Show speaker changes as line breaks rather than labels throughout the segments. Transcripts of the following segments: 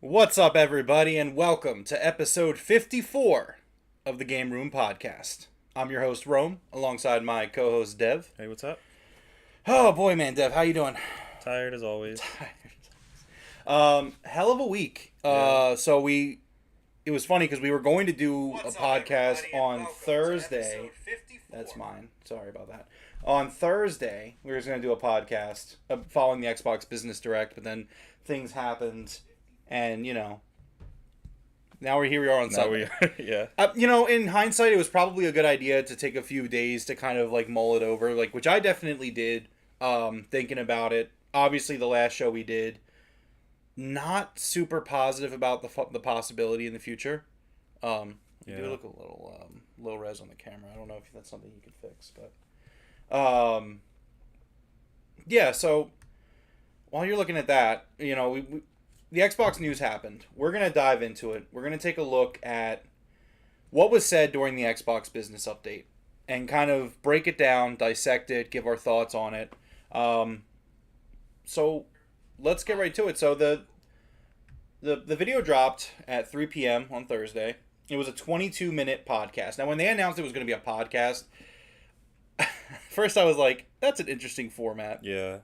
What's up, everybody, and welcome to episode 54 of the Game Room Podcast. I'm your host, Rome, alongside my co-host, Dev.
Hey, what's up?
Oh, boy, man, Dev, how you doing?
Tired as always.
Hell of a week.
Yeah.
It was funny because we were going to do a podcast on Thursday. That's mine. Sorry about that. On Thursday, we were going to do a podcast following the Xbox Business Direct, but then things happened, and, now we are on Sunday.
Yeah.
In hindsight, it was probably a good idea to take a few days to kind of, mull it over, which I definitely did, thinking about it. Obviously, the last show we did, not super positive about the possibility in the future. You do look a little low res on the camera. I don't know if that's something you can fix, but yeah. So while you're looking at that, the Xbox news happened. We're gonna dive into it. We're gonna take a look at what was said during the Xbox business update and kind of break it down, dissect it, give our thoughts on it. So let's get right to it. So the video dropped at 3 p.m. on Thursday. It was a 22-minute podcast. Now, when they announced it was going to be a podcast, first I was like, that's an interesting format.
Yeah.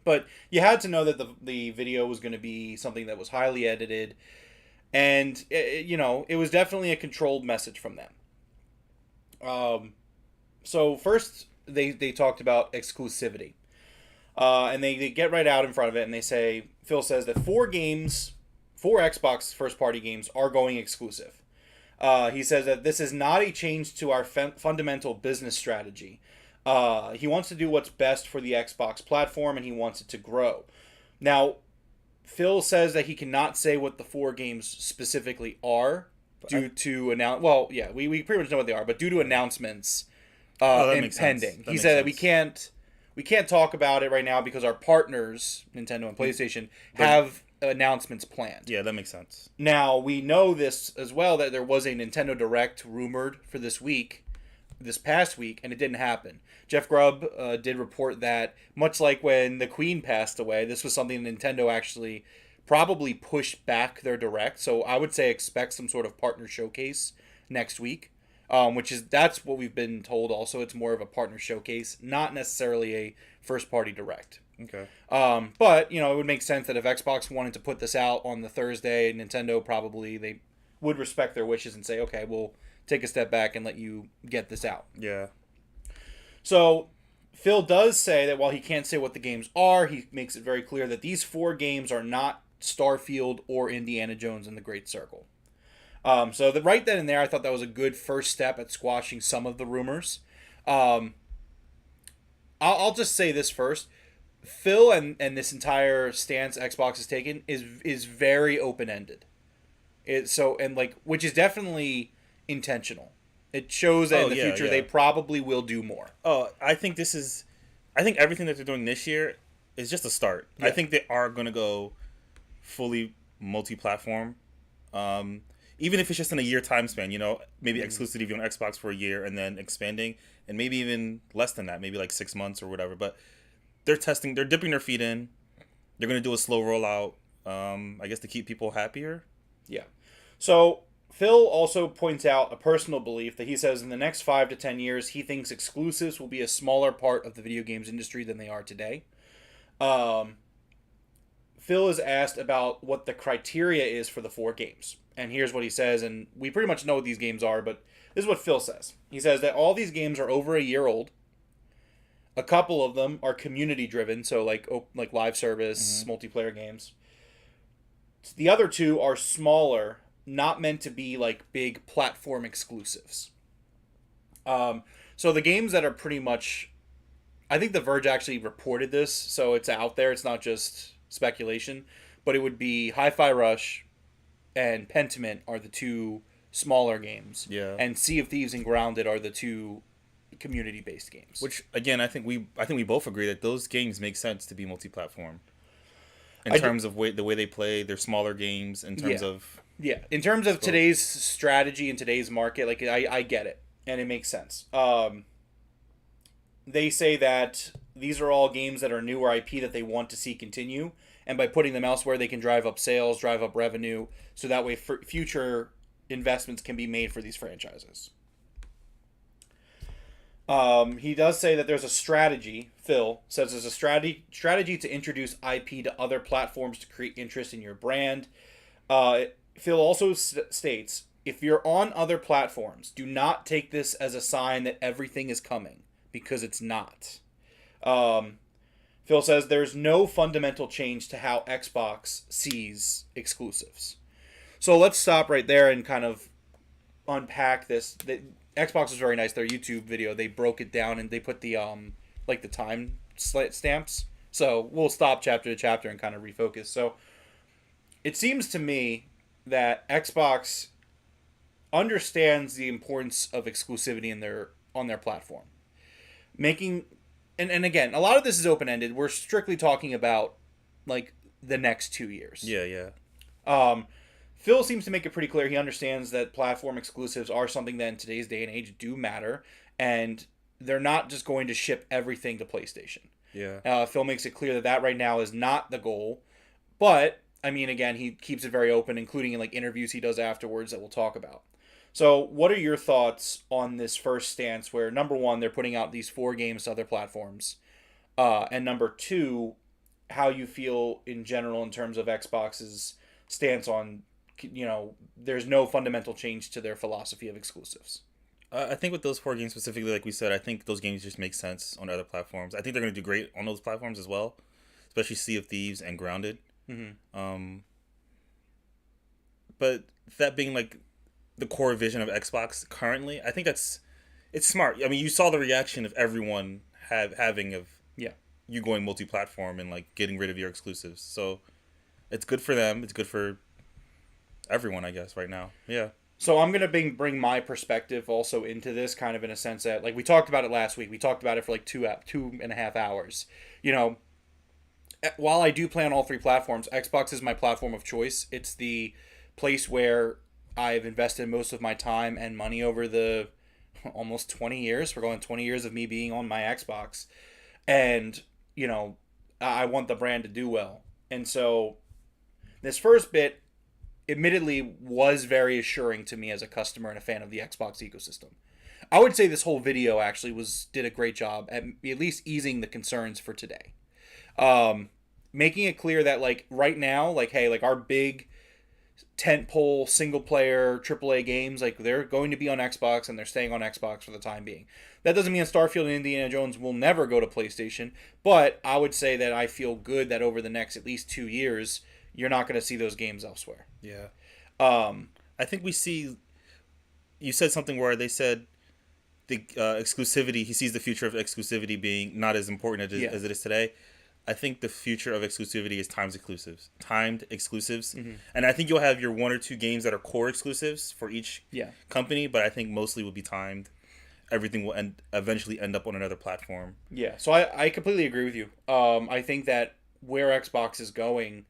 But you had to know that the video was going to be something that was highly edited. And, it was definitely a controlled message from them. So first, they talked about exclusivity. And they get right out in front of it and they say, Phil says that four Xbox first-party games are going exclusive. He says that this is not a change to our fundamental business strategy. He wants to do what's best for the Xbox platform and he wants it to grow. Now, Phil says that he cannot say what the four games specifically are due to we pretty much know what they are, but due to announcements impending. He said that we can't talk about it right now because our partners, Nintendo and PlayStation, have announcements planned.
Yeah, that makes sense.
Now, we know this as well, that there was a Nintendo Direct rumored for this past week, and it didn't happen. Jeff Grubb did report that, much like when the Queen passed away, this was something Nintendo actually probably pushed back their Direct, so I would say expect some sort of partner showcase next week. That's what we've been told also. It's more of a partner showcase, not necessarily a first-party Direct.
Okay.
But, it would make sense that if Xbox wanted to put this out on the Thursday, Nintendo probably, they would respect their wishes and say, okay, we'll take a step back and let you get this out.
Yeah.
So, Phil does say that while he can't say what the games are, he makes it very clear that these four games are not Starfield or Indiana Jones and the Great Circle. So right then and there, I thought that was a good first step at squashing some of the rumors. I'll just say this first. Phil and this entire stance Xbox has taken is very open-ended. Which is definitely intentional. It shows that in the future they probably will do more.
Oh, I think everything that they're doing this year is just a start. Yeah. I think they are going to go fully multi-platform. Even if it's just in a year time span, maybe exclusivity on Xbox for a year and then expanding, and maybe even less than that, maybe like 6 months or whatever. But they're dipping their feet in. They're going to do a slow rollout, I guess, to keep people happier.
Yeah. So Phil also points out a personal belief that he says in the next 5 to 10 years, he thinks exclusives will be a smaller part of the video games industry than they are today. Phil is asked about what the criteria is for the four games. And here's what he says, and we pretty much know what these games are, but this is what Phil says. He says that all these games are over a year old. A couple of them are community-driven, so like live service, multiplayer games. The other two are smaller, not meant to be like big platform exclusives. So the games that are pretty much... I think The Verge actually reported this, so it's out there. It's not just speculation. But it would be Hi-Fi Rush and Pentiment are the two smaller games.
Yeah.
And Sea of Thieves and Grounded are the two community-based games.
Which, again, I think we both agree that those games make sense to be multi-platform. In terms of the way they play, they're smaller games in terms of...
Yeah, in terms of today's strategy and today's market, I get it. And it makes sense. They say that these are all games that are newer IP that they want to see continue. and by putting them elsewhere, they can drive up sales, drive up revenue, so that way future investments can be made for these franchises. He does say that there's a strategy. Phil says there's a strategy to introduce IP to other platforms to create interest in your brand. Phil also states, if you're on other platforms, do not take this as a sign that everything is coming, because it's not. Phil says there's no fundamental change to how Xbox sees exclusives. So let's stop right there and kind of unpack this. Xbox was very nice. Their YouTube video, they broke it down and they put the like the time stamps. So we'll stop chapter to chapter and kind of refocus. So it seems to me that Xbox understands the importance of exclusivity on their platform. Making and again, a lot of this is open ended. We're strictly talking about like the next 2 years.
Yeah.
Phil seems to make it pretty clear he understands that platform exclusives are something that in today's day and age do matter, and they're not just going to ship everything to PlayStation.
Yeah.
Phil makes it clear that right now is not the goal, but I mean, again, he keeps it very open, including in like interviews he does afterwards that we'll talk about. So, what are your thoughts on this first stance where, number one, they're putting out these 4 games to other platforms, and number two, how you feel in general in terms of Xbox's stance on, there's no fundamental change to their philosophy of exclusives?
I think with those 4 games specifically, like we said, I think those games just make sense on other platforms. I think they're going to do great on those platforms as well, especially Sea of Thieves and Grounded. Mm-hmm. But that being like the core vision of Xbox currently, I think it's smart. I mean, you saw the reaction of everyone having you going multi-platform and like getting rid of your exclusives. So it's good for them. It's good for everyone, I guess, right now. Yeah.
So I'm going to bring my perspective also into this, kind of in a sense that, like, we talked about it last week. We talked about it for like 2.5 hours. While I do play on all 3 platforms, Xbox is my platform of choice. It's the place where I've invested most of my time and money over the almost 20 years. We're going 20 years of me being on my Xbox. And, I want the brand to do well. And so this first bit, admittedly, was very assuring to me as a customer and a fan of the Xbox ecosystem. I would say this whole video actually did a great job at least easing the concerns for today. Making it clear that, like, right now, like, hey, like, our big tentpole single player AAA games, like, they're going to be on Xbox and they're staying on Xbox for the time being. That doesn't mean Starfield and Indiana Jones will never go to PlayStation, but I would say that I feel good that over the next at least 2 years, you're not going to see those games elsewhere.
Yeah. I think we see, you said something where they said the exclusivity, he sees the future of exclusivity being not as important as it is today. I think the future of exclusivity is timed exclusives. Mm-hmm. And I think you'll have your 1 or 2 games that are core exclusives for each company, but I think mostly will be timed. Everything will eventually end up on another platform.
Yeah, so I completely agree with you. I think that where Xbox is going,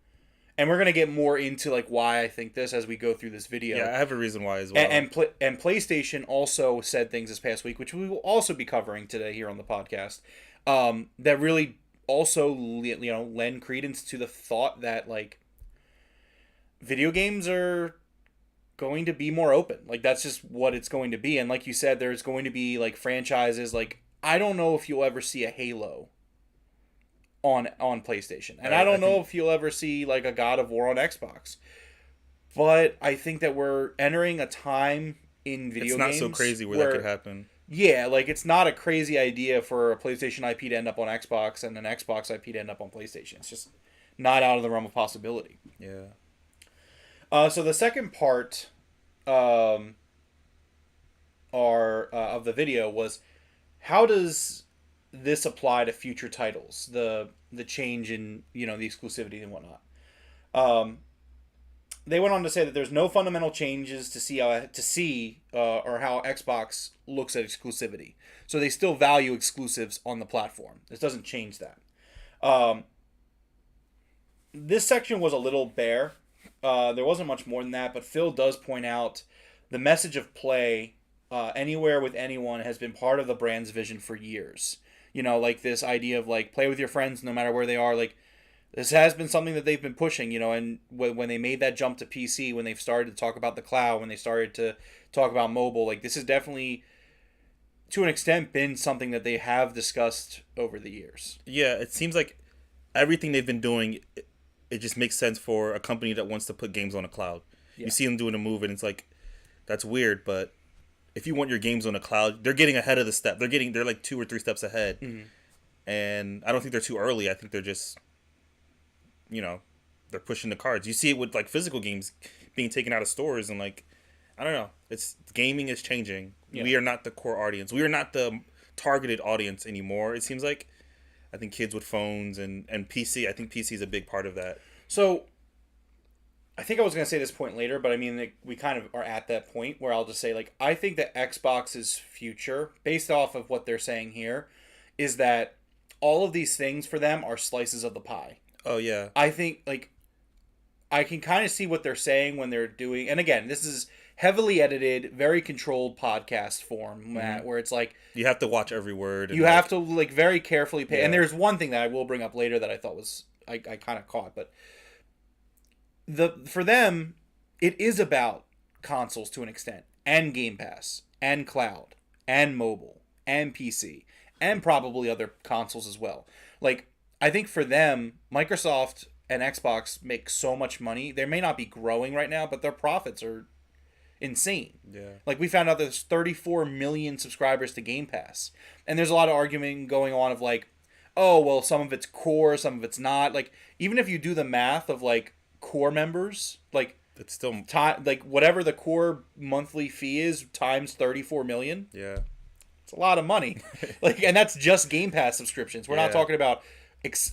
and we're going to get more into like why I think this as we go through this video.
Yeah, I have a reason why as well.
And PlayStation also said things this past week, which we will also be covering today here on the podcast, that really also lend credence to the thought that like video games are going to be more open. Like, that's just what it's going to be. And like you said, there's going to be like franchises. Like, I don't know if you'll ever see a Halo on PlayStation, and I don't know if you'll ever see like a God of War on Xbox. But I think that we're entering a time in video games.
It's not so crazy where that could happen.
Yeah, like, it's not a crazy idea for a PlayStation IP to end up on Xbox and an Xbox IP to end up on PlayStation. It's just not out of the realm of possibility.
Yeah.
So the second part of the video was, how does this apply to future titles? The change in the exclusivity and whatnot. They went on to say that there's no fundamental changes to see or how Xbox looks at exclusivity. So they still value exclusives on the platform. This doesn't change that. This section was a little bare. There wasn't much more than that, but Phil does point out the message of play anywhere with anyone has been part of the brand's vision for years. Like this idea of like play with your friends no matter where they are. Like, This has been something that they've been pushing, and when they made that jump to PC, when they've started to talk about the cloud, when they started to talk about mobile, like this is definitely, to an extent, been something that they have discussed over the years.
Yeah, it seems like everything they've been doing, it just makes sense for a company that wants to put games on a cloud.
Yeah.
You see them doing a move, and it's like, that's weird, but if you want your games on a cloud, they're getting ahead of the step. They're like 2 or 3 steps ahead.
Mm-hmm.
And I don't think they're too early. I think they're just, they're pushing the cards. You see it with like physical games being taken out of stores, and like, I don't know. It's gaming is changing.
Yeah.
We are not the core audience. We are not the targeted audience anymore. It seems like, I think kids with phones and PC. I think PC is a big part of that.
So, I think I was going to say this point later, but I mean, like, we kind of are at that point where I'll just say, like, I think that Xbox's future, based off of what they're saying here, is that all of these things for them are slices of the pie.
Oh yeah.
I think, like, I can kind of see what they're saying when they're doing, and again, this is heavily edited, very controlled podcast form, Matt, where it's like
You have to watch every word.
you have to like very carefully pay.
Yeah.
And there's one thing that I will bring up later that I thought was I kind of caught, but for them, it is about consoles to an extent, and Game Pass, and cloud, and mobile, and PC, and probably other consoles as well. Like, I think for them, Microsoft and Xbox make so much money. They may not be growing right now, but their profits are insane.
Yeah.
Like, we found out there's 34 million subscribers to Game Pass. And there's a lot of argument going on of like, oh, well, some of it's core, some of it's not. Like, even if you do the math of like core members, like
It's still
like whatever the core monthly fee is times 34 million,
yeah.
it's a lot of money. Like, and that's just Game Pass subscriptions. We're not
Yeah.
talking about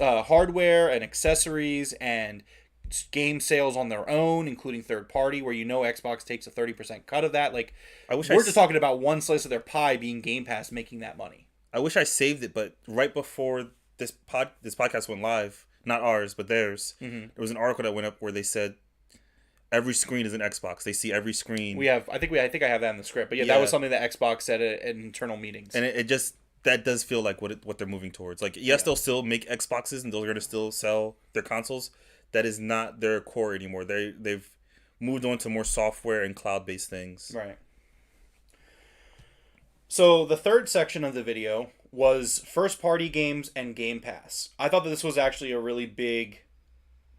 hardware and accessories and game sales on their own, including third party, where Xbox takes a 30% cut of that. Like,
I wish
we're just talking about one slice of their pie being Game Pass making that money.
I wish I saved it, but right before this podcast went live, not ours but theirs, there was an article that went up where they said every screen is an Xbox. They see every screen.
I think I have that in the script, but yeah, that was something that Xbox said at internal meetings.
And it just that does feel like what they're moving towards. Like, yes, they'll still make Xboxes and they're going to still sell their consoles. That is not their core anymore. They've moved on to more software and cloud-based things.
Right. So the third section of the video was first-party games and Game Pass. I thought that this was actually a really big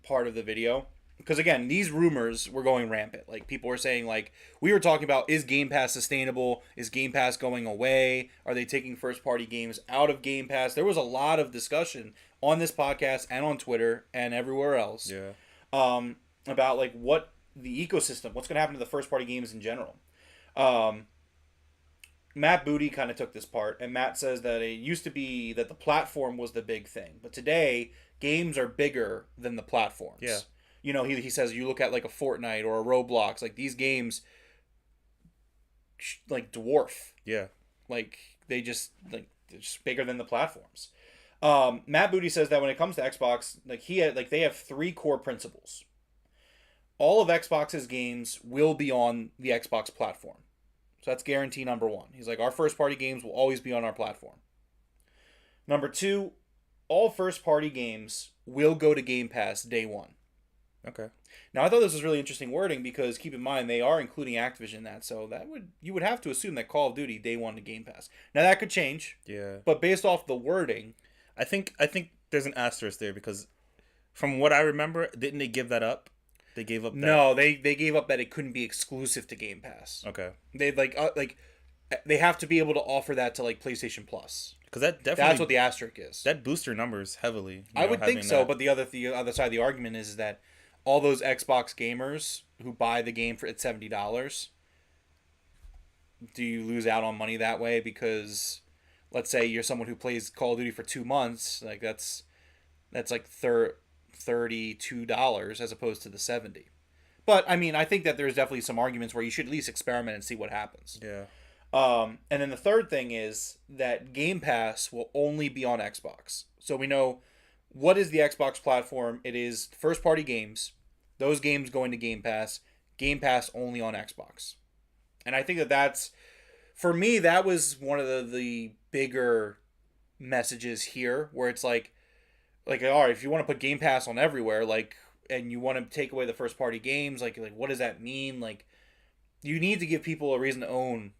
part of the video. Because, again, these rumors were going rampant. Like, people were saying, like, we were talking about, is Game Pass sustainable? Is Game Pass going away? Are they taking first-party games out of Game Pass? There was a lot of discussion on this podcast and on Twitter and everywhere else.
Yeah.
About, like, what the ecosystem, what's going to happen to the first-party games in general. Matt Booty kind of took this part, and Matt says that it used to be that the platform was the big thing. But today, games are bigger than the platforms.
Yeah.
He says you look at like a Fortnite or a Roblox, like these games like dwarf.
Yeah.
Like they're just bigger than the platforms. Matt Booty says that when it comes to Xbox, they have 3 core principles. All of Xbox's games will be on the Xbox platform. So that's guarantee number 1. He's like, our first party games will always be on our platform. Number 2, all first party games will go to Game Pass day 1.
Okay.
Now, I thought this was really interesting wording because keep in mind they are including Activision in that, so you would have to assume that Call of Duty day 1 to Game Pass. Now that could change.
Yeah.
But based off the wording,
I think there's an asterisk there because from what I remember, didn't they give that up? They gave up that.
No, they gave up that it couldn't be exclusive to Game Pass.
Okay.
They they have to be able to offer that to like PlayStation Plus.
Because that definitely
That's what the asterisk is.
that boosts your numbers heavily.
I would think so,
that.
but the other side of the argument is that all those Xbox gamers who buy the game at $70, do you lose out on money that way? Because let's say you're someone who plays Call of Duty for 2 months, like that's like $32 as opposed to the $70. But I mean, I think that there's definitely some arguments where you should at least experiment and see what happens.
Yeah.
And then the third thing is that Game Pass will only be on Xbox. So we know what is the Xbox platform. It is first-party games. Those games going to Game Pass. Game Pass only on Xbox. And I think that's, for me, that was one of the bigger messages here, where it's like, like, all right, if you want to put Game Pass on everywhere, like, and you want to take away the first party games, like what does that mean? Like, you need to give people a reason to own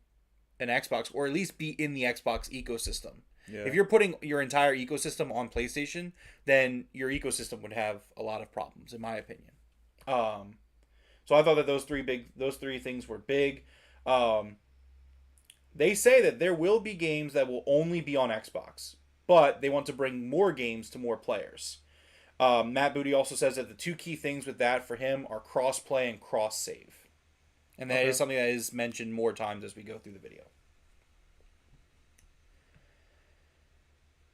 an Xbox, or at least be in the Xbox ecosystem.
Yeah.
If you're putting your entire ecosystem on PlayStation, then your ecosystem would have a lot of problems, in my opinion. So I thought that those three things were big. They say that there will be games that will only be on Xbox, but they want to bring more games to more players. Matt Booty also says that the two key things with that for him are cross-play and cross-save. And that is something that is mentioned more times as we go through the video.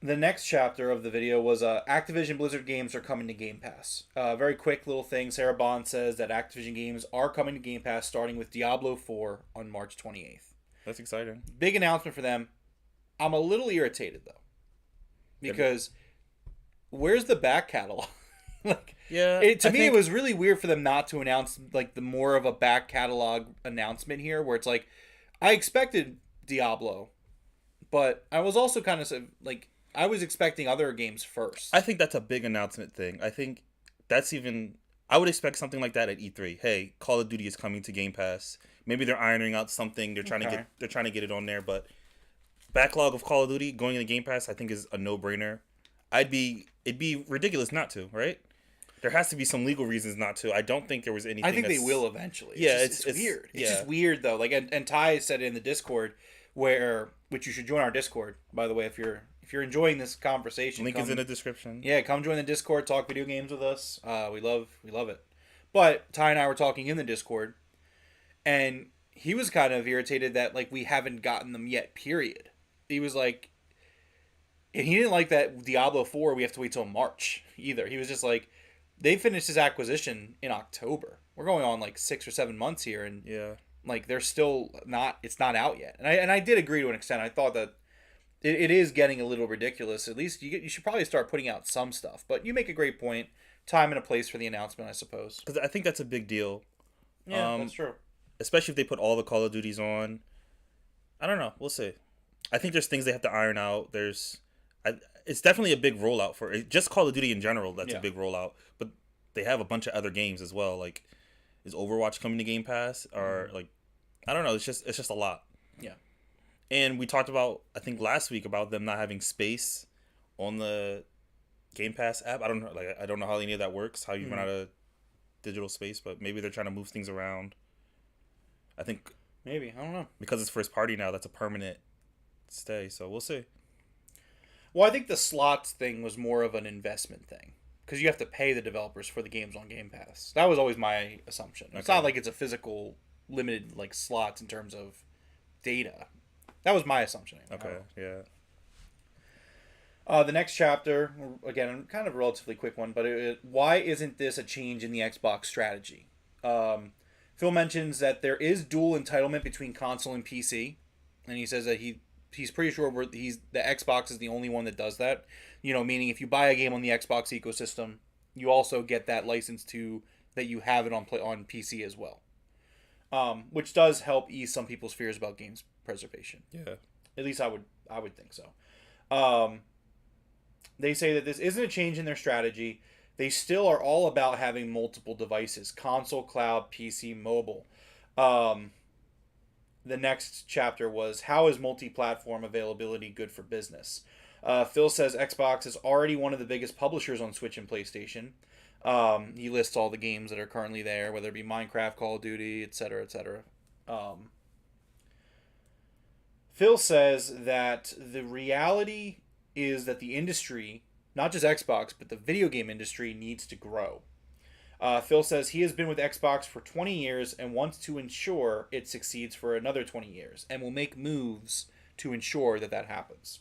The next chapter of the video was Activision Blizzard games are coming to Game Pass. Very quick little thing. Sarah Bond says that Activision games are coming to Game Pass starting with Diablo 4 on March 28th.
That's exciting.
Big announcement for them. I'm a little irritated, though. Because where's the back catalog? Like,
yeah,
to me, it was really weird for them not to announce like the more of a back catalog announcement here, where it's like, I expected Diablo, but I was also kind of like, I was expecting other games first.
I think that's a big announcement thing. I think that's even. I would expect something like that at E3. Hey, Call of Duty is coming to Game Pass. Maybe they're ironing out something. They're trying to get it on there, but backlog of Call of Duty going into Game Pass, I think, is a no-brainer. It'd be ridiculous not to, right? There has to be some legal reasons not to. I don't think there was anything.
I think they will eventually.
Yeah,
it's weird. It's just weird though. Like, and Ty said it in the Discord, which you should join our Discord, by the way, if you're enjoying this conversation.
Link is in the description.
Yeah, come join the Discord, talk video games with us. We love it. But Ty and I were talking in the Discord, and he was kind of irritated that like we haven't gotten them yet. Period. He was like, and he didn't like that Diablo 4 we have to wait till March either. He was just like, they finished his acquisition in October. We're going on like 6 or 7 months here, and like they're still not. It's not out yet. And I did agree to an extent. I thought that it is getting a little ridiculous. At least you should probably start putting out some stuff. But you make a great point. Time and a place for the announcement, I suppose.
Because I think that's a big deal.
Yeah, that's true.
Especially if they put all the Call of Duties on. I don't know. We'll see. I think there's things they have to iron out. It's definitely a big rollout for it. Just Call of Duty in general. That's a big rollout. But they have a bunch of other games as well. Like, is Overwatch coming to Game Pass? Or like, I don't know. It's just a lot.
Yeah.
And we talked about, I think last week, about them not having space on the Game Pass app. I don't know. Like, I don't know how any of that works. How you run out of digital space, but maybe they're trying to move things around. I think
maybe, I don't know,
because it's first party now. That's a permanent stay. So we'll see.
Well, I think the slots thing was more of an investment thing because you have to pay the developers for the games on Game Pass. That was always my assumption. It's not like it's a physical limited like slots in terms of data. That was my assumption.
Okay, yeah.
The next chapter, again, kind of a relatively quick one, but why isn't this a change in the Xbox strategy? Phil mentions that there is dual entitlement between console and PC, and he says that he's pretty sure the Xbox is the only one that does that. You know, meaning if you buy a game on the Xbox ecosystem, you also get that license that you have it on PC as well, which does help ease some people's fears about games preservation.
Yeah,
at least I would think so. They say that this isn't a change in their strategy. They still are all about having multiple devices: console, cloud, PC, mobile. The next chapter was, how is multi-platform availability good for business? Phil says Xbox is already one of the biggest publishers on Switch and PlayStation. He lists all the games that are currently there, whether it be Minecraft, Call of Duty, etc., etc. Phil says that the reality is that the industry, not just Xbox, but the video game industry, needs to grow. Phil says he has been with Xbox for 20 years and wants to ensure it succeeds for another 20 years and will make moves to ensure that happens.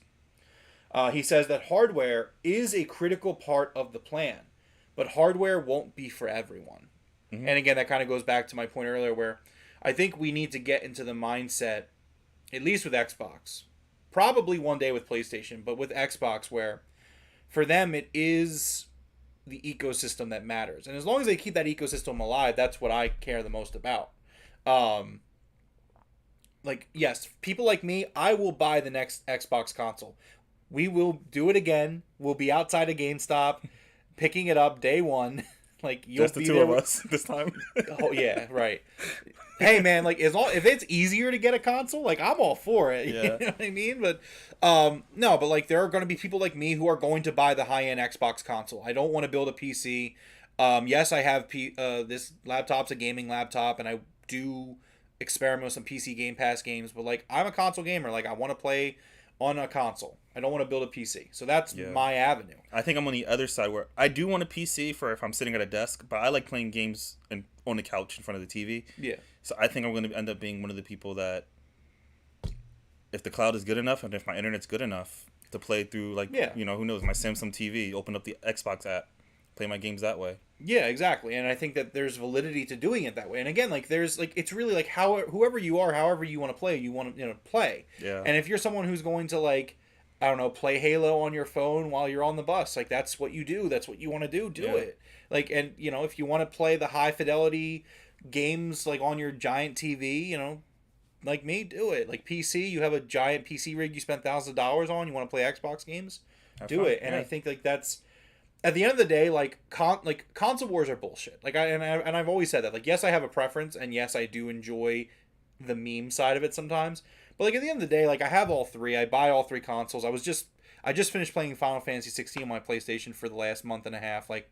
He says that hardware is a critical part of the plan, but hardware won't be for everyone. Mm-hmm. And again, that kind of goes back to my point earlier where I think we need to get into the mindset, at least with Xbox, probably one day with PlayStation, but with Xbox, where for them it is the ecosystem that matters. And as long as they keep that ecosystem alive, that's what I care the most about. Like, yes, people like me, I will buy the next Xbox console. We will do it again. We'll be outside of GameStop, picking it up day one. Like you'll
Just the
be
two
there
of
with-
us this time.
Oh yeah, right. Hey man, like as long if it's easier to get a console, like I'm all for it.
Yeah.
You know what I mean? But no, but like there are going to be people like me who are going to buy the high end Xbox console. I don't want to build a PC. Yes, I have this laptop's a gaming laptop, and I do experiment with some PC Game Pass games. But like I'm a console gamer. Like I want to play on a console. I don't want to build a PC. So that's
Yeah.
my avenue.
I think I'm on the other side where I do want a PC for if I'm sitting at a desk, but I like playing games on the couch in front of the TV.
Yeah.
So I think I'm going to end up being one of the people that, if the cloud is good enough and if my internet's good enough to play through, like,
Yeah.
who knows, my Samsung TV, open up the Xbox app, play my games that way.
Yeah, exactly. And I think that there's validity to doing it that way. And again, like there's like it's really like how whoever you are, however you want to play, you want to play.
Yeah.
And if you're someone who's going to like I don't know, play Halo on your phone while you're on the bus, like that's what you do. That's what you want to do.
Yeah.
It. Like and if you want to play the high fidelity games like on your giant TV, like me, do it. Like PC, you have a giant PC rig you spent thousands of dollars on, you want to play Xbox games,
Have
do
fun.
it. And
Yeah.
I think like that's at the end of the day, like console wars are bullshit. Like I've always said that. Like yes, I have a preference, and yes, I do enjoy the meme side of it sometimes. But like at the end of the day, like I have all three. I buy all three consoles. I just finished playing Final Fantasy 16 on my PlayStation for the last month and a half. Like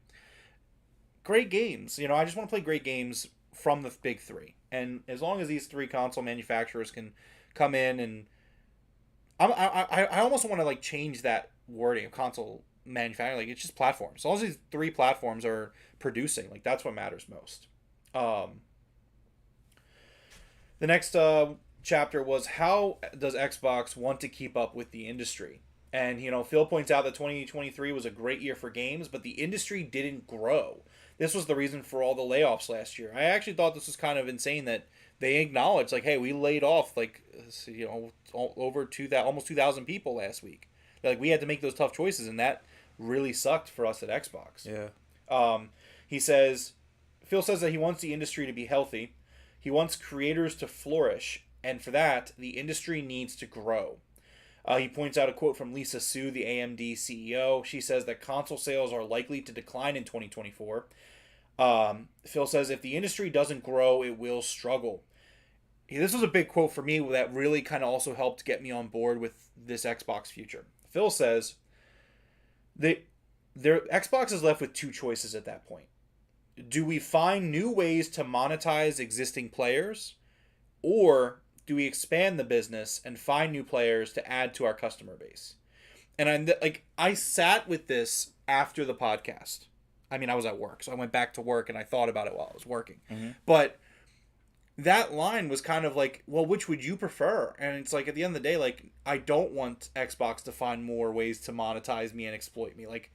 great games. I just want to play great games from the big three. And as long as these three console manufacturers can come in and I almost want to like change that wording of console manufacturing. Like it's just platforms. As long as these three platforms are producing, like that's what matters most. The next chapter was how does Xbox want to keep up with the industry? And Phil points out that 2023 was a great year for games, but the industry didn't grow. This was the reason for all the layoffs last year. I actually thought this was kind of insane that they acknowledged like, hey, we laid off like over 2,000, almost 2,000 people last week. Like we had to make those tough choices, and that really sucked for us at Xbox.
Yeah.
Phil says that he wants the industry to be healthy. He wants creators to flourish, and for that, the industry needs to grow. He points out a quote from Lisa Su, the AMD CEO. She says that console sales are likely to decline in 2024. Phil says if the industry doesn't grow, it will struggle. This was a big quote for me that really kind of also helped get me on board with this Xbox future. Phil says Xbox is left with two choices at that point. Do we find new ways to monetize existing players, or do we expand the business and find new players to add to our customer base? And I sat with this after the podcast. I mean, I was at work, so I went back to work and I thought about it while I was working.
Mm-hmm.
But that line was kind of like, well, which would you prefer? And it's like at the end of the day, like I don't want Xbox to find more ways to monetize me and exploit me. Like,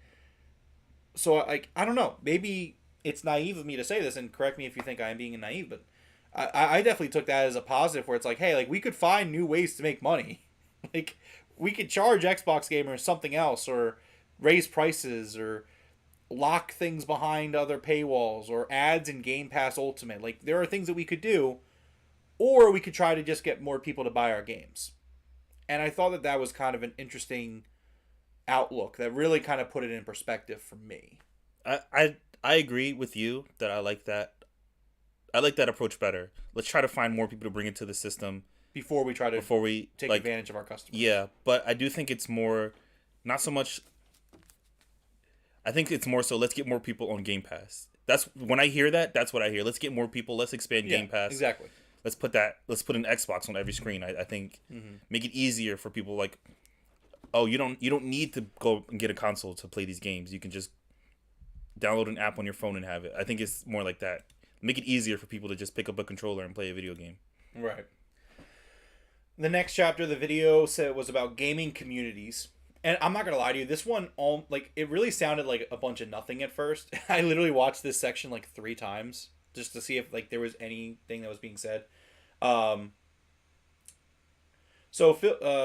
so I don't know. Maybe it's naive of me to say this, and correct me if you think I am being naive, but I definitely took that as a positive where it's like, hey, like we could find new ways to make money. Like we could charge Xbox gamers something else, or raise prices, or lock things behind other paywalls, or ads in Game Pass Ultimate. Like there are things that we could do, or we could try to just get more people to buy our games. And I thought that was kind of an interesting outlook that really kind of put it in perspective for me.
I agree with you that I like that. I like that approach better. Let's try to find more people to bring into the system
Before we try to take
like,
advantage of our customers.
Yeah, but I do think it's more, not so much. I think it's more so let's get more people on Game Pass. That's when I hear that. That's what I hear. Let's get more people. Let's expand Game Pass.
Exactly.
Let's put an Xbox on every screen. I think make it easier for people. Like, oh, you don't need to go and get a console to play these games. You can just download an app on your phone and have it. I think it's more like that. Make it easier for people to just pick up a controller and play a video game.
Right. The next chapter of the video was about gaming communities. And I'm not going to lie to you, this one, it really sounded like a bunch of nothing at first. I literally watched this section like 3 times just to see if like there was anything that was being said. So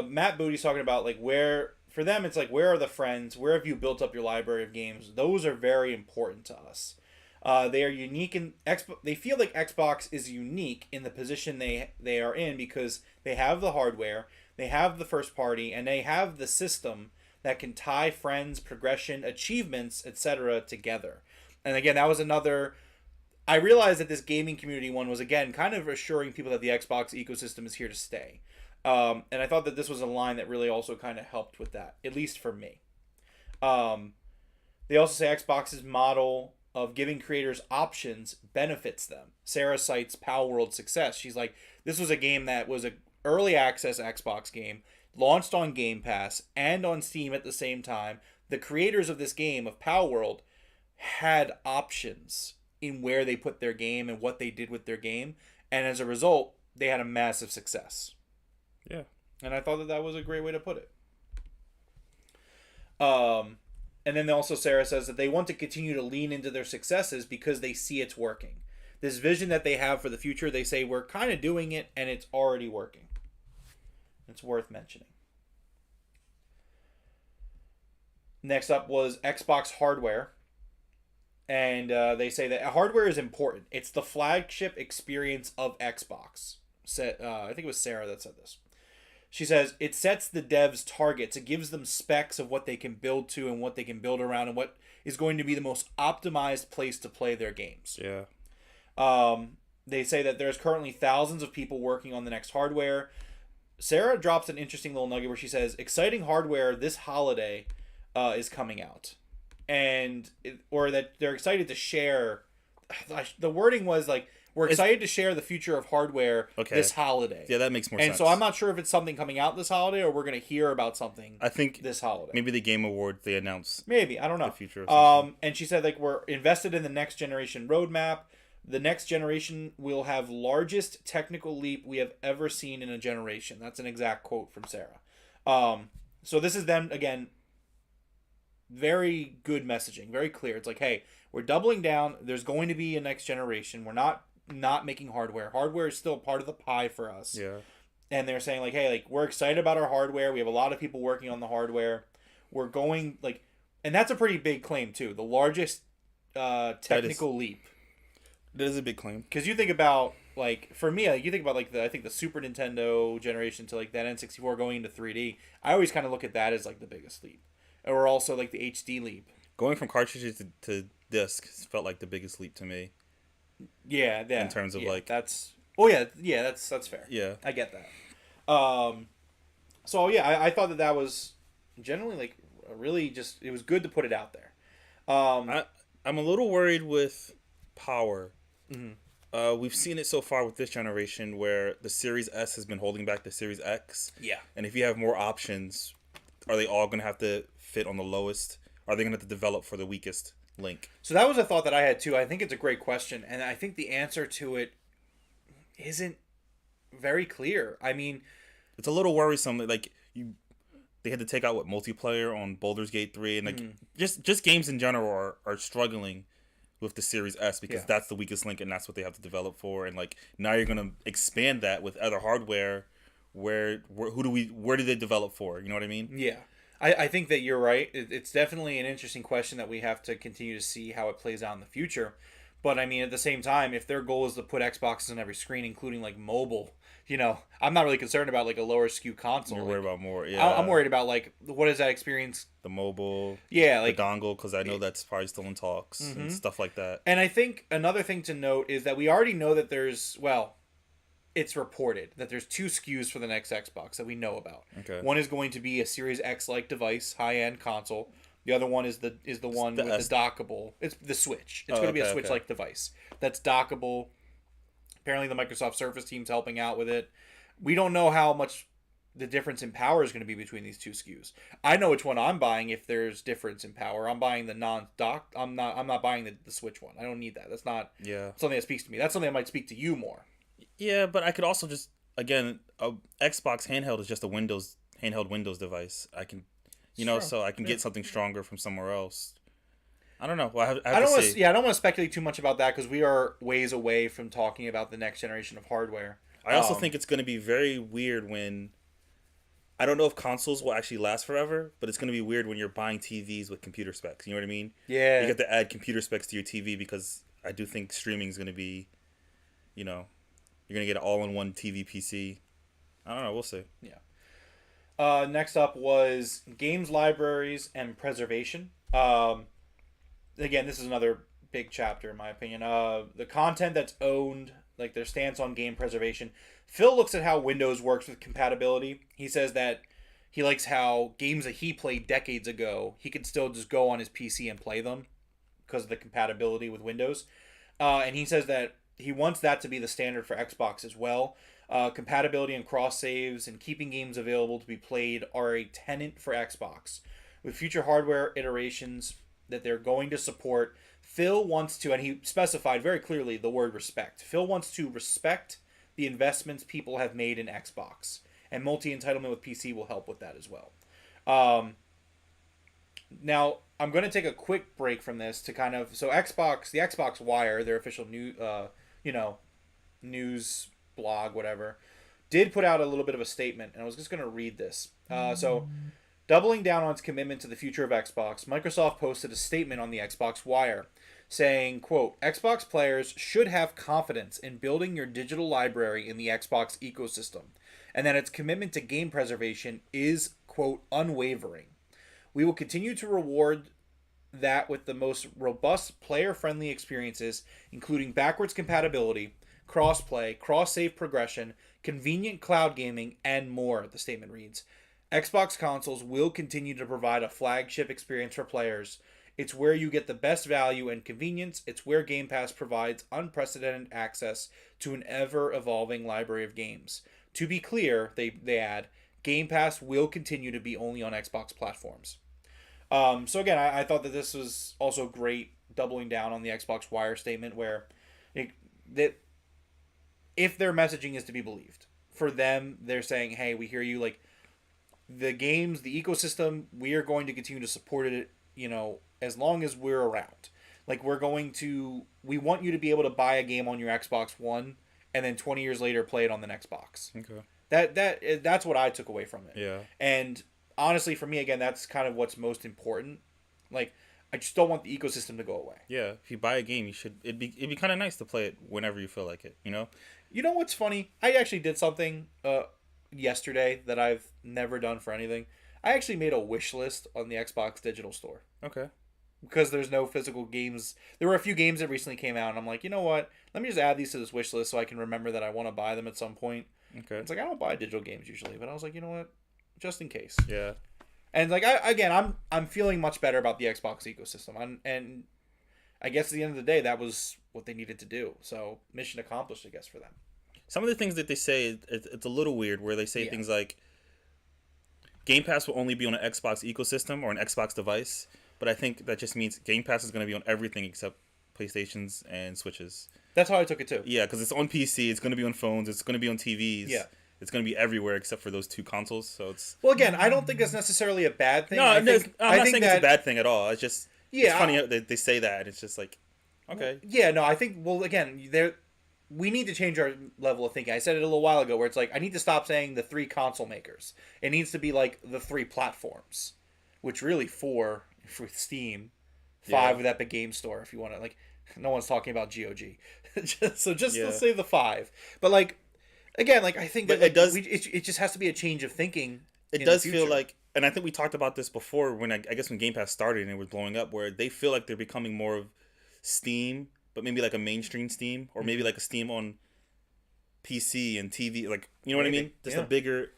Matt Booty's talking about like where, for them, it's like, where are the friends? Where have you built up your library of games? Those are very important to us. They are unique in they feel like Xbox is unique in the position they are in because they have the hardware, they have the first party, and they have the system that can tie friends, progression, achievements, etc. together. And again, that was another. I realized that this gaming community one was again kind of assuring people that the Xbox ecosystem is here to stay. And I thought that this was a line that really also kind of helped with that, at least for me. They also say Xbox's model of giving creators options benefits them. Sarah cites Palworld's success. She's like, this was a game that was an early access Xbox game, launched on Game Pass and on Steam at the same time. The creators of this game, of Palworld, had options in where they put their game and what they did with their game. And as a result, they had a massive success.
Yeah.
And I thought that that was a great way to put it. And then also Sarah says that they want to continue to lean into their successes because they see it's working. This vision that they have for the future, they say we're kind of doing it and it's already working. It's worth mentioning. Next up was Xbox hardware. And they say that hardware is important. It's the flagship experience of Xbox. I think it was Sarah that said this. She says, it sets the devs targets. It gives them specs of what they can build to and what they can build around and what is going to be the most optimized place to play their games.
Yeah.
They say that there's currently thousands of people working on the next hardware. Sarah drops an interesting little nugget where she says, exciting hardware this holiday is coming out. Or that they're excited to share. The wording was like, we're excited to share the future of hardware this holiday.
Yeah, that makes more sense.
And so I'm not sure if it's something coming out this holiday or we're going to hear about something
I think
this holiday.
Maybe the Game Awards, they announce
Maybe. I don't know.
the future of something.
And she said, like, we're invested in the next generation roadmap. The next generation will have largest technical leap we have ever seen in a generation. That's an exact quote from Sarah. So this is them, again, very good messaging, very clear. It's like, hey, we're doubling down. There's going to be a next generation. We're not making hardware. Hardware is still part of the pie for us.
Yeah.
And they're saying like, hey, like we're excited about our hardware. We have a lot of people working on the hardware. We're going like, and that's a pretty big claim too. The largest technical leap.
That is a big claim.
Because you think about like, for me, like, you think about like I think the Super Nintendo generation to like that N64 going into 3D. I always kind of look at that as like the biggest leap, or also like the HD leap.
Going from cartridges to disc felt like the biggest leap to me.
Yeah,
in terms of like
that's that's fair.
Yeah,
I get that. So yeah, I thought that was generally like really just it was good to put it out there.
I'm a little worried with power.
Mm-hmm.
We've seen it so far with this generation where the Series S has been holding back the Series X.
Yeah,
and if you have more options, are they all going to have to fit on the lowest? Are they going to have to develop for the weakest link?
So that was a thought that I had too. I think it's a great question, and I think the answer to it isn't very clear. I mean,
it's a little worrisome. Like they had to take out multiplayer on Baldur's Gate 3, and like just games in general are struggling with the Series S because that's the weakest link, and that's what they have to develop for. And like now you're gonna expand that with other hardware. Where do they develop for? You know what I mean?
Yeah. I think that you're right. It's definitely an interesting question that we have to continue to see how it plays out in the future. But I mean, at the same time, if their goal is to put Xboxes on every screen, including like mobile, you know, I'm not really concerned about like a lower SKU console.
You're worried about more,
I'm worried about like what is that experience?
The mobile,
like
the dongle, because I know that's probably still in talks and stuff like that.
And I think another thing to note is that we already know that it's reported that there's 2 SKUs for the next Xbox that we know about.
Okay.
One is going to be a Series X-like device, high-end console. The other one is the one with the dockable. It's the Switch. It's going to be a Switch-like device that's dockable. Apparently, the Microsoft Surface team's helping out with it. We don't know how much the difference in power is going to be between these 2 SKUs. I know which one I'm buying if there's difference in power. I'm buying the non-dock. I'm not buying the Switch one. I don't need that. That's not something that speaks to me. That's something that might speak to you more.
Yeah, but I could also just again, a Xbox handheld is just a handheld Windows device. I can, so I can get something stronger from somewhere else. I don't know. Well, I don't
want to speculate too much about that because we are ways away from talking about the next generation of hardware.
I also think it's going to be very weird when. I don't know if consoles will actually last forever, but it's going to be weird when you're buying TVs with computer specs. You know what I mean?
Yeah.
You have to add computer specs to your TV because I do think streaming is going to be, you're going to get an all-in-one TV PC. I don't know. We'll see.
Yeah. Next up was games libraries and preservation. Again, this is another big chapter in my opinion. The content that's owned, like their stance on game preservation. Phil looks at how Windows works with compatibility. He says that he likes how games that he played decades ago, he can still just go on his PC and play them because of the compatibility with Windows. And he says that he wants that to be the standard for Xbox as well. Compatibility and cross saves and keeping games available to be played are a tenet for Xbox. With future hardware iterations that they're going to support, Phil wants to, and he specified very clearly the word respect. Phil wants to respect the investments people have made in Xbox, and multi-entitlement with PC will help with that as well. Now, I'm going to take a quick break from this to kind of, so Xbox, the Xbox Wire, their official news blog, whatever, did put out a little bit of a statement, and I was just going to read this. So, doubling down on its commitment to the future of Xbox, Microsoft posted a statement on the Xbox Wire saying, quote, Xbox players should have confidence in building your digital library in the Xbox ecosystem, and that its commitment to game preservation is, quote, unwavering. We will continue to reward that with the most robust player-friendly experiences, including backwards compatibility, cross-play, cross-save progression, convenient cloud gaming, and more, the statement reads. Xbox consoles will continue to provide a flagship experience for players. It's where you get the best value and convenience. It's where Game Pass provides unprecedented access to an ever-evolving library of games. To be clear, they add, Game Pass will continue to be only on Xbox platforms. So again, I thought that this was also great, doubling down on the Xbox Wire statement, where that if their messaging is to be believed, for them, they're saying, hey, we hear you, like, the games, the ecosystem, we are going to continue to support it, as long as we're around. Like, we want you to be able to buy a game on your Xbox One and then 20 years later play it on the next box.
Okay.
That's what I took away from it.
Yeah.
And honestly, for me, again, that's kind of what's most important. Like, I just don't want the ecosystem to go away.
Yeah. If you buy a game, it'd be kind of nice to play it whenever you feel like it, You
know what's funny? I actually did something yesterday that I've never done for anything. I actually made a wish list on the Xbox Digital Store.
Okay.
Because there's no physical games. There were a few games that recently came out, and I'm like, you know what? Let me just add these to this wish list so I can remember that I want to buy them at some point.
Okay.
It's like, I don't buy digital games usually, but I was like, you know what? Just in case.
Yeah.
And like, I'm feeling much better about the Xbox ecosystem. And I guess at the end of the day, that was what they needed to do. So mission accomplished, I guess, for them.
Some of the things that they say, it's a little weird, where they say things like, Game Pass will only be on an Xbox ecosystem or an Xbox device, but I think that just means Game Pass is going to be on everything except PlayStations and Switches.
That's how I took it too.
Yeah, because it's on PC, it's going to be on phones, it's going to be on TVs.
Yeah.
It's going to be everywhere except for those two consoles, so it's...
Well, again, I don't think that's necessarily a bad thing.
I'm not saying it's a bad thing at all. It's just... it's funny how they say that. It's just like, okay.
Yeah, no, I think, well, again, we need to change our level of thinking. I said it a little while ago where it's like, I need to stop saying the 3 console makers. It needs to be like the 3 platforms, which really 4 with Steam, 5 with Epic Game Store if you want to, like, no one's talking about GOG. So just let's say the 5. But like, again, like, I think that
it does.
It just has to be a change of thinking.
It does feel like, and I think we talked about this before when I guess when Game Pass started and it was blowing up, where they feel like they're becoming more of Steam, but maybe like a mainstream Steam, or maybe like a Steam on PC and TV, like, you know what I mean? Just a bigger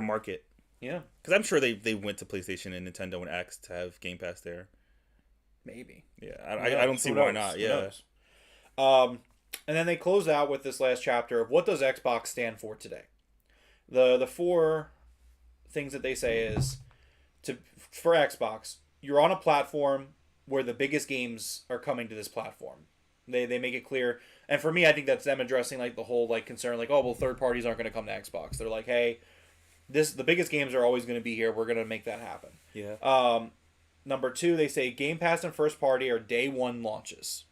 market.
Yeah,
because I'm sure they went to PlayStation and Nintendo and asked to have Game Pass there.
Maybe.
Yeah, I don't see why not. Yeah.
And then they close out with this last chapter of what does Xbox stand for today. The 4 things that they say is for Xbox, you're on a platform where the biggest games are coming to this platform. They make it clear, and for me, I think that's them addressing like the whole like concern, like, oh well, third parties aren't going to come to Xbox. They're like, hey, the biggest games are always going to be here. We're going to make that happen.
Yeah.
Number 2, they say Game Pass and first party are day 1 launches.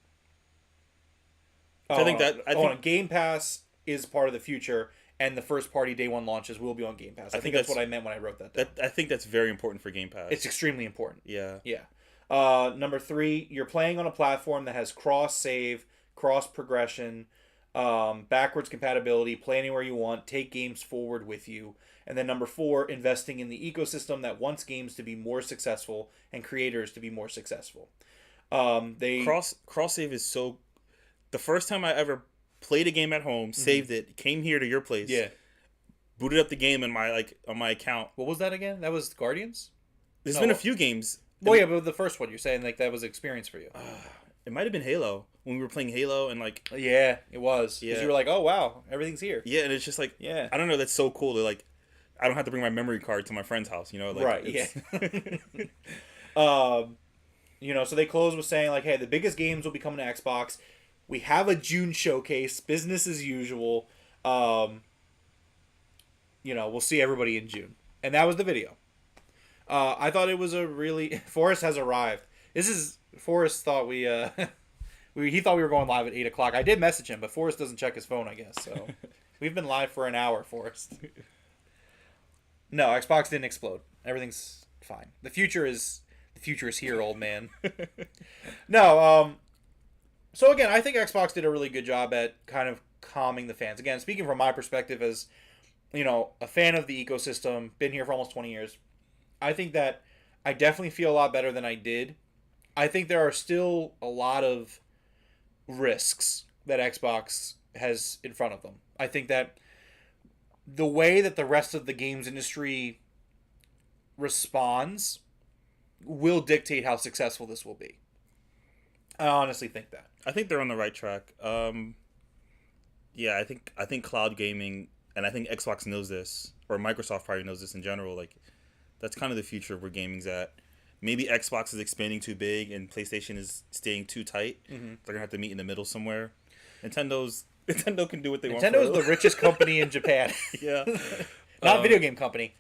I think
Game Pass is part of the future, and the first party day 1 launches will be on Game Pass. I think that's what I meant when I wrote that down.
I think that's very important for Game Pass.
It's extremely important.
Yeah.
Yeah. Number 3, you're playing on a platform that has cross save, cross progression, backwards compatibility, play anywhere you want, take games forward with you. And then number 4, investing in the ecosystem that wants games to be more successful and creators to be more successful. They
Cross save is so. The first time I ever played a game at home, saved it, came here to your place,
yeah.
booted up the game in my on my account.
What was that again? That was Guardians?
There's
No.
been a few games.
Well, yeah, but the first one you're saying like that was experience for you.
It might have been Halo when we were playing Halo and like
Yeah, it was. Because
Yeah.
you were like, oh wow, everything's here.
yeah, and it's just like
Yeah.
I don't know. That's so cool. To like, I don't have to bring my memory card to my friend's house. You know, like,
Right,
it's-
So they close with saying like, hey, the biggest games will be coming to Xbox. We have a June showcase, business as usual. We'll see everybody in June. And that was the video. I thought it was a really Forrest has arrived. Forrest thought he thought we were going live at 8:00. I did message him, but Forrest doesn't check his phone, I guess. So we've been live for an hour, Forrest. No, Xbox didn't explode. Everything's fine. The future is here, old man. No, so again, I think Xbox did a really good job at kind of calming the fans. Again, speaking from my perspective as, a fan of the ecosystem, been here for almost 20 years, I think that I definitely feel a lot better than I did. I think there are still a lot of risks that Xbox has in front of them. I think that the way that the rest of the games industry responds will dictate how successful this will be. I honestly think that.
I think they're on the right track. Yeah, I think cloud gaming, and I think Xbox knows this, or Microsoft probably knows this in general. Like, that's kind of the future of where gaming's at. Maybe Xbox is expanding too big and PlayStation is staying too tight.
Mm-hmm.
They're gonna have to meet in the middle somewhere. Nintendo can do what they want.
Nintendo is the richest company in Japan.
Yeah,
Not video game company.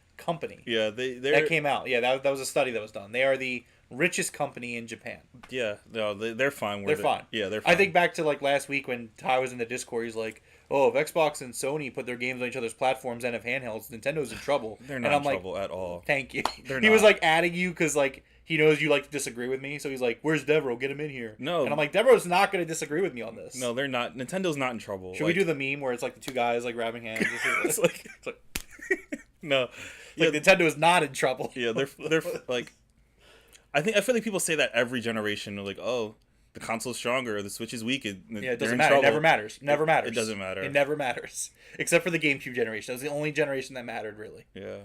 Yeah, they're
That came out. Yeah, that was a study that was done. They are the richest company in Japan.
yeah, no, they're fine.
They're fine.
Yeah, they're fine.
I think back to like last week when Ty was in the Discord, he's like, "Oh, if Xbox and Sony put their games on each other's platforms and have handhelds, Nintendo's in trouble."
they're
and
not
I'm
in
like,
trouble at all.
"Thank you."
They're
He was
not.
like adding you because like he knows you like to disagree with me, so he's like, "Where's Devereaux? Get him in here."
No.
and I'm like, Devereaux's not going to disagree with me on this.
No, they're not. Nintendo's not in trouble.
Should we do the meme where it's like the two guys like grabbing hands?
It's like no.
Like Nintendo is not in trouble.
Yeah, they're like. I feel like people say that every generation. They're like, oh, the console's stronger, or the Switch is weak.
Yeah, it doesn't matter. It never matters. Never matters.
It doesn't matter.
It never matters. Except for the GameCube generation. That was the only generation that mattered, really.
Yeah.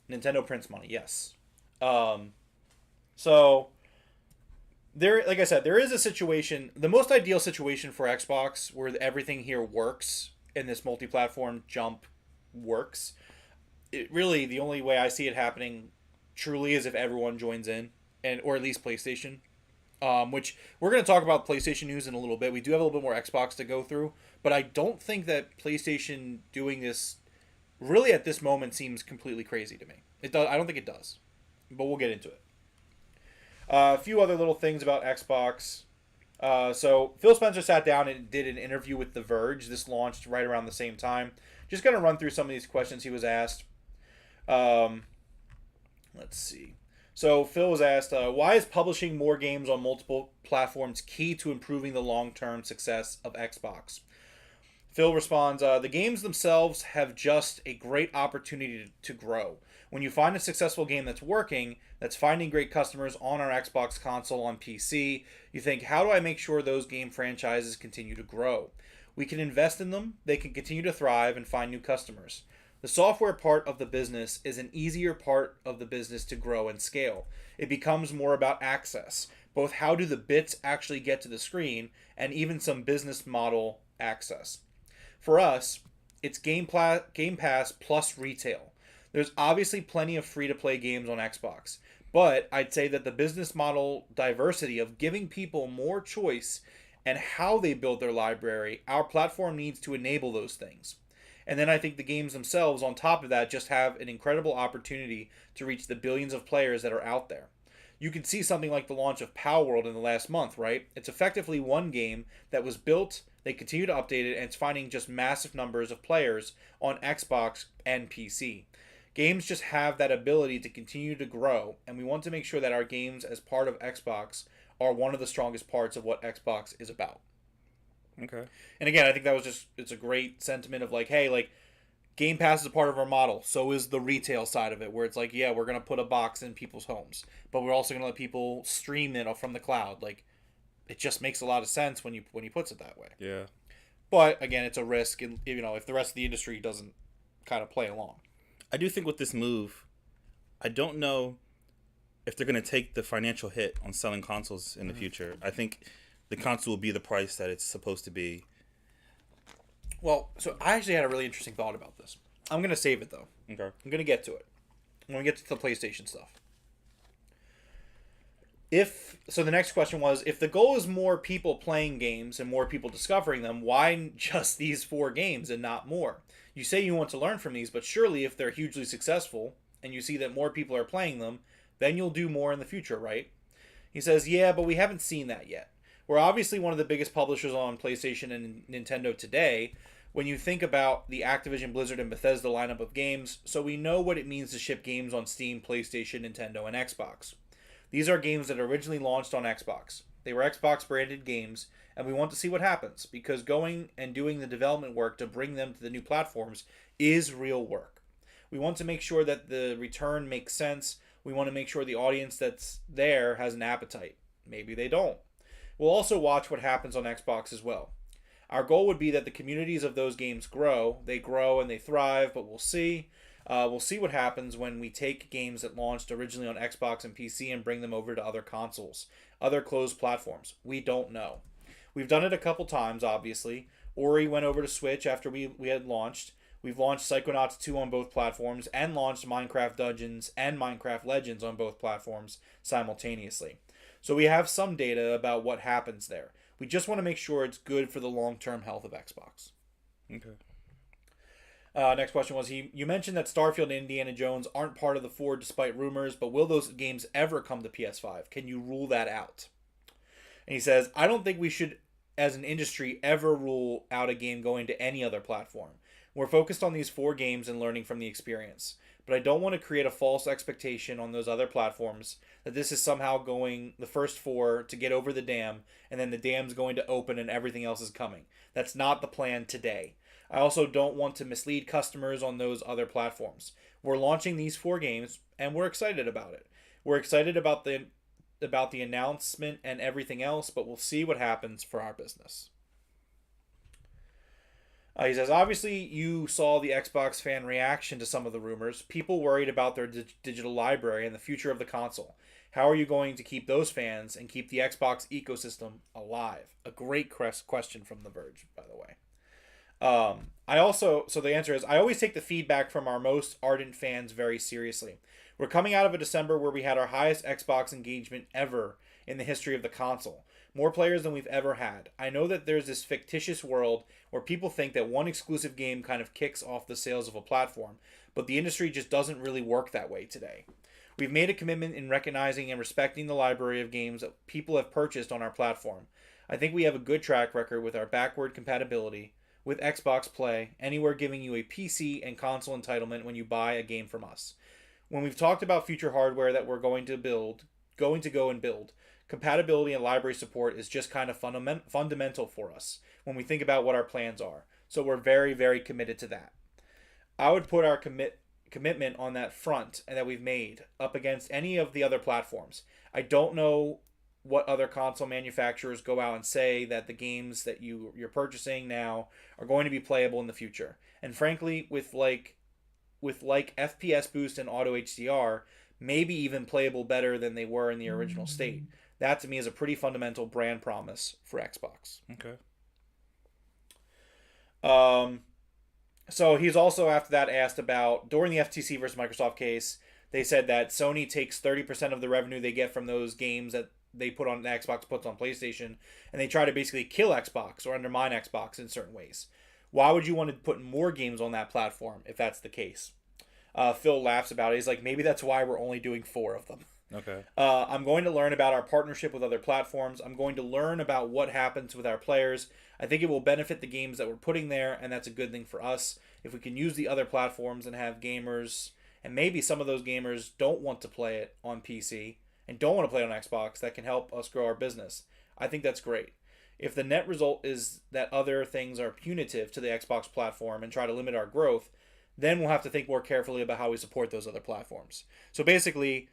Nintendo prints money, yes. So there, like I said, there is a situation. The most ideal situation for Xbox, where everything here works and this multi-platform jump works. It really, the only way I see it happening, truly, is if everyone joins in, or at least PlayStation. Which we're going to talk about PlayStation news in a little bit. We do have a little bit more Xbox to go through, but I don't think that PlayStation doing this really at this moment seems completely crazy to me. It does. I don't think it does, but we'll get into it. A few other little things about Xbox. So Phil Spencer sat down and did an interview with The Verge. This launched right around the same time. Just going to run through some of these questions he was asked. Let's see. So Phil was asked, why is publishing more games on multiple platforms key to improving the long-term success of Xbox? Phil responds, the games themselves have just a great opportunity to grow. When you find a successful game that's working, that's finding great customers on our Xbox console on PC, you think, how do I make sure those game franchises continue to grow? We can invest in them, they can continue to thrive and find new customers. The software part of the business is an easier part of the business to grow and scale. It becomes more about access, both how do the bits actually get to the screen and even some business model access. For us, it's Game Pass plus retail. There's obviously plenty of free-to-play games on Xbox, but I'd say that the business model diversity of giving people more choice and how they build their library, our platform needs to enable those things. And then I think the games themselves, on top of that, just have an incredible opportunity to reach the billions of players that are out there. You can see something like the launch of Palworld in the last month, right? It's effectively one game that was built, they continue to update it, and it's finding just massive numbers of players on Xbox and PC. Games just have that ability to continue to grow, and we want to make sure that our games as part of Xbox are one of the strongest parts of what Xbox is about.
Okay.
And again, I think that was it's a great sentiment of like, hey, like Game Pass is a part of our model. So is the retail side of it, where it's like, yeah, we're gonna put a box in people's homes, but we're also gonna let people stream it from the cloud. Like, it just makes a lot of sense when he puts it that way.
Yeah.
But again, it's a risk, and if the rest of the industry doesn't kind of play along.
I do think with this move, I don't know if they're going to take the financial hit on selling consoles in the future. I think the console will be the price that it's supposed to be.
Well, so I actually had a really interesting thought about this. I'm gonna save it though.
Okay.
I'm gonna get to it when we get to the PlayStation stuff. If so, the next question was, if the goal is more people playing games and more people discovering them, why just these 4 games and not more? You say you want to learn from these, but surely if they're hugely successful and you see that more people are playing them, then you'll do more in the future, right? He says, yeah, but we haven't seen that yet. We're obviously one of the biggest publishers on PlayStation and Nintendo today when you think about the Activision, Blizzard, and Bethesda lineup of games, so we know what it means to ship games on Steam, PlayStation, Nintendo, and Xbox. These are games that originally launched on Xbox. They were Xbox branded games, and we want to see what happens, because going and doing the development work to bring them to the new platforms is real work. We want to make sure that the return makes sense. We want to make sure the audience that's there has an appetite. Maybe they don't. We'll also watch what happens on Xbox as well. Our goal would be that the communities of those games grow. They grow and they thrive, but we'll see. We'll see what happens when we take games that launched originally on Xbox and PC and bring them over to other consoles, other closed platforms. We don't know. We've done it a couple times, obviously. Ori went over to Switch after we had launched. We've launched Psychonauts 2 on both platforms and launched Minecraft Dungeons and Minecraft Legends on both platforms simultaneously. So we have some data about what happens there. We just want to make sure it's good for the long-term health of Xbox.
Okay.
Next question was, you mentioned that Starfield and Indiana Jones aren't part of the 4 despite rumors, but will those games ever come to PS5? Can you rule that out? And he says, I don't think we should, as an industry, ever rule out a game going to any other platform. We're focused on these 4 games and learning from the experience. But I don't want to create a false expectation on those other platforms that this is somehow going the first 4 to get over the dam, and then the dam's going to open and everything else is coming. That's not the plan today. I also don't want to mislead customers on those other platforms. We're launching these 4 games, and we're excited about it. We're excited about the announcement and everything else, but we'll see what happens for our business. He says, obviously, you saw the Xbox fan reaction to some of the rumors. People worried about their digital library and the future of the console. How are you going to keep those fans and keep the Xbox ecosystem alive? A great question from The Verge, by the way. So the answer is, I always take the feedback from our most ardent fans very seriously. We're coming out of a December where we had our highest Xbox engagement ever in the history of the console. More players than we've ever had. I know that there's this fictitious world where people think that one exclusive game kind of kicks off the sales of a platform, but the industry just doesn't really work that way today. We've made a commitment in recognizing and respecting the library of games that people have purchased on our platform. I think we have a good track record with our backward compatibility with Xbox Play, anywhere giving you a PC and console entitlement when you buy a game from us. When we've talked about future hardware that we're going to go and build, compatibility and library support is just kind of fundamental for us when we think about what our plans are. So we're very, very committed to that. I would put our commitment on that front and that we've made up against any of the other platforms. I don't know what other console manufacturers go out and say that the games that you're purchasing now are going to be playable in the future. And frankly, with FPS boost and auto HDR, maybe even playable better than they were in the original state. That to me is a pretty fundamental brand promise for Xbox.
Okay.
So he's also after that asked about, during the FTC versus Microsoft case, they said that Sony takes 30% of the revenue they get from those games that they put on Xbox puts on PlayStation, and they try to basically kill Xbox or undermine Xbox in certain ways. Why would you want to put more games on that platform if that's the case? Phil laughs about it. He's like, maybe that's why we're only doing 4 of them.
Okay.
I'm going to learn about our partnership with other platforms. I'm going to learn about what happens with our players. I think it will benefit the games that we're putting there, and that's a good thing for us. If we can use the other platforms and have gamers, and maybe some of those gamers don't want to play it on PC and don't want to play it on Xbox, that can help us grow our business. I think that's great. If the net result is that other things are punitive to the Xbox platform and try to limit our growth, then we'll have to think more carefully about how we support those other platforms. So basically,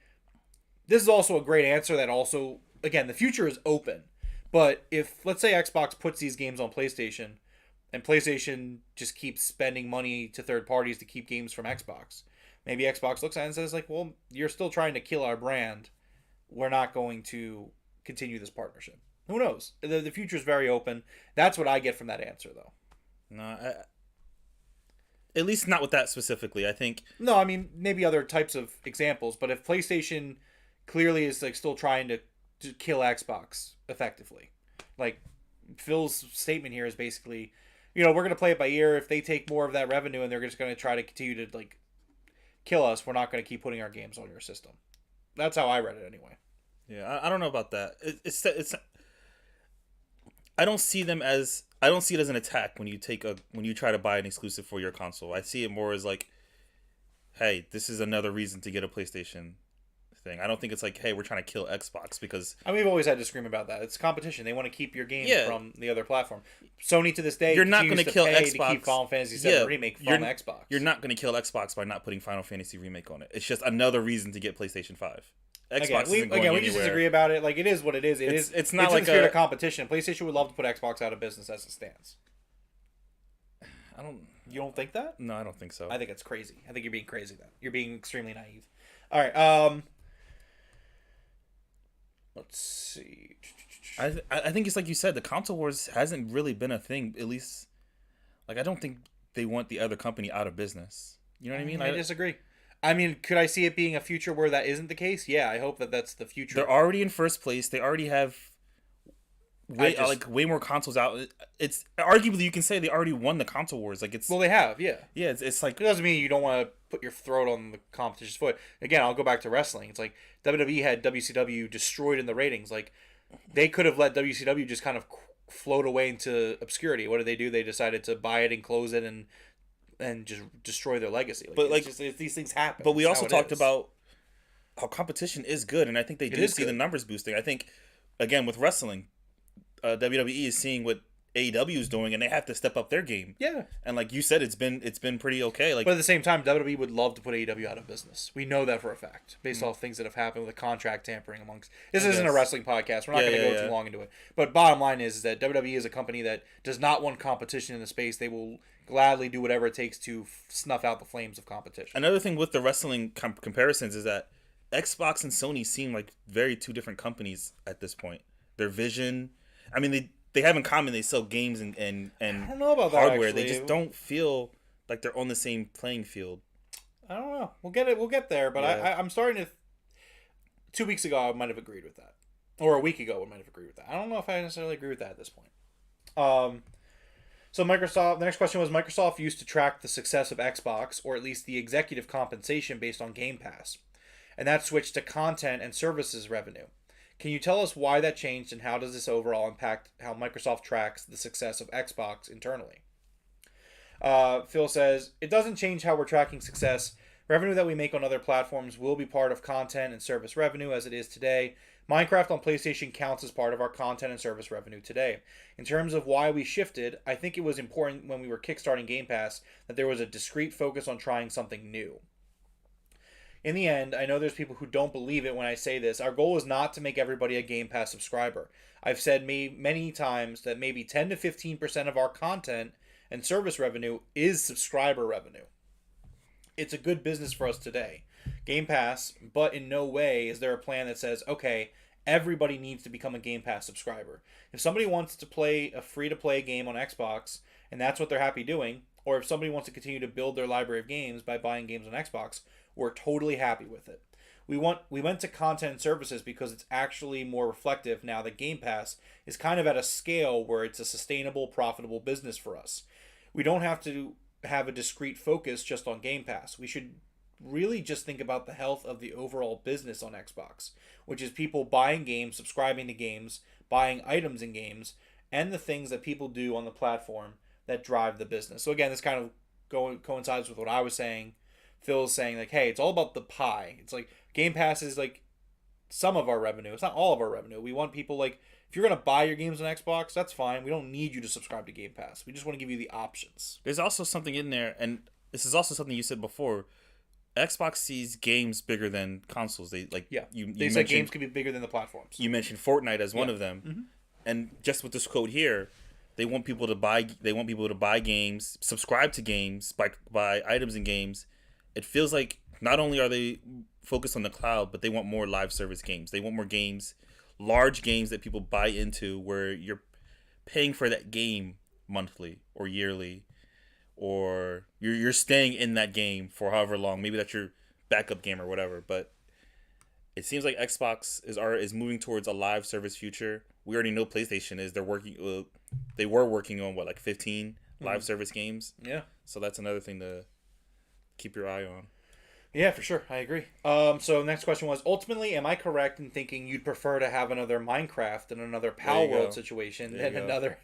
this is also a great answer that also, again, the future is open. But if, let's say, Xbox puts these games on PlayStation and PlayStation just keeps spending money to third parties to keep games from Xbox, maybe Xbox looks at it and says, like, well, you're still trying to kill our brand. We're not going to continue this partnership. Who knows? The future is very open. That's what I get from that answer, though.
No, at least not with that specifically. I think
No, I mean, maybe other types of examples, but if PlayStation clearly is like still trying to kill Xbox effectively, like Phil's statement here is basically, we're going to play it by ear. If they take more of that revenue and they're just going to try to continue to like kill us, we're not going to keep putting our games on your system. That's how I read it anyway.
Yeah, I don't know about that. It's I don't see it as an attack when you try to buy an exclusive for your console. I see it more as like, hey, this is another reason to get a PlayStation thing. I don't think it's like, hey, we're trying to kill Xbox because
we've always had to scream about that. It's competition. They want to keep your game
Yeah.
from the other platform. Sony to this day,
You're not going to kill
pay
Xbox.
to keep Final Fantasy VII Remake from Xbox.
You're not going to kill Xbox by not putting Final Fantasy Remake on it. It's just another reason to get PlayStation 5. Xbox isn't going
we just
anywhere.
disagree about it. Like, it is what it is.
It's not like
in the spirit of competition. PlayStation would love to put Xbox out of business as it stands. You don't think that?
No, I don't think so.
I think it's crazy. I think you're being crazy then. You're being extremely naive. All right. Let's see.
I think it's like you said, the console wars hasn't really been a thing. At least, like, I don't think they want the other company out of business. You know what I mean?
I disagree. I mean, could I see it being a future where that isn't the case? Yeah, I hope that that's the future.
They're already in first place. They already have way more consoles out. It's arguably you can say they already won the console wars. Like
well, they have, yeah.
Yeah, it's like
it doesn't mean you don't want to put your throat on the competition's foot. Again, I'll go back to wrestling. It's like WWE had WCW destroyed in the ratings. Like they could have let WCW just kind of float away into obscurity. What did they do? They decided to buy it and close it and just destroy their legacy.
But
these things happen.
But we also talked about how competition is good, and I think they do see
good.
the numbers boosting. I think again with wrestling, WWE is seeing what AEW is doing, and they have to step up their game.
Yeah,
and like you said, it's been pretty okay. Like,
but at the same time, WWE would love to put AEW out of business. We know that for a fact, based off things that have happened with the contract tampering amongst. This isn't a wrestling podcast. We're not going to go too long into it. But bottom line is that WWE is a company that does not want competition in the space. They will gladly do whatever it takes to snuff out the flames of competition.
Another thing with the wrestling comparisons is that Xbox and Sony seem like very two different companies at this point. Their vision, I mean, they have in common they sell games and
I don't know about that,
hardware.
actually.
They just don't feel like they're on the same playing field.
I don't know. We'll get there, but
Yeah.
I'm starting to. 2 weeks ago, I might have agreed with that, or a week ago, I might have agreed with that. I don't know if I necessarily agree with that at this point. So Microsoft. The next question was: Microsoft used to track the success of Xbox, or at least the executive compensation based on Game Pass, and that switched to content and services revenue. Can you tell us why that changed, and how does this overall impact how Microsoft tracks the success of Xbox internally? Phil says, it doesn't change how we're tracking success. Revenue that we make on other platforms will be part of content and service revenue as it is today. Minecraft on PlayStation counts as part of our content and service revenue today. In terms of why we shifted, I think it was important when we were kickstarting Game Pass that there was a discrete focus on trying something new. In the end, I know there's people who don't believe it when I say this. Our goal is not to make everybody a Game Pass subscriber. I've said many times that maybe 10 to 15% of our content and service revenue is subscriber revenue. It's a good business for us today. Game Pass, but in no way is there a plan that says, okay, everybody needs to become a Game Pass subscriber. If somebody wants to play a free-to-play game on Xbox, and that's what they're happy doing, or if somebody wants to continue to build their library of games by buying games on Xbox, we're totally happy with it. We went to content and services because it's actually more reflective now that Game Pass is kind of at a scale where it's a sustainable, profitable business for us. We don't have to have a discrete focus just on Game Pass. We should really just think about the health of the overall business on Xbox, which is people buying games, subscribing to games, buying items in games, and the things that people do on the platform that drive the business. So again, this kind of coincides with what I was saying. Phil's saying, like, hey, it's all about the pie. It's like Game Pass is like some of our revenue. It's not all of our revenue. We want people, like, If you're going to buy your games on Xbox, that's fine. We don't need you to subscribe to Game Pass. We just want to give you the options.
There's also something in there, and this is also something you said before. Xbox sees games bigger than consoles. They like
They said games could be bigger than the platforms.
You mentioned Fortnite as one of them, and just with this quote here, they want people to buy. They want people to buy games, subscribe to games, buy items in games. It feels like not only are they focused on the cloud, but they want more live service games. They want more games, large games that people buy into, where you're paying for that game monthly or yearly, or you're staying in that game for however long. Maybe that's your backup game or whatever. But it seems like Xbox is moving towards a live service future. We already know PlayStation is. They were working on like 15 live service games.
Yeah.
So that's another thing to keep your eye on.
Yeah, for sure. I agree. So next question was, ultimately, am I correct in thinking you'd prefer to have another Minecraft and another Power World situation than another?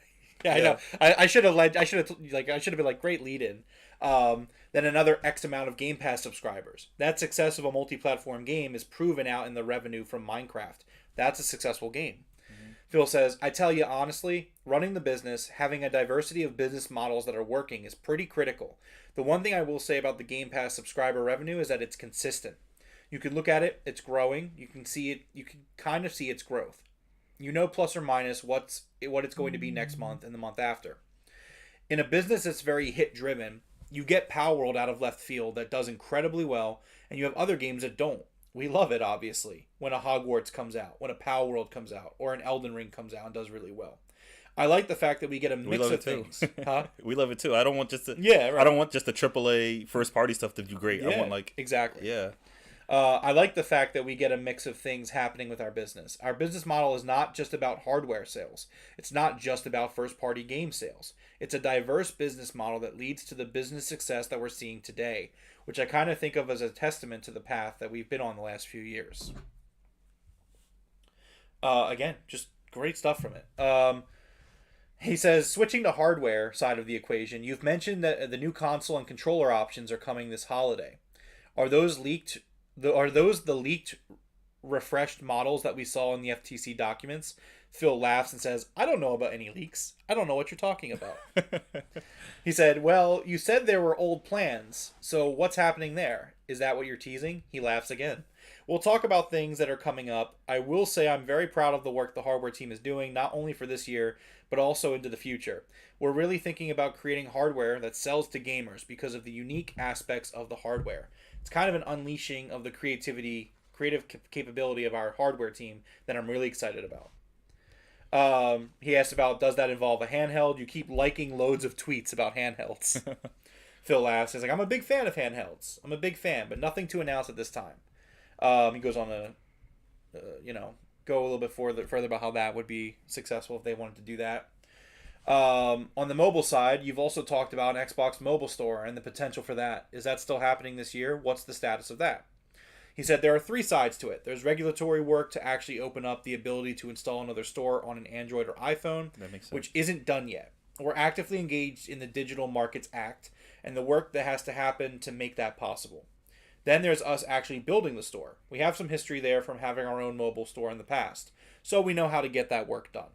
Yeah, I know. I should have been like, great lead in. Then another X amount of Game Pass subscribers. That success of a multi-platform game is proven out in the revenue from Minecraft. That's a successful game. Phil says, I tell you honestly, running the business, having a diversity of business models that are working is pretty critical. The one thing I will say about the Game Pass subscriber revenue is that it's consistent. You can look at it, it's growing. You can see it, you can kind of see its growth. You know plus or minus what it's going to be next month and the month after. In a business that's very hit driven, you get Power World out of left field that does incredibly well, and you have other games that don't. We love it, obviously, when a Hogwarts comes out, when a Power World comes out, or an Elden Ring comes out and does really well. I like the fact that we get a mix of things. Huh?
We love it too. I don't want just the
right.
I don't want just the AAA first party stuff to do great.
Yeah,
I want like
exactly.
Yeah.
I like the fact that we get a mix of things happening with our business. Our business model is not just about hardware sales. It's not just about first-party game sales. It's a diverse business model that leads to the business success that we're seeing today, which I kind of think of as a testament to the path that we've been on the last few years. Again, just great stuff from it. He says, switching to hardware side of the equation, you've mentioned that the new console and controller options are coming this holiday. Are those the leaked refreshed models that we saw in the FTC documents? Phil laughs and says, I don't know about any leaks. I don't know what you're talking about. He said, well, you said there were old plans, so what's happening there? Is that what you're teasing? He laughs again. We'll talk about things that are coming up. I will say I'm very proud of the work the hardware team is doing, not only for this year, but also into the future. We're really thinking about creating hardware that sells to gamers because of the unique aspects of the hardware. It's kind of an unleashing of the creative capability of our hardware team that I'm really excited about. He asked about, does that involve a handheld? You keep liking loads of tweets about handhelds. Phil laughs. He's like, I'm a big fan of handhelds. I'm a big fan, but nothing to announce at this time. He goes on to, go a little bit further about how that would be successful if they wanted to do that. On the mobile side, you've also talked about an Xbox mobile store and the potential for that. Is that still happening this year? What's the status of that? He said there are three sides to it. There's regulatory work to actually open up the ability to install another store on an Android or iPhone,
That makes sense.
which isn't done yet. We're actively engaged in the Digital Markets Act and the work that has to happen to make that possible. Then there's us actually building the store. We have some history there from having our own mobile store in the past, so we know how to get that work done.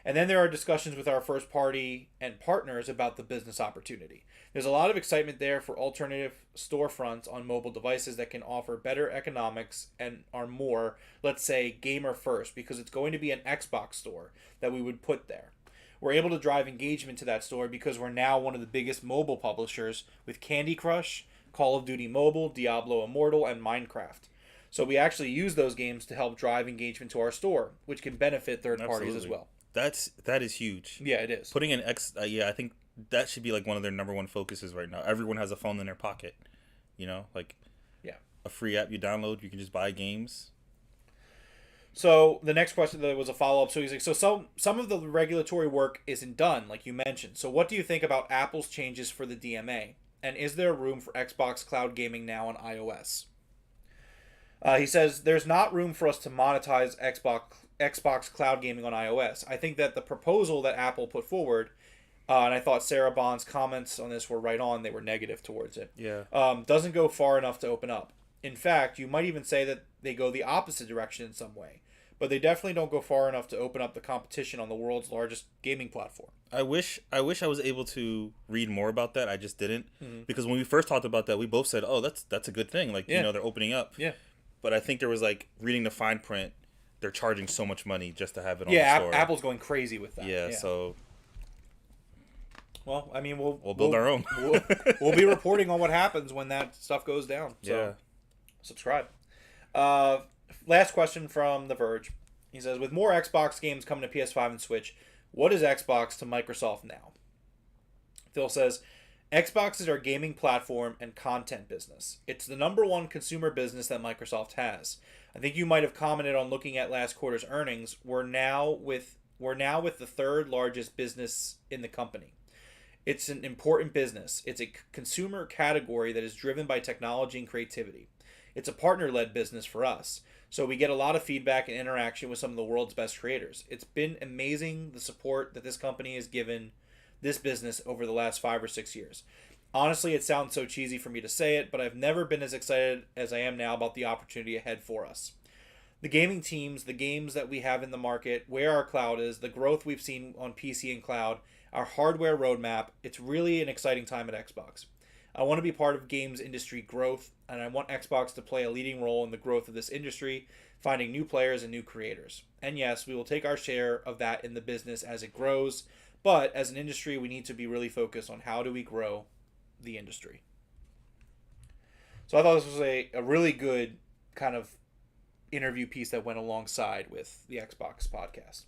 And then there are discussions with our first party and partners about the business opportunity. There's a lot of excitement there for alternative storefronts on mobile devices that can offer better economics and are more, let's say, gamer first, because it's going to be an Xbox store that we would put there. We're able to drive engagement to that store because we're now one of the biggest mobile publishers with Candy Crush, Call of Duty Mobile, Diablo Immortal, and Minecraft. So we actually use those games to help drive engagement to our store, which can benefit third parties as well.
That is huge.
Yeah, it is.
Putting an I think that should be like one of their number one focuses right now. Everyone has a phone in their pocket, like a free app you download, you can just buy games.
So the next question that was a follow up. So he's like, so some of the regulatory work isn't done, like you mentioned. So what do you think about Apple's changes for the DMA? And is there room for Xbox cloud gaming now on iOS? He says there's not room for us to monetize Xbox cloud gaming on iOS. I think that the proposal that Apple put forward, and I thought Sarah Bond's comments on this were right on. They were negative towards it.
Yeah.
Doesn't go far enough to open up. In fact, you might even say that they go the opposite direction in some way. but they definitely don't go far enough to open up the competition on the world's largest gaming platform.
I wish I was able to read more about that. I just didn't,
Mm-hmm.
because when we first talked about that, we both said, "Oh, that's a good thing." Like,
Yeah.
they're opening up.
Yeah.
But I think there was like reading the fine print, they're charging so much money just to have it on
Yeah,
the store.
Apple's going crazy with that.
Yeah, so
well, I mean, we'll
build our own.
we'll be reporting on what happens when that stuff goes down. So
Yeah.
subscribe. Last question from The Verge. He says, with more Xbox games coming to PS5 and Switch, what is Xbox to Microsoft now? Phil says, Xbox is our gaming platform and content business. It's the number one consumer business that Microsoft has. I think you might have commented on looking at last quarter's earnings. We're now with the third largest business in the company. It's an important business. It's a consumer category that is driven by technology and creativity. It's a partner-led business for us, so we get a lot of feedback and interaction with some of the world's best creators. It's been amazing the support that this company has given this business over the last 5 or 6 years. Honestly, it sounds so cheesy for me to say it, but I've never been as excited as I am now about the opportunity ahead for us. The gaming teams, the games that we have in the market, where our cloud is, the growth we've seen on PC and cloud, our hardware roadmap, it's really an exciting time at Xbox. I want to be part of games industry growth, and I want Xbox to play a leading role in the growth of this industry, finding new players and new creators. And yes, we will take our share of that in the business as it grows, but as an industry, we need to be really focused on how do we grow the industry. So I thought this was a really good kind of interview piece that went alongside with the Xbox podcast.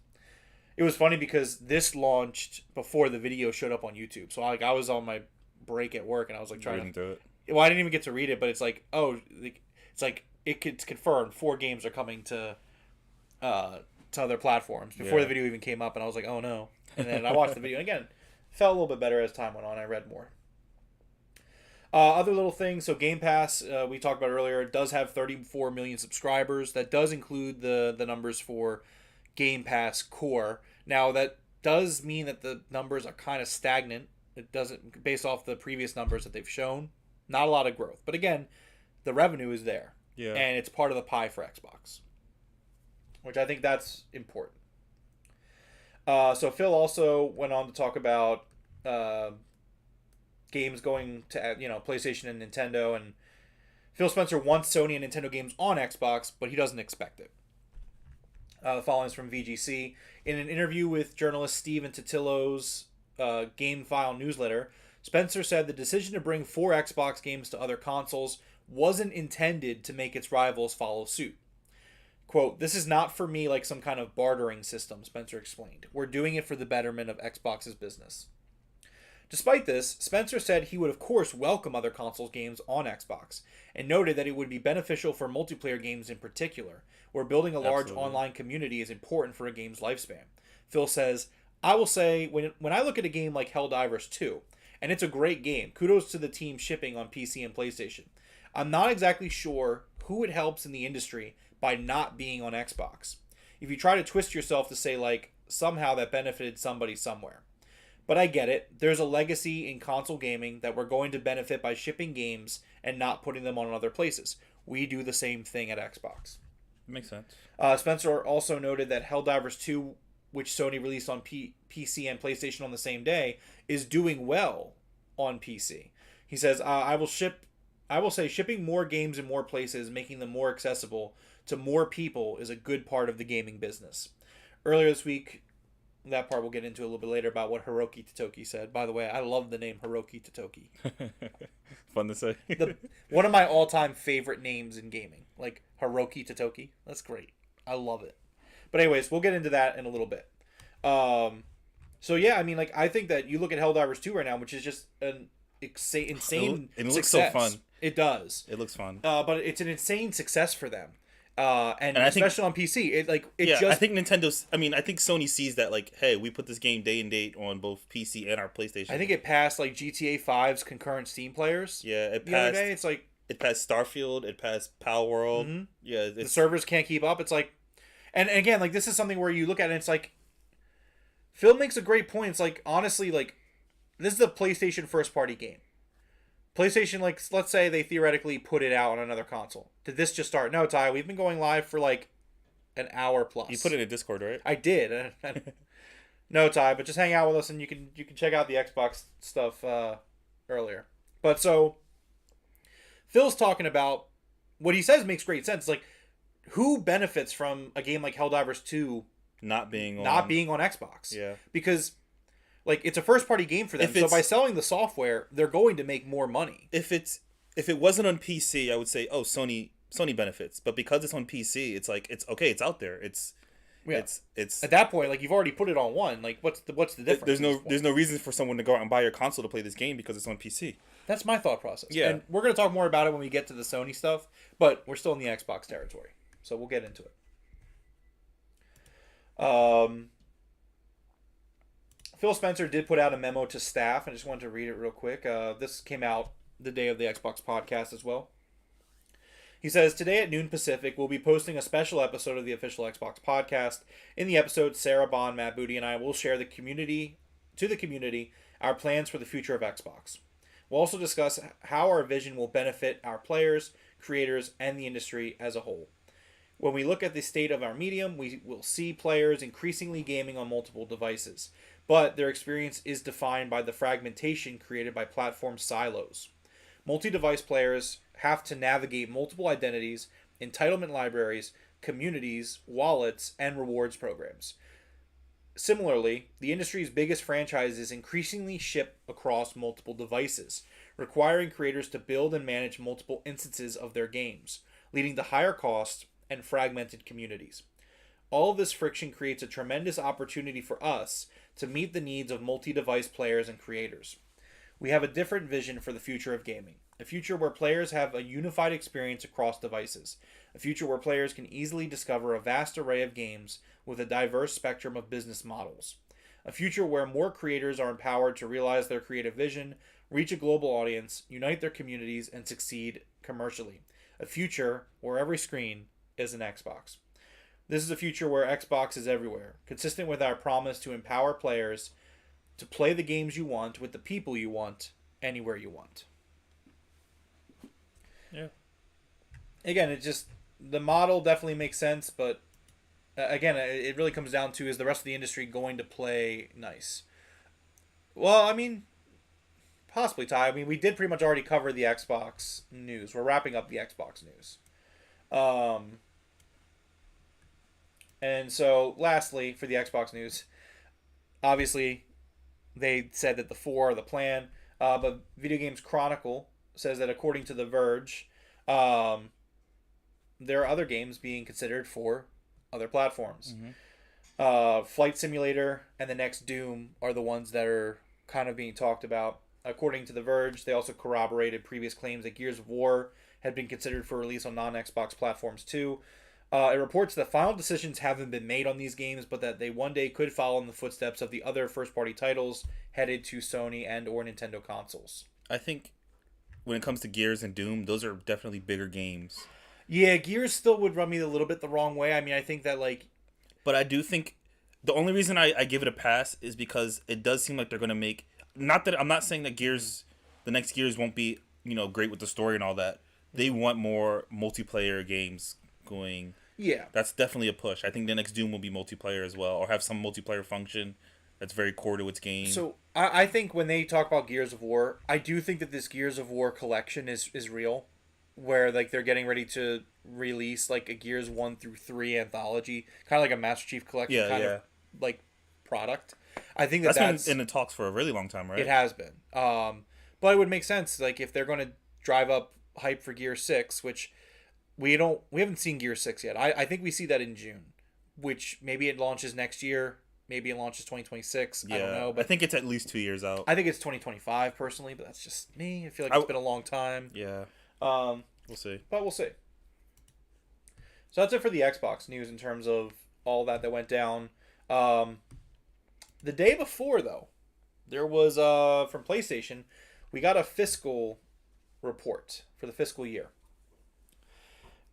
It was funny because this launched before the video showed up on YouTube. So I was on my break at work and I was like trying to
do it.
Well, I didn't even get to read it, but it's like, it's confirmed 4 games are coming to other platforms before the video even came up, and I was like, oh no. And then I watched the video, and again, felt a little bit better as time went on. I read more. Other little things. So Game Pass, we talked about earlier, does have 34 million subscribers. That does include the numbers for Game Pass Core. Now that does mean that the numbers are kind of stagnant. It doesn't, based off the previous numbers that they've shown, not a lot of growth. But again, the revenue is there.
Yeah.
And it's part of the pie for Xbox, which I think that's important. So Phil also went on to talk about games going to PlayStation and Nintendo, and Phil Spencer wants Sony and Nintendo games on Xbox, but he doesn't expect it. The following is from VGC. In an interview with journalist Steven Totillo's GameFile newsletter, Spencer said the decision to bring 4 Xbox games to other consoles wasn't intended to make its rivals follow suit. Quote, "This is not for me like some kind of bartering system," Spencer explained. "We're doing it for the betterment of Xbox's business." Despite this, Spencer said he would of course welcome other consoles games on Xbox, and noted that it would be beneficial for multiplayer games in particular, where building a large online community is important for a game's lifespan. Phil says, "I will say, when I look at a game like Helldivers 2, and it's a great game, kudos to the team shipping on PC and PlayStation, I'm not exactly sure who it helps in the industry by not being on Xbox. If you try to twist yourself to say, like, somehow that benefited somebody somewhere. But I get it. There's a legacy in console gaming that we're going to benefit by shipping games and not putting them on other places. We do the same thing at Xbox."
Makes sense.
Spencer also noted that Helldivers 2, which Sony released on PC and PlayStation on the same day, is doing well on PC. He says, I will say shipping more games in more places, making them more accessible to more people is a good part of the gaming business. Earlier this week, that part we'll get into a little bit later about what Hiroki Totoki said. By the way, I love the name Hiroki Totoki.
Fun to say.
One of my all-time favorite names in gaming. Like, Hiroki Totoki. That's great. I love it. But anyways, we'll get into that in a little bit. So yeah, I mean, like, I think that you look at Helldivers 2 right now, which is just an insane
it looks
success.
so fun.
It does.
It looks fun.
But it's an insane success for them. And
I think,
especially on PC,
I think Nintendo's. I mean, I think Sony sees that, like, hey, we put this game day and date on both PC and our PlayStation.
I think it passed like GTA 5's concurrent Steam players.
Yeah, it passed.
The other day, it's like
it passed Starfield. It passed Pal World.
Mm-hmm.
Yeah,
the servers can't keep up. It's like, and again, like, this is something where you look at it, and it's like, Phil makes a great point. It's like, honestly, like, this is a PlayStation first party game. PlayStation, like, let's say they theoretically put it out on another console. Did this just start? No, Ty, we've been going live for like an hour plus.
You put it in Discord, right?
I did. No, Ty, but just hang out with us and you can check out the Xbox stuff earlier. But so Phil's talking about what he says makes great sense. Like, who benefits from a game like Helldivers 2
not being on
Xbox?
Yeah.
Because like it's a first party game for them. So by selling the software, they're going to make more money.
If it wasn't on PC, I would say, oh, Sony benefits. But because it's on PC, it's like it's okay, it's out there. It's
at that point, like you've already put it on one. Like what's the difference?
There's no reason for someone to go out and buy your console to play this game because it's on PC.
That's my thought process.
Yeah.
And we're gonna talk more about it when we get to the Sony stuff, but we're still in the Xbox territory. So we'll get into it. Phil Spencer did put out a memo to staff. I just wanted to read it real quick. This came out the day of the Xbox podcast as well. He says, today at noon Pacific, we'll be posting a special episode of the official Xbox podcast. In the episode, Sarah Bond, Matt Booty, and I will share the community our plans for the future of Xbox. We'll also discuss how our vision will benefit our players, creators, and the industry as a whole. When we look at the state of our medium, we will see players increasingly gaming on multiple devices, but their experience is defined by the fragmentation created by platform silos. Multi-device players have to navigate multiple identities, entitlement libraries, communities, wallets, and rewards programs. Similarly, the industry's biggest franchises increasingly ship across multiple devices, requiring creators to build and manage multiple instances of their games, leading to higher costs and fragmented communities. All of this friction creates a tremendous opportunity for us to meet the needs of multi-device players and creators. We have a different vision for the future of gaming. A future where players have a unified experience across devices. A future where players can easily discover a vast array of games with a diverse spectrum of business models. A future where more creators are empowered to realize their creative vision, reach a global audience, unite their communities, and succeed commercially. A future where every screen is an Xbox. This is a future where Xbox is everywhere, consistent with our promise to empower players to play the games you want with the people you want, anywhere you want.
Yeah.
Again, the model definitely makes sense, but again, it really comes down to, is the rest of the industry going to play nice? Well, I mean, possibly, Ty. I mean, we did pretty much already cover the Xbox news. We're wrapping up the Xbox news. And so, lastly, for the Xbox news, obviously, they said that the 4 are the plan, but Video Games Chronicle says that according to The Verge, there are other games being considered for other platforms. Mm-hmm. Flight Simulator and the next Doom are the ones that are kind of being talked about. According to The Verge, they also corroborated previous claims that Gears of War had been considered for release on non-Xbox platforms too. It reports that final decisions haven't been made on these games, but that they one day could follow in the footsteps of the other first-party titles headed to Sony and or Nintendo consoles.
I think when it comes to Gears and Doom, those are definitely bigger games.
Yeah, Gears still would rub me a little bit the wrong way. I mean, I think that, like...
But I do think the only reason I give it a pass is because it does seem like they're going to make... Not that I'm not saying that the next Gears won't be, great with the story and all that. They want more multiplayer games going...
Yeah.
That's definitely a push. I think the next Doom will be multiplayer as well, or have some multiplayer function that's very core to its game.
So, I think when they talk about Gears of War, I do think that this Gears of War collection is real, where, like, they're getting ready to release, like, a Gears 1 through 3 anthology, kind of like a Master Chief collection of, like, product. I think that's
been in the talks for a really long time, right?
It has been. But it would make sense, like, if they're going to drive up hype for Gear 6, which... We haven't seen Gear 6 yet. I think we see that in June, which maybe it launches next year. Maybe it launches 2026. Yeah, I don't know. But
I think it's at least 2 years out.
I think it's 2025 personally, but that's just me. I feel like it's been a long time.
Yeah. We'll see.
But we'll see. So that's it for the Xbox news in terms of all that went down. The day before, though, there was, from PlayStation, we got a fiscal report for the fiscal year.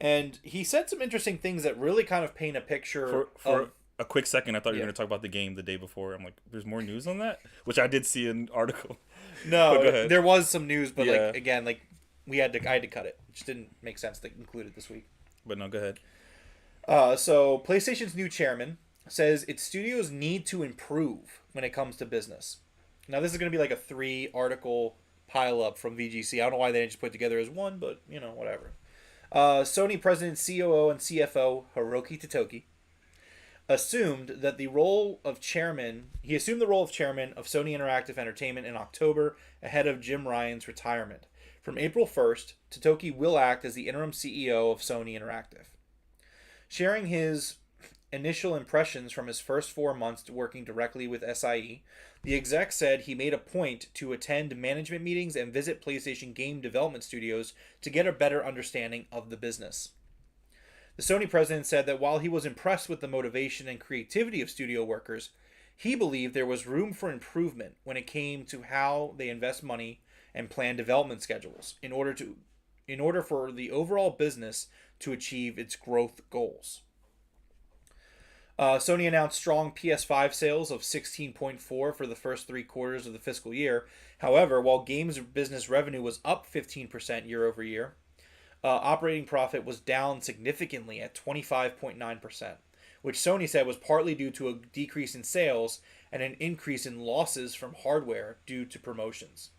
And he said some interesting things that really kind of paint a picture
for a quick second, I thought you were going to talk about the game the day before. I'm like, there's more news on that? Which I did see an article.
No, there was some news, but like again, like I had to cut it. It just didn't make sense to include it this week.
But no, go ahead.
So PlayStation's new chairman says its studios need to improve when it comes to business. Now this is going to be like a 3 article pile up from VGC. I don't know why they didn't just put it together as one, but whatever. Sony president, COO, and CFO Hiroki Totoki assumed that the role of chairman. He assumed the role of chairman of Sony Interactive Entertainment in October ahead of Jim Ryan's retirement. From April 1st, Totoki will act as the interim CEO of Sony Interactive. Sharing his initial impressions from his first 4 months working directly with SIE, the exec said he made a point to attend management meetings and visit PlayStation game development studios to get a better understanding of the business. The Sony president said that while he was impressed with the motivation and creativity of studio workers, he believed there was room for improvement when it came to how they invest money and plan development schedules in order for the overall business to achieve its growth goals. Sony announced strong PS5 sales of 16.4 for the first 3 quarters of the fiscal year. However, while games business revenue was up 15% year over year, operating profit was down significantly at 25.9%, which Sony said was partly due to a decrease in sales and an increase in losses from hardware due to promotions.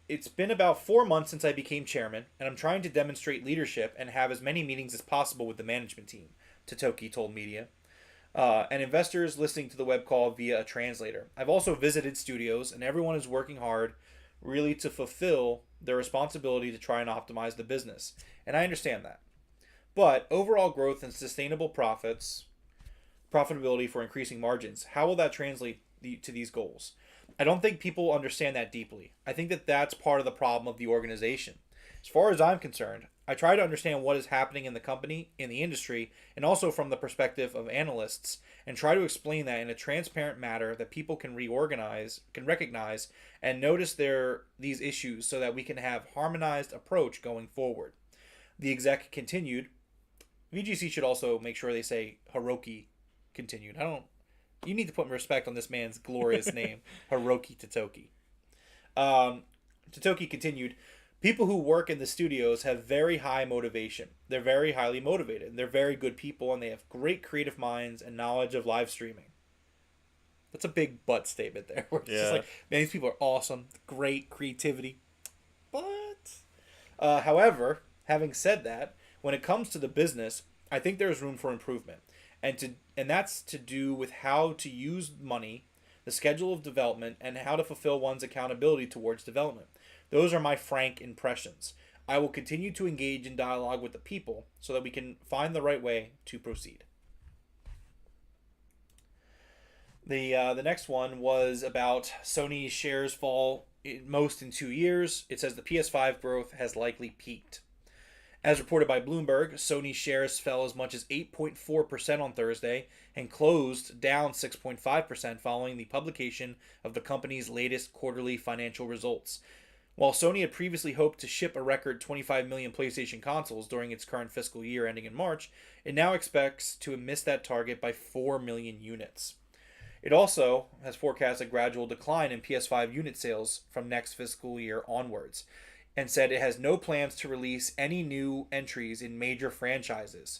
It's been about 4 months since I became chairman, and I'm trying to demonstrate leadership and have as many meetings as possible with the management team, Totoki told media, and investors listening to the web call via a translator. I've also visited studios, and everyone is working hard really to fulfill their responsibility to try and optimize the business, and I understand that. But overall growth and sustainable profitability for increasing margins, how will that translate to these goals? I don't think people understand that deeply. I think that that's part of the problem of the organization. As far as I'm concerned, I try to understand what is happening in the company, in the industry, and also from the perspective of analysts, and try to explain that in a transparent manner that people can recognize, and notice these issues so that we can have harmonized approach going forward. The exec continued. VGC should also make sure they say Hiroki continued. You need to put respect on this man's glorious name, Hiroki Totoki. Totoki continued, people who work in the studios have very high motivation. They're very highly motivated. They're very good people, and they have great creative minds and knowledge of live streaming. That's a big but statement there. Where it's just like, man, these people are awesome. Great creativity. But, however, having said that, when it comes to the business, I think there's room for improvement. And that's to do with how to use money, the schedule of development, and how to fulfill one's accountability towards development. Those are my frank impressions. I will continue to engage in dialogue with the people so that we can find the right way to proceed. The next one was about Sony's shares fall most in 2 years. It says the PS5 growth has likely peaked. As reported by Bloomberg, Sony's shares fell as much as 8.4% on Thursday and closed down 6.5% following the publication of the company's latest quarterly financial results. While Sony had previously hoped to ship a record 25 million PlayStation consoles during its current fiscal year ending in March, it now expects to miss that target by 4 million units. It also has forecast a gradual decline in PS5 unit sales from next fiscal year onwards, and said it has no plans to release any new entries in major franchises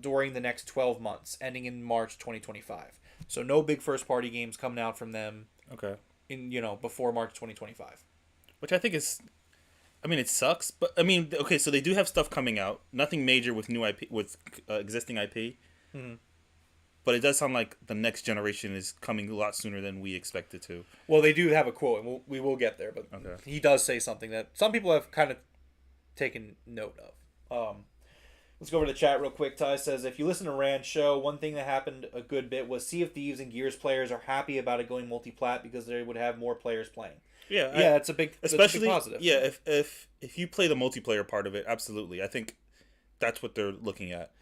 during the next 12 months, ending in March 2025. So no big first-party games coming out from them.
Okay.
Before March 2025.
Which I think is, I mean, it sucks, but I mean, okay, so they do have stuff coming out. Nothing major with new IP, with existing IP. Mm-hmm. But it does sound like the next generation is coming a lot sooner than we expected to.
Well, they do have a quote, and we will get there, but okay. He does say something that some people have kind of taken note of. Let's go over to the chat real quick. Ty says, if you listen to Rand's show, one thing that happened a good bit was Sea of Thieves and Gears players are happy about it going multi-plat because they would have more players playing.
Yeah,
it's a big, especially positive.
Yeah, if you play the multiplayer part of it, absolutely. I think that's what they're looking at.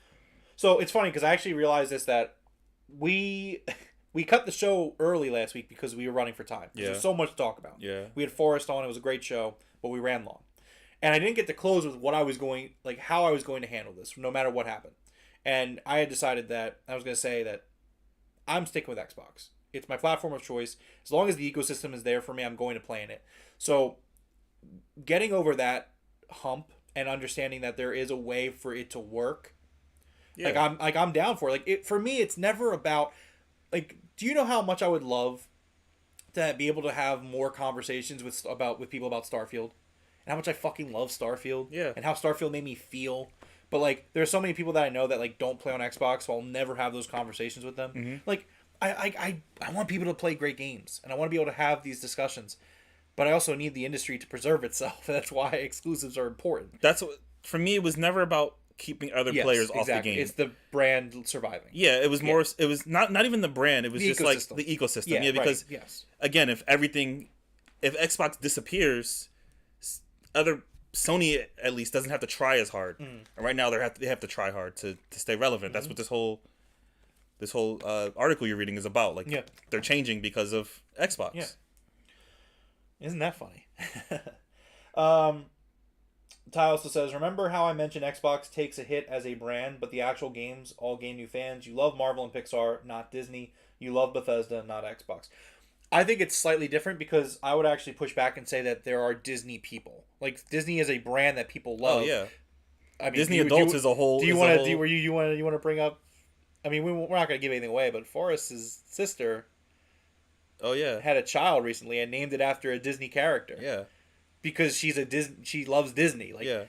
So it's funny because I actually realized this, that we cut the show early last week because we were running for time. Yeah. There's so much to talk about.
Yeah.
We had Forrest on. It was a great show, but we ran long. And I didn't get to close with how I was going to handle this, no matter what happened. And I had decided that I was going to say that I'm sticking with Xbox. It's my platform of choice. As long as the ecosystem is there for me, I'm going to play in it. So getting over that hump and understanding that there is a way for it to work.
Yeah.
I'm down for it. For me, it's never about like. Do you know how much I would love to be able to have more conversations with people about Starfield, and how much I fucking love Starfield.
Yeah.
And how Starfield made me feel. But like, there are so many people that I know that like don't play on Xbox, so I'll never have those conversations with them.
Mm-hmm.
Like, I want people to play great games, and I want to be able to have these discussions. But I also need the industry to preserve itself. That's why exclusives are important.
That's what, for me. It was never about keeping other players off the game.
It's the brand surviving.
Yeah, it was more. It was not even the brand. It was
The
just
ecosystem.
like the ecosystem.
Yeah,
Yeah, because
right. Yes.
again, if Xbox disappears, other Sony at least doesn't have to try as hard. And right now they have to try hard to stay relevant. That's what this whole article you're reading is about. Like,
Yeah.
they're changing because of Xbox.
Yeah. Isn't that funny? Ty also says, remember how I mentioned Xbox takes a hit as a brand, but the actual games all gain new fans? You love Marvel and Pixar, not Disney. You love Bethesda, not Xbox. I think it's slightly different because I would actually push back and say that there are Disney people. Like, Disney is a brand that people love.
Oh yeah.
I mean,
Disney adults is a whole.
Do you want to? You want to bring up? I mean, we're not going to give anything away, but Forrest's sister
Oh yeah.
had a child recently and named it after a Disney character.
Yeah.
Because she loves Disney. Like,
Yeah.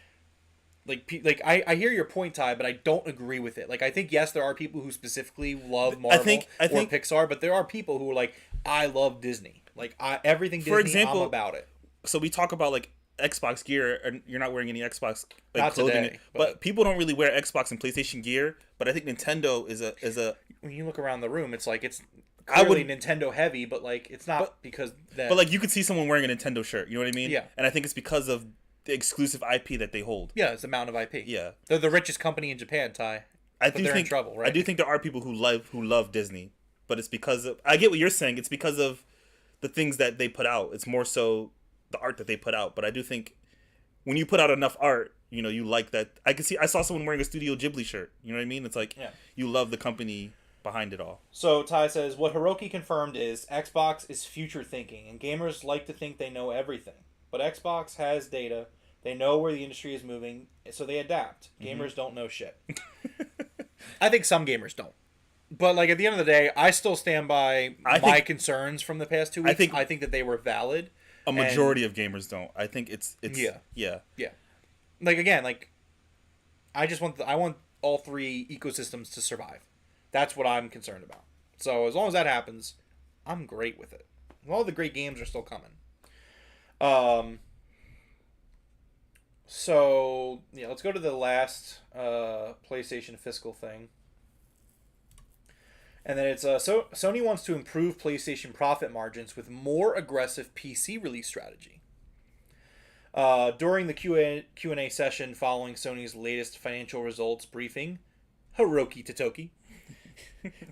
Like I hear your point, Ty, but I don't agree with it. Like, I think yes, there are people who specifically love Marvel
I
or
think
Pixar, but there are people who are like, I love Disney. Like, everything Disney,
For example,
I'm about it.
So we talk about like Xbox gear, and you're not wearing any Xbox like
Not
clothing.
today,
but
but-
people don't really wear Xbox and PlayStation gear. But I think Nintendo is a.
When you look around the room, it's like it's
I
clearly
would-
Nintendo heavy, but like it's not because that.
But like you could see someone wearing a Nintendo shirt. You know what I mean?
Yeah.
And I think it's because of the exclusive IP that they hold.
yeah, it's the amount of IP.
Yeah.
They're the richest company in Japan, Ty.
I
But
do
they're in
think
trouble, right?
I do think there are people who love Disney, but it's because of I get what you're saying. It's because of the things that they put out. It's more so the art that they put out. But I do think when you put out enough art, you know, you like that. I saw someone wearing a Studio Ghibli shirt. You know what I mean? It's like
Yeah.
you love the company behind it all.
So Ty says, what Hiroki confirmed is Xbox is future thinking, and gamers like to think they know everything. But Xbox has data. They know where the industry is moving, so they adapt. Gamers don't know shit. I think some gamers don't. But like at the end of the day, I still stand by my concerns from the past 2 weeks. I think that they were valid.
A majority of gamers don't. I think it's
Yeah.
yeah.
Yeah. Like again, like I want all three ecosystems to survive. That's what I'm concerned about. So as long as that happens, I'm great with it. All the great games are still coming. So yeah, let's go to the last PlayStation fiscal thing. And then it's so Sony wants to improve PlayStation profit margins with more aggressive PC release strategy. During the Q&A session following Sony's latest financial results briefing, Hiroki Totoki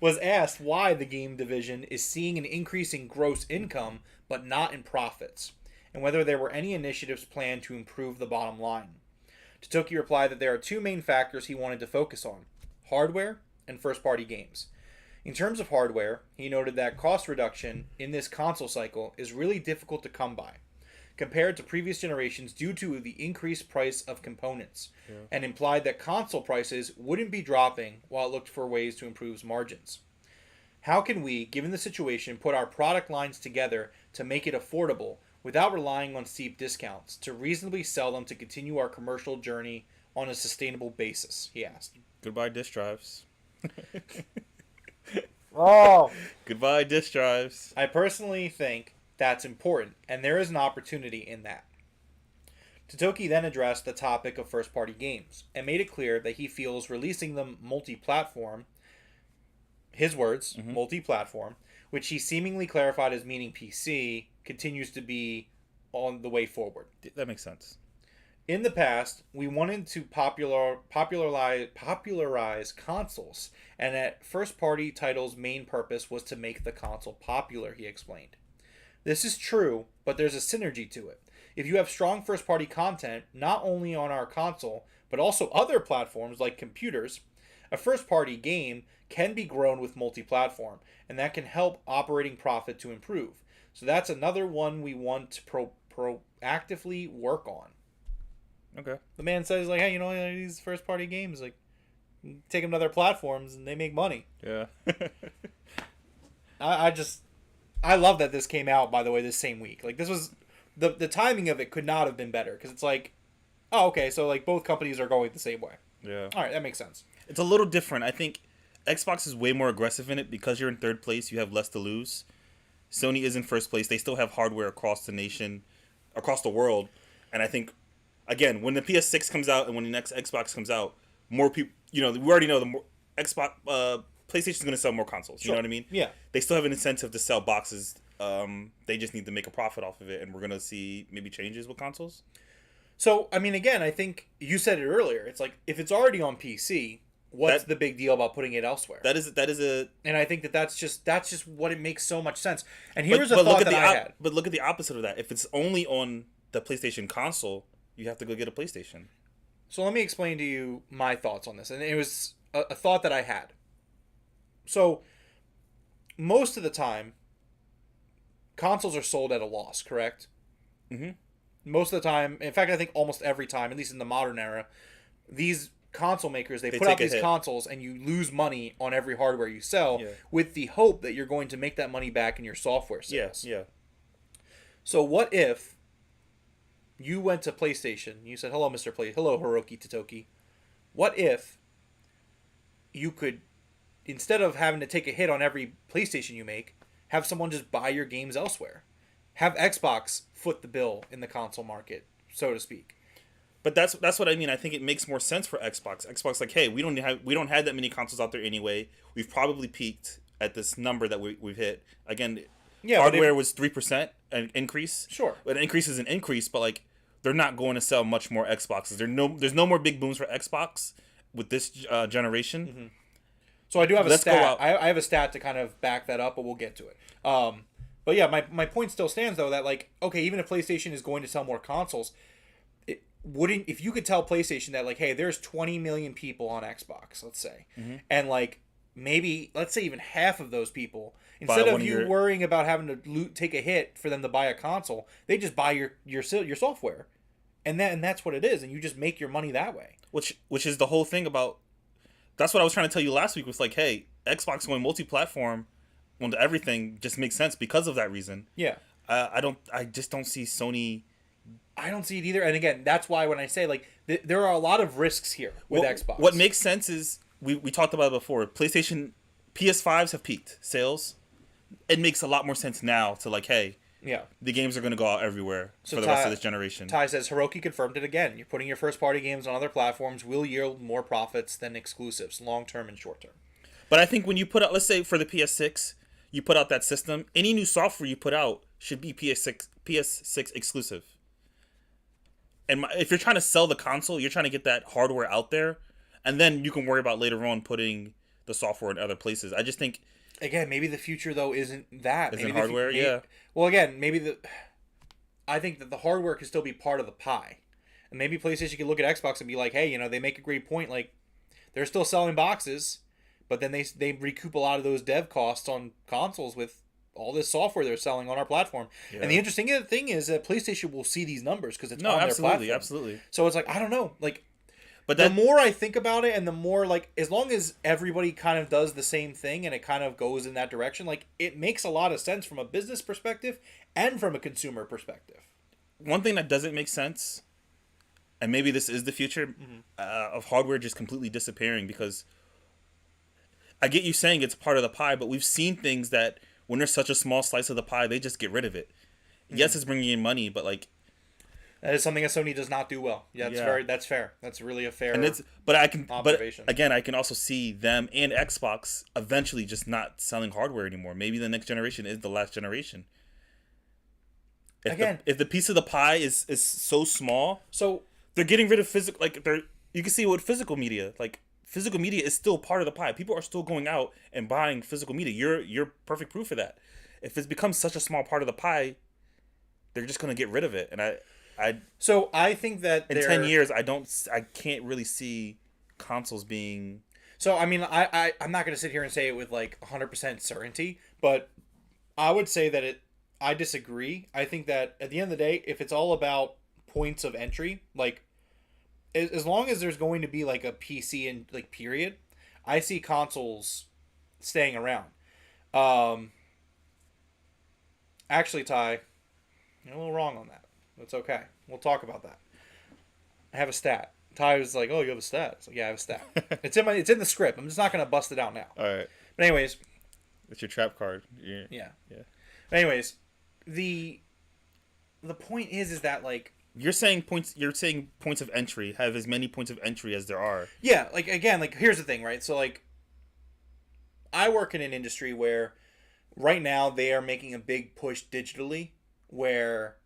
was asked why the game division is seeing an increase in gross income but not in profits, and whether there were any initiatives planned to improve the bottom line. Totoki replied that there are two main factors he wanted to focus on: hardware and first-party games. In terms of hardware, he noted that cost reduction in this console cycle is really difficult to come by, compared to previous generations due to the increased price of components, and implied that console prices wouldn't be dropping while it looked for ways to improve margins. How can we, given the situation, put our product lines together to make it affordable without relying on steep discounts to reasonably sell them to continue our commercial journey on a sustainable basis? He asked.
Goodbye disk drives.
Oh.
Goodbye disk drives.
I personally think that's important, and there is an opportunity in that. Totoki then addressed the topic of first-party games, and made it clear that he feels releasing them multi-platform, his words, multi-platform, which he seemingly clarified as meaning PC, continues to be on the way forward.
That makes sense.
In the past, we wanted to popularize consoles, and that first-party titles' main purpose was to make the console popular, he explained. This is true, but there's a synergy to it. If you have strong first-party content, not only on our console, but also other platforms like computers, a first-party game can be grown with multi-platform, and that can help operating profit to improve. So that's another one we want to proactively work on.
Okay.
The man says like, hey, these first party games, like, take them to other platforms and they make money.
Yeah.
I love that this came out, by the way, this same week. Like, this was the timing of it could not have been better, because it's like, oh, okay, so like both companies are going the same way.
Yeah.
All right, that makes sense.
It's a little different. I think Xbox is way more aggressive in it because you're in third place. You have less to lose. Sony is in first place. They still have hardware across the nation, across the world, and I think, again, when the PS6 comes out and when the next Xbox comes out, more people. We already know the more Xbox, PlayStation's going to sell more consoles. You
Sure.
know what I mean?
Yeah.
They still have an incentive to sell boxes. They just need to make a profit off of it, and we're going to see maybe changes with consoles.
So, I mean, again, I think you said it earlier. It's like, if it's already on PC, what's the big deal about putting it elsewhere?
That is a.
And I think that's just what it makes so much sense. And here's a thought that I had.
But look at the opposite of that. If it's only on the PlayStation console, you have to go get a PlayStation.
So let me explain to you my thoughts on this. And it was a thought that I had. So, most of the time, consoles are sold at a loss, correct?
Mm-hmm.
Most of the time, in fact, I think almost every time, at least in the modern era, these console makers, they put
take
out
a
these
hit.
consoles and you lose money on every hardware you sell,
Yeah.
with the hope that you're going to make that money back in your software sales.
Yeah.
So what if you went to PlayStation, you said, hello, Mr. Hello, Hiroki Totoki. What if you could, instead of having to take a hit on every PlayStation you make, have someone just buy your games elsewhere? Have Xbox foot the bill in the console market, so to speak.
But that's what I mean. I think it makes more sense for Xbox. Xbox, like, hey, we don't have that many consoles out there anyway. We've probably peaked at this number that we've hit. Again,
Yeah,
hardware was 3% an increase.
Sure.
But an increase is an increase, but like they're not going to sell much more Xboxes. There's no more big booms for Xbox with this generation.
Mm-hmm. So I do have a
Let's go
stat.
out.
I have a stat to kind of back that up, but we'll get to it. But yeah, my point still stands, though, that like, okay, even if PlayStation is going to sell more consoles, if you could tell PlayStation that, like, hey, there's 20 million people on Xbox, let's say, and like maybe, let's say, even half of those people, instead of you worrying about having to take a hit for them to buy a console, they just buy your software, and that's what it is, and you just make your money that way.
Which is the whole thing about. That's what I was trying to tell you last week. Was like, hey, Xbox going multi-platform onto everything just makes sense because of that reason.
Yeah.
I just don't see Sony.
I don't see it either. And again, that's why when I say, like, there are a lot of risks here with Xbox.
What makes sense is, we talked about it before, PlayStation, PS5s have peaked sales. It makes a lot more sense now to, like, hey,
yeah,
the games are going to go out everywhere for the rest of this generation.
Ty says, Hiroki confirmed it again. You're putting your first-party games on other platforms will yield more profits than exclusives, long-term and short-term.
But I think when you put out, let's say for the PS6, you put out that system, any new software you put out should be PS6 exclusive. And if you're trying to sell the console, you're trying to get that hardware out there, and then you can worry about later on putting the software in other places. I just think,
again, maybe the future though isn't that.
Isn't hardware, yeah.
Well, again, I think that the hardware could still be part of the pie, and maybe PlayStation could look at Xbox and be like, hey, they make a great point. Like, they're still selling boxes, but then they recoup a lot of those dev costs on consoles with all this software they're selling on our platform. Yeah. And the interesting thing is that PlayStation will see these numbers because it's on their platform.
Absolutely.
So it's like, I don't know, like,
but
the more I think about it, and the more, like, as long as everybody kind of does the same thing and it kind of goes in that direction, like, it makes a lot of sense from a business perspective and from a consumer perspective.
One thing that doesn't make sense, and maybe this is the future, of hardware just completely disappearing, because I get you saying it's part of the pie, but we've seen things that when there's such a small slice of the pie, they just get rid of it. Yes, it's bringing in money, but like,
that is something that Sony does not do well. Yeah, that's fair. That's really a fair observation.
But again, I can also see them and Xbox eventually just not selling hardware anymore. Maybe the next generation is the last generation. If the piece of the pie is so small,
so
they're getting rid of physical. Like, you can see with physical media, like, physical media is still part of the pie. People are still going out and buying physical media. You're perfect proof of that. If it's become such a small part of the pie, they're just gonna get rid of it. And
I think that
in 10 years, I can't really see consoles being.
So I mean, I'm not gonna sit here and say it with like 100% certainty, but I would say that I disagree. I think that at the end of the day, if it's all about points of entry, like, as long as there's going to be like a PC and like period, I see consoles staying around. Um, Actually, Ty, you're a little wrong on that. That's okay. We'll talk about that. I have a stat. Ty was like, "Oh, you have a stat." It's like, "Yeah, I have a stat. It's in the script. I'm just not gonna bust it out now."
All right.
But anyways,
It's your trap card.
yeah.
Yeah.
But anyways, the point is that like
You're saying points of entry have as many points of entry as there are.
yeah, like again, like here's the thing, right? So like I work in an industry where right now they are making a big push digitally where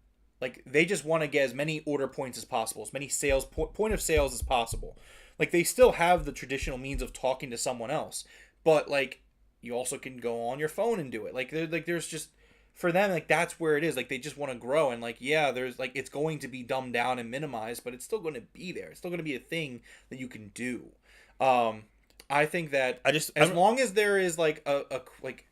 like they just want to get as many order points as possible, as many sales point of sales as possible. Like they still have the traditional means of talking to someone else, but like you also can go on your phone and do it. There's just for them like that's where it is. Like they just want to grow and like yeah, there's like it's going to be dumbed down and minimized, but it's still going to be there. It's still going to be a thing that you can do. I think that as long as there is like a like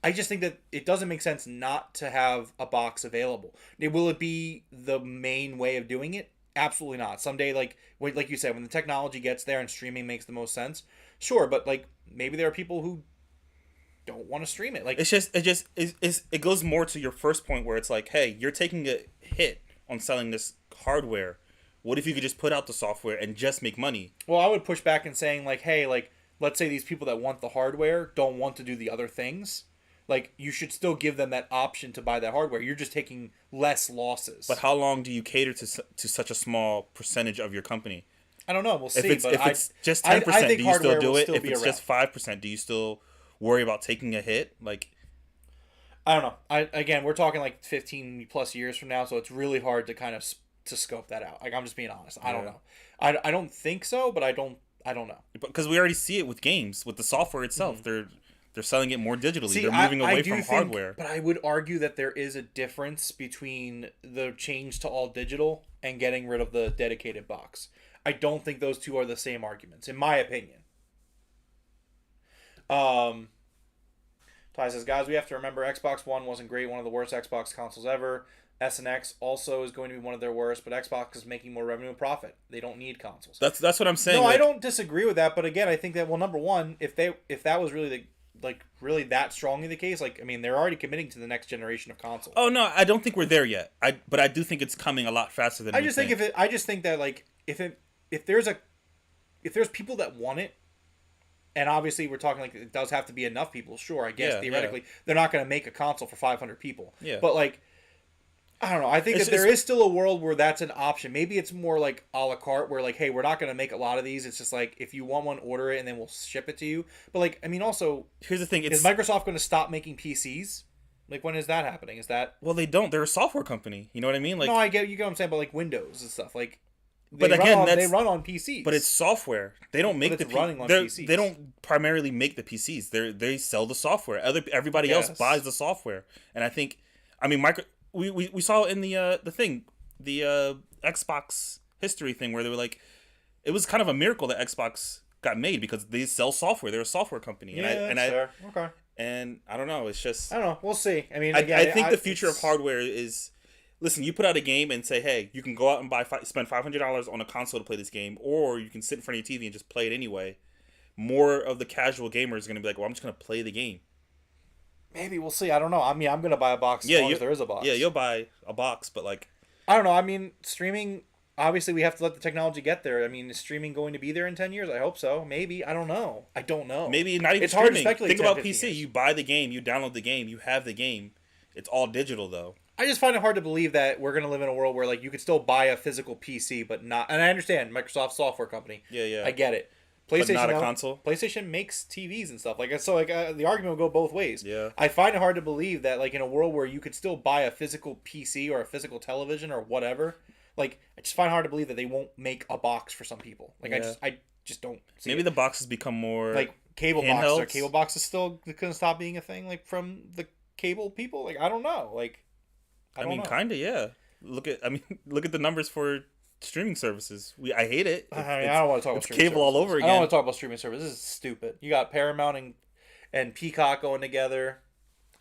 I just think that it doesn't make sense not to have a box available. Will it be the main way of doing it? Absolutely not. Someday, like you said, when the technology gets there and streaming makes the most sense, sure. But like maybe there are people who don't want to stream it. Like
it goes more to your first point where it's like, hey, you're taking a hit on selling this hardware. What if you could just put out the software and just make money?
Well, I would push back and saying like, hey, like let's say these people that want the hardware don't want to do the other things. Like you should still give them that option to buy that hardware. You're just taking less losses.
But how long do you cater to such a small percentage of your company?
I don't know. We'll see.
If it's just 10%, do you still do it? If it's just 5%, do you still worry about taking a hit? Like,
I don't know. Again, we're talking like 15 plus years from now, so it's really hard to kind of to scope that out. Like I'm just being honest. I don't know. I don't think so, but I don't know.
Because we already see it with games, with the software itself.
Mm-hmm.
They're selling it more digitally.
See,
they're moving away from hardware.
But I would argue that there is a difference between the change to all digital and getting rid of the dedicated box. I don't think those two are the same arguments, in my opinion. Ty says, guys, we have to remember Xbox One wasn't great, one of the worst Xbox consoles ever. S and X also is going to be one of their worst, but Xbox is making more revenue and profit. They don't need consoles.
That's what I'm saying.
No, I don't disagree with that, but again, I think that number one, if that was really really that strongly the case, like I mean, they're already committing to the next generation of consoles.
Oh no, I don't think we're there yet. But I do think it's coming a lot faster than
I just think that like if there's people that want it, and obviously we're talking like it does have to be enough people. Sure, I guess theoretically they're not going to make a console for 500 people.
Yeah,
but like. I don't know. I think that there is still a world where that's an option. Maybe it's more like a la carte where like, hey, we're not going to make a lot of these. It's just like, if you want one, order it and then we'll ship it to you. But like, I mean, also,
here's the thing.
Is Microsoft going to stop making PCs? Like, when is that happening? Is that...
Well, they don't. They're a software company. You know what I mean? Like,
no, you get what I'm saying, but like Windows and stuff. Like,
they
run on PCs.
But it's software. They don't make
running on PCs.
They don't primarily make the PCs. They sell the software. Everybody else buys the software. And I think, I mean, we saw in the Xbox history thing where they were like, it was kind of a miracle that Xbox got made because they sell software. They're a software company.
Fair. Okay.
And I don't know. It's just,
I don't know. We'll see. I mean,
again, I think the future of hardware is, listen, you put out a game and say, hey, you can go out and spend $500 on a console to play this game, or you can sit in front of your TV and just play it anyway. More of the casual gamer is going to be like, well, I'm just going to play the game.
Maybe we'll see. I don't know. I mean, I'm gonna buy a box as long as there is a box.
Yeah, you'll buy a box, but like,
I don't know. I mean, streaming. Obviously, we have to let the technology get there. I mean, is streaming going to be there in 10 years? I hope so. Maybe. I don't know.
Maybe not even.
It's
streaming.
Hard to speculate.
Think about PC. Years. You buy the game, you download the game, you have the game. It's all digital though.
I just find it hard to believe that we're gonna live in a world where like you could still buy a physical PC, but not. And I understand Microsoft software company.
Yeah.
I get it. PlayStation,
but not a console.
PlayStation makes TVs and stuff like that, so like the argument will go both ways.
Yeah,
I find it hard to believe that like in a world where you could still buy a physical PC or a physical television or whatever, like I just find it hard to believe that they won't make a box for some people. Like I just don't. See
Maybe
it.
The boxes become more
like cable
handhelds.
boxes. Are cable boxes still gonna stop being a thing like from the cable people? Like I don't know. Like
I mean, kind of yeah. Look at the numbers for streaming services. I hate it.
I don't want to talk about streaming
cable
services.
all over again.
I don't want to talk about streaming services. This is stupid. You got Paramount and Peacock going together.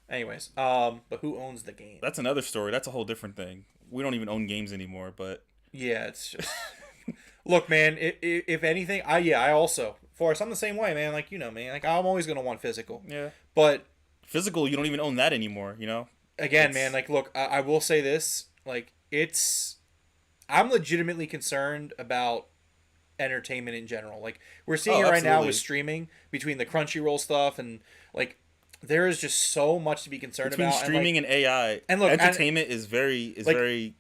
Anyways, but who owns the game?
That's another story. That's a whole different thing. We don't even own games anymore, but
yeah, it's just Look, man. If anything, I also Forrest, I'm the same way, man. Like man. Like I'm always gonna want physical.
Yeah.
But
Physical, you don't even own that anymore. You know.
again, man. Like, look, I will say this. Like, I'm legitimately concerned about entertainment in general. Like, we're seeing it right now with streaming between the Crunchyroll stuff and like. There is just so much to be concerned
Between
about.
streaming and AI,
and look,
entertainment is very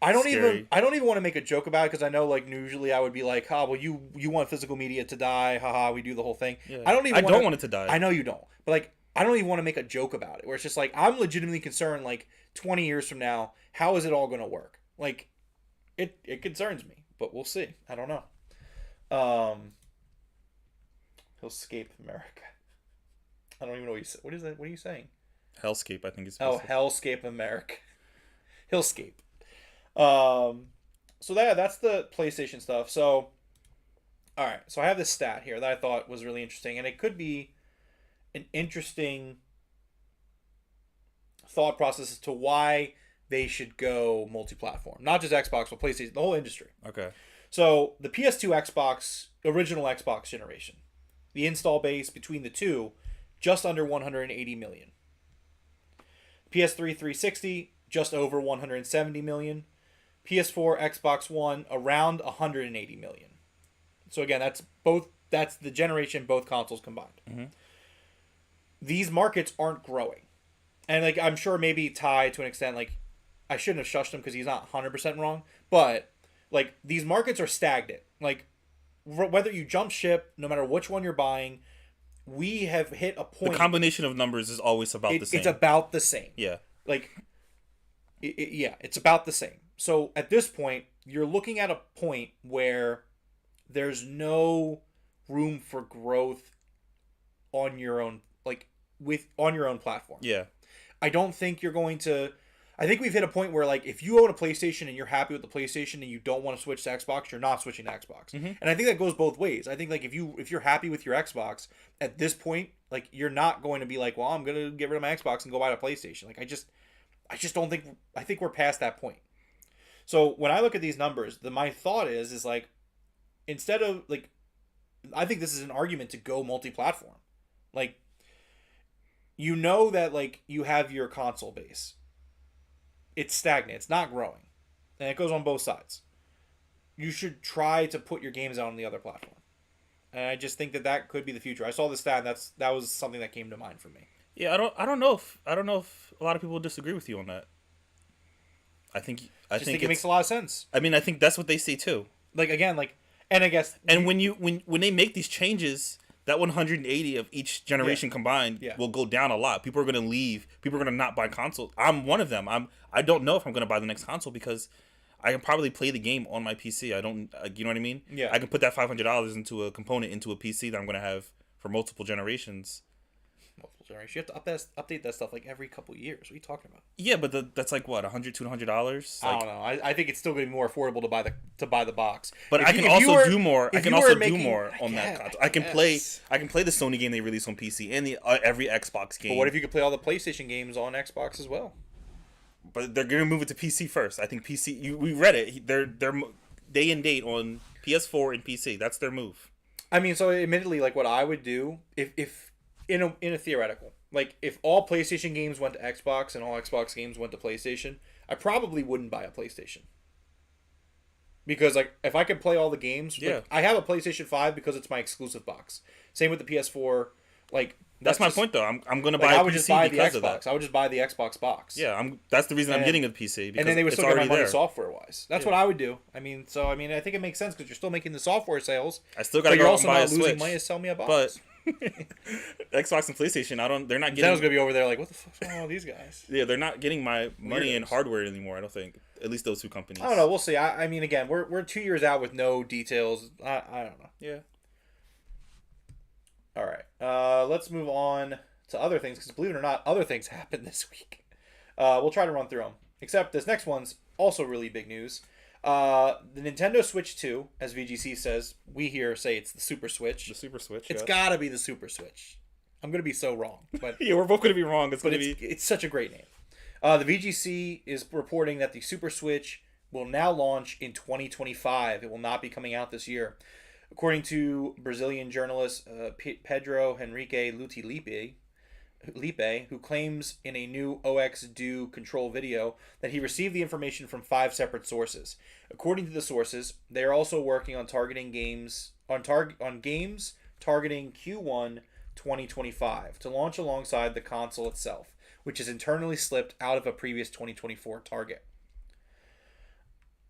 I don't
scary.
even want to make a joke about it because I know like usually I would be like, well you want physical media to die, haha, we do the whole thing.
Yeah.
I don't want
it to die.
I know you don't, but like I don't even want to make a joke about it. Where it's just like I'm legitimately concerned. Like 20 years from now, how is it all going to work? Like it concerns me, but we'll see. I don't know. He'll escape America. I don't even know what is that? What are you saying?
Hellscape, I think it's.
Hellscape America. Hillscape. So that's the PlayStation stuff. So, all right. So I have this stat here that I thought was really interesting, and it could be an interesting thought process as to why they should go multi-platform, not just Xbox, but PlayStation, the whole industry.
Okay.
So the PS2 Xbox, original Xbox generation, the install base between the two, just under 180 million. PS3 360, just over 170 million. PS4, Xbox One, around 180 million. So again, that's the generation, both consoles combined.
Mm-hmm.
These markets aren't growing. And like I'm sure maybe Ty to an extent, like I shouldn't have shushed him because he's not 100% wrong, but like these markets are stagnant. Like whether you jump ship, no matter which one you're buying, we have hit a point.
The combination of numbers is always about the same.
It's about the same.
Yeah.
Like, it's about the same. So at this point, you're looking at a point where there's no room for growth on your own, like on your own platform.
Yeah.
I don't think you're going to. I think we've hit a point where, like, if you own a PlayStation and you're happy with the PlayStation and you don't want to switch to Xbox, you're not switching to Xbox.
Mm-hmm.
And I think that goes both ways. I think, like, if you're happy with your Xbox at this point, like, you're not going to be like, well, I'm gonna get rid of my Xbox and go buy a PlayStation. Like, I just don't think. I think we're past that point. So when I look at these numbers, my thought is like, instead of like, I think this is an argument to go multi-platform. Like, you know that like you have your console base. It's stagnant. It's not growing. And it goes on both sides. You should try to put your games out on the other platform. And I just think that could be the future. I saw the stat, and that was something that came to mind for me.
Yeah, I don't know if a lot of people disagree with you on that. I think
it makes a lot of sense.
I mean, I think that's what they say too.
Like again, like, and I guess
when they make these changes, that 180 of each generation combined will go down a lot. People are going to leave. People are going to not buy consoles. I'm one of them. I don't know if I'm going to buy the next console because I can probably play the game on my PC. I don't, you know what I mean?
Yeah.
I can put that $500 into a component into a PC that I'm going to have for multiple generations.
You have to update that stuff like every couple of years. What are you talking about?
Yeah, but that's like what, $100, $200?
I don't know. I think it's still going to be more affordable to buy the box.
But I can also do more. I can also do more on that console. I can play the Sony game they release on PC and the every Xbox game.
But what if you could play all the PlayStation games on Xbox as well?
But they're going to move it to PC first. I think PC. We read it. They're day and date on PS4 and PC. That's their move.
I mean, so admittedly, like what I would do if in a theoretical, like if all PlayStation games went to Xbox and all Xbox games went to PlayStation, I probably wouldn't buy a PlayStation. Because like if I could play all the games, like, I have a PlayStation 5 because it's my exclusive box. Same with the PS4. Like
that's my point though. I'm going to buy a PC because of that.
I would just buy the Xbox box.
Yeah, that's the reason I'm getting a PC. Because
and then they would still get my money
there.
software wise. That's what I would do. I mean, I think it makes sense because you're still making the software sales.
I still got to go out and buy a Switch.
You're also not losing money to sell me a box.
But Xbox and PlayStation, they're not getting.
Then I was gonna be over there like, what the fuck's going on with these guys?
Yeah, they're not getting my money in hardware anymore. I don't think. At least those two companies.
I don't know. We'll see. I mean, again, we're 2 years out with no details. I don't know.
Yeah.
All right. Let's move on to other things because believe it or not, other things happened this week. We'll try to run through them. Except this next one's also really big news. The Nintendo Switch 2, as VGC says, we here say it's the Super Switch.
The Super Switch.
It's gotta be the Super Switch. I'm gonna be so wrong, but
yeah, we're both gonna be wrong. It's such a great name.
The VGC is reporting that the Super Switch will now launch in 2025. It will not be coming out this year. According to Brazilian journalist Pedro Henrique Lipe, who claims in a new OX Do control video that he received the information from 5 separate sources. According to the sources, they are also working on targeting games targeting Q1 2025 to launch alongside the console itself, which is internally slipped out of a previous 2024 target.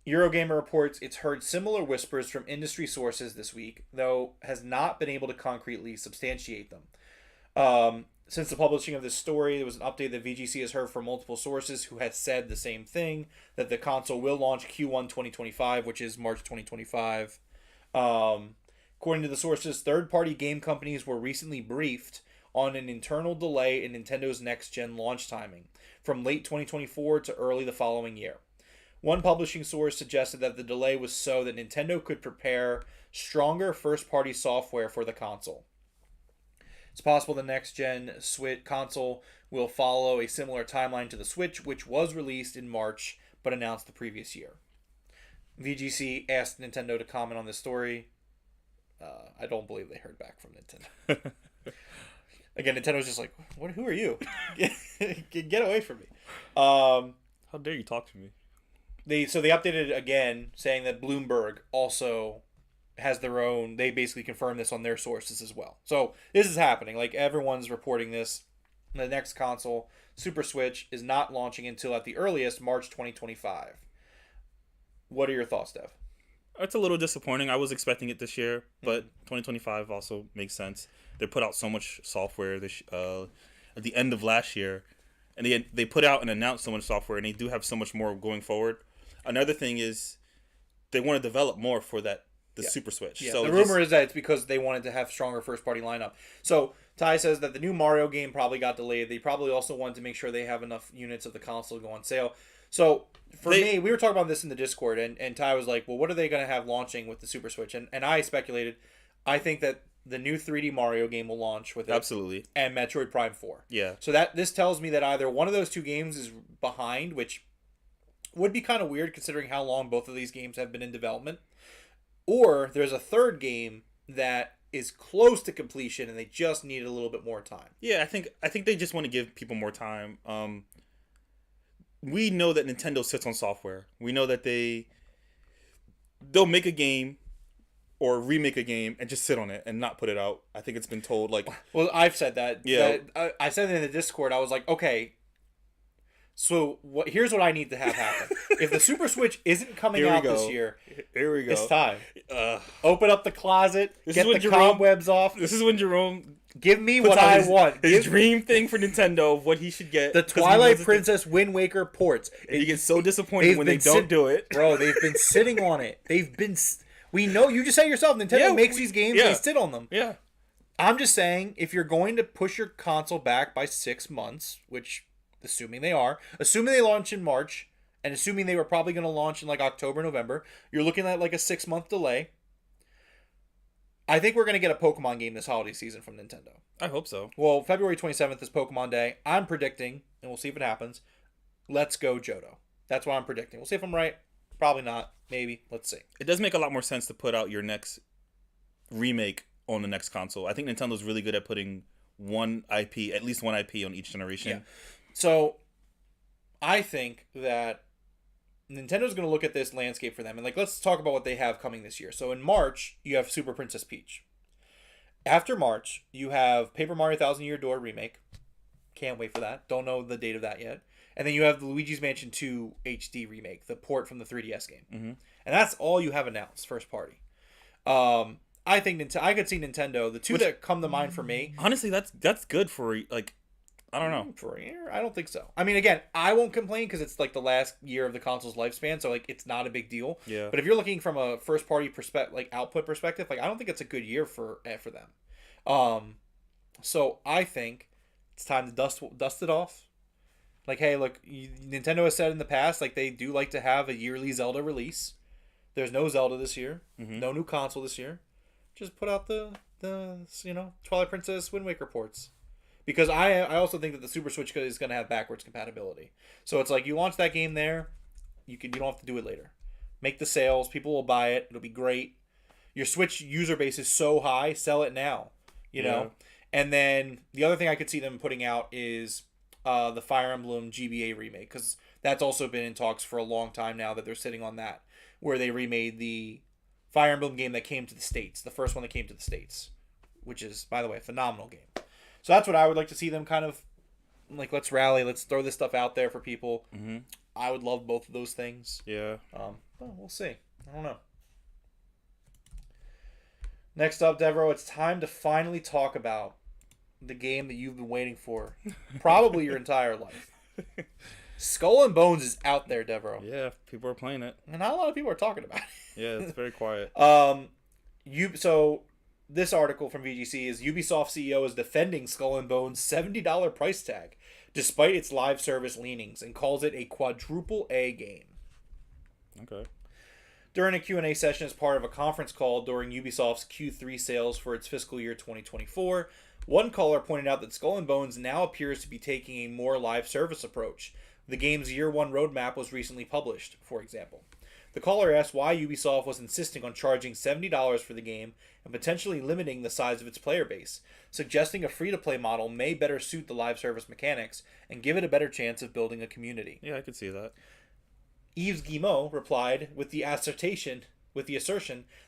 Eurogamer reports it's heard similar whispers from industry sources this week, though has not been able to concretely substantiate them. Since the publishing of this story, there was an update that VGC has heard from multiple sources who had said the same thing, that the console will launch Q1 2025, which is March 2025. According to the sources, third-party game companies were recently briefed on an internal delay in Nintendo's next-gen launch timing, from late 2024 to early the following year. One publishing source suggested that the delay was so that Nintendo could prepare stronger first-party software for the console. It's possible the next-gen Switch console will follow a similar timeline to the Switch, which was released in March but announced the previous year. VGC asked Nintendo to comment on this story. I don't believe they heard back from Nintendo. Again, Nintendo's just like, "What? Who are you? Get away from me!"
How dare you talk to me?
They updated again, saying that Bloomberg also has their own. They basically confirmed this on their sources as well. So this is happening. Like, everyone's reporting this. The next console, Super Switch, is not launching until at the earliest March 2025. What are your thoughts, Dev?
It's a little disappointing. I was expecting it this year, but 2025 also makes sense. They put out so much software this at the end of last year, and they put out and announced so much software, and they do have so much more going forward. Another thing is they want to develop more for the Super Switch.
Yeah.
So
the rumor is that it's because they wanted to have stronger first-party lineup. So Ty says that the new Mario game probably got delayed. They probably also wanted to make sure they have enough units of the console to go on sale. So for me, we were talking about this in the Discord, and Ty was like, well, what are they going to have launching with the Super Switch? And I speculated, I think that the new 3D Mario game will launch with it.
Absolutely.
And Metroid Prime 4.
Yeah.
So this tells me that either one of those two games is behind, which would be kind of weird considering how long both of these games have been in development, or there's a third game that is close to completion and they just need a little bit more time.
Yeah, I think they just want to give people more time. We know that Nintendo sits on software. We know that they'll make a game or remake a game and just sit on it and not put it out. I think it's been told, like...
Well, I've said that.
Yeah.
I said it in the Discord. I was like, okay, so here's what I need to have happen. If the Super Switch isn't coming out this year,
here we go.
It's time. Open up the closet, get the cobwebs off.
This is when Jerome...
Give me what I want.
His dream thing for Nintendo of what he should get.
The Twilight Princess Wind Waker ports.
And you get so disappointed when they don't do it.
Bro, they've been sitting on it. We know, you just said it yourself, Nintendo makes these games, they sit on them.
Yeah.
I'm just saying, if you're going to push your console back by 6 months, which, assuming they launch in March, and assuming they were probably going to launch in like October, November, you're looking at like a 6-month delay. I think we're going to get a Pokemon game this holiday season from Nintendo.
I hope so.
Well, February 27th is Pokemon Day. I'm predicting, and we'll see if it happens, Let's Go Johto. That's what I'm predicting. We'll see if I'm right. Probably not. Maybe. Let's see.
It does make a lot more sense to put out your next remake on the next console. I think Nintendo's really good at putting at least one IP on each generation.
Yeah. So, I think that Nintendo's going to look at this landscape for them. And, let's talk about what they have coming this year. So, in March, you have Super Princess Peach. After March, you have Paper Mario Thousand Year Door Remake. Can't wait for that. Don't know the date of that yet. And then you have the Luigi's Mansion 2 HD Remake, the port from the 3DS game. Mm-hmm. And that's all you have announced, first party. I think I could see Nintendo, the two that come to mind for me.
Honestly, that's good for, I don't know.
For a year? I don't think so. I mean, again, I won't complain because it's the last year of the console's lifespan, so it's not a big deal.
Yeah.
But if you're looking from a first party output perspective, I don't think it's a good year for them. So I think it's time to dust it off. Hey, look, Nintendo has said in the past, they do like to have a yearly Zelda release. There's no Zelda this year. Mm-hmm. No new console this year. Just put out the Twilight Princess Wind Waker ports. Because I also think that the Super Switch is going to have backwards compatibility. So it's you launch that game there, You don't have to do it later. Make the sales. People will buy it. It'll be great. Your Switch user base is so high. Sell it now. You know. And then the other thing I could see them putting out is the Fire Emblem GBA remake, because that's also been in talks for a long time now that they're sitting on that, where they remade the Fire Emblem game that came to the States, the first one that came to the States, which is, by the way, a phenomenal game. So that's what I would like to see them kind of, like, let's rally, let's throw this stuff out there for people.
Mm-hmm.
I would love both of those things.
Yeah.
Well, we'll see. I don't know. Next up, Devereaux, it's time to finally talk about the game that you've been waiting for probably your entire life. Skull and Bones is out there, Devereaux.
Yeah, people are playing it.
And not a lot of people are talking about it.
Yeah, it's very quiet.
So this article from VGC is Ubisoft CEO is defending Skull and Bones' $70 price tag despite its live service leanings and calls it a quadruple A game.
Okay.
During a Q&A session as part of a conference call during Ubisoft's Q3 sales for its fiscal year 2024, one caller pointed out that Skull and Bones now appears to be taking a more live service approach. The game's year one roadmap was recently published, for example. The caller asked why Ubisoft was insisting on charging $70 for the game and potentially limiting the size of its player base, suggesting a free-to-play model may better suit the live service mechanics and give it a better chance of building a community.
Yeah, I could see that.
Yves Guillemot replied with the assertion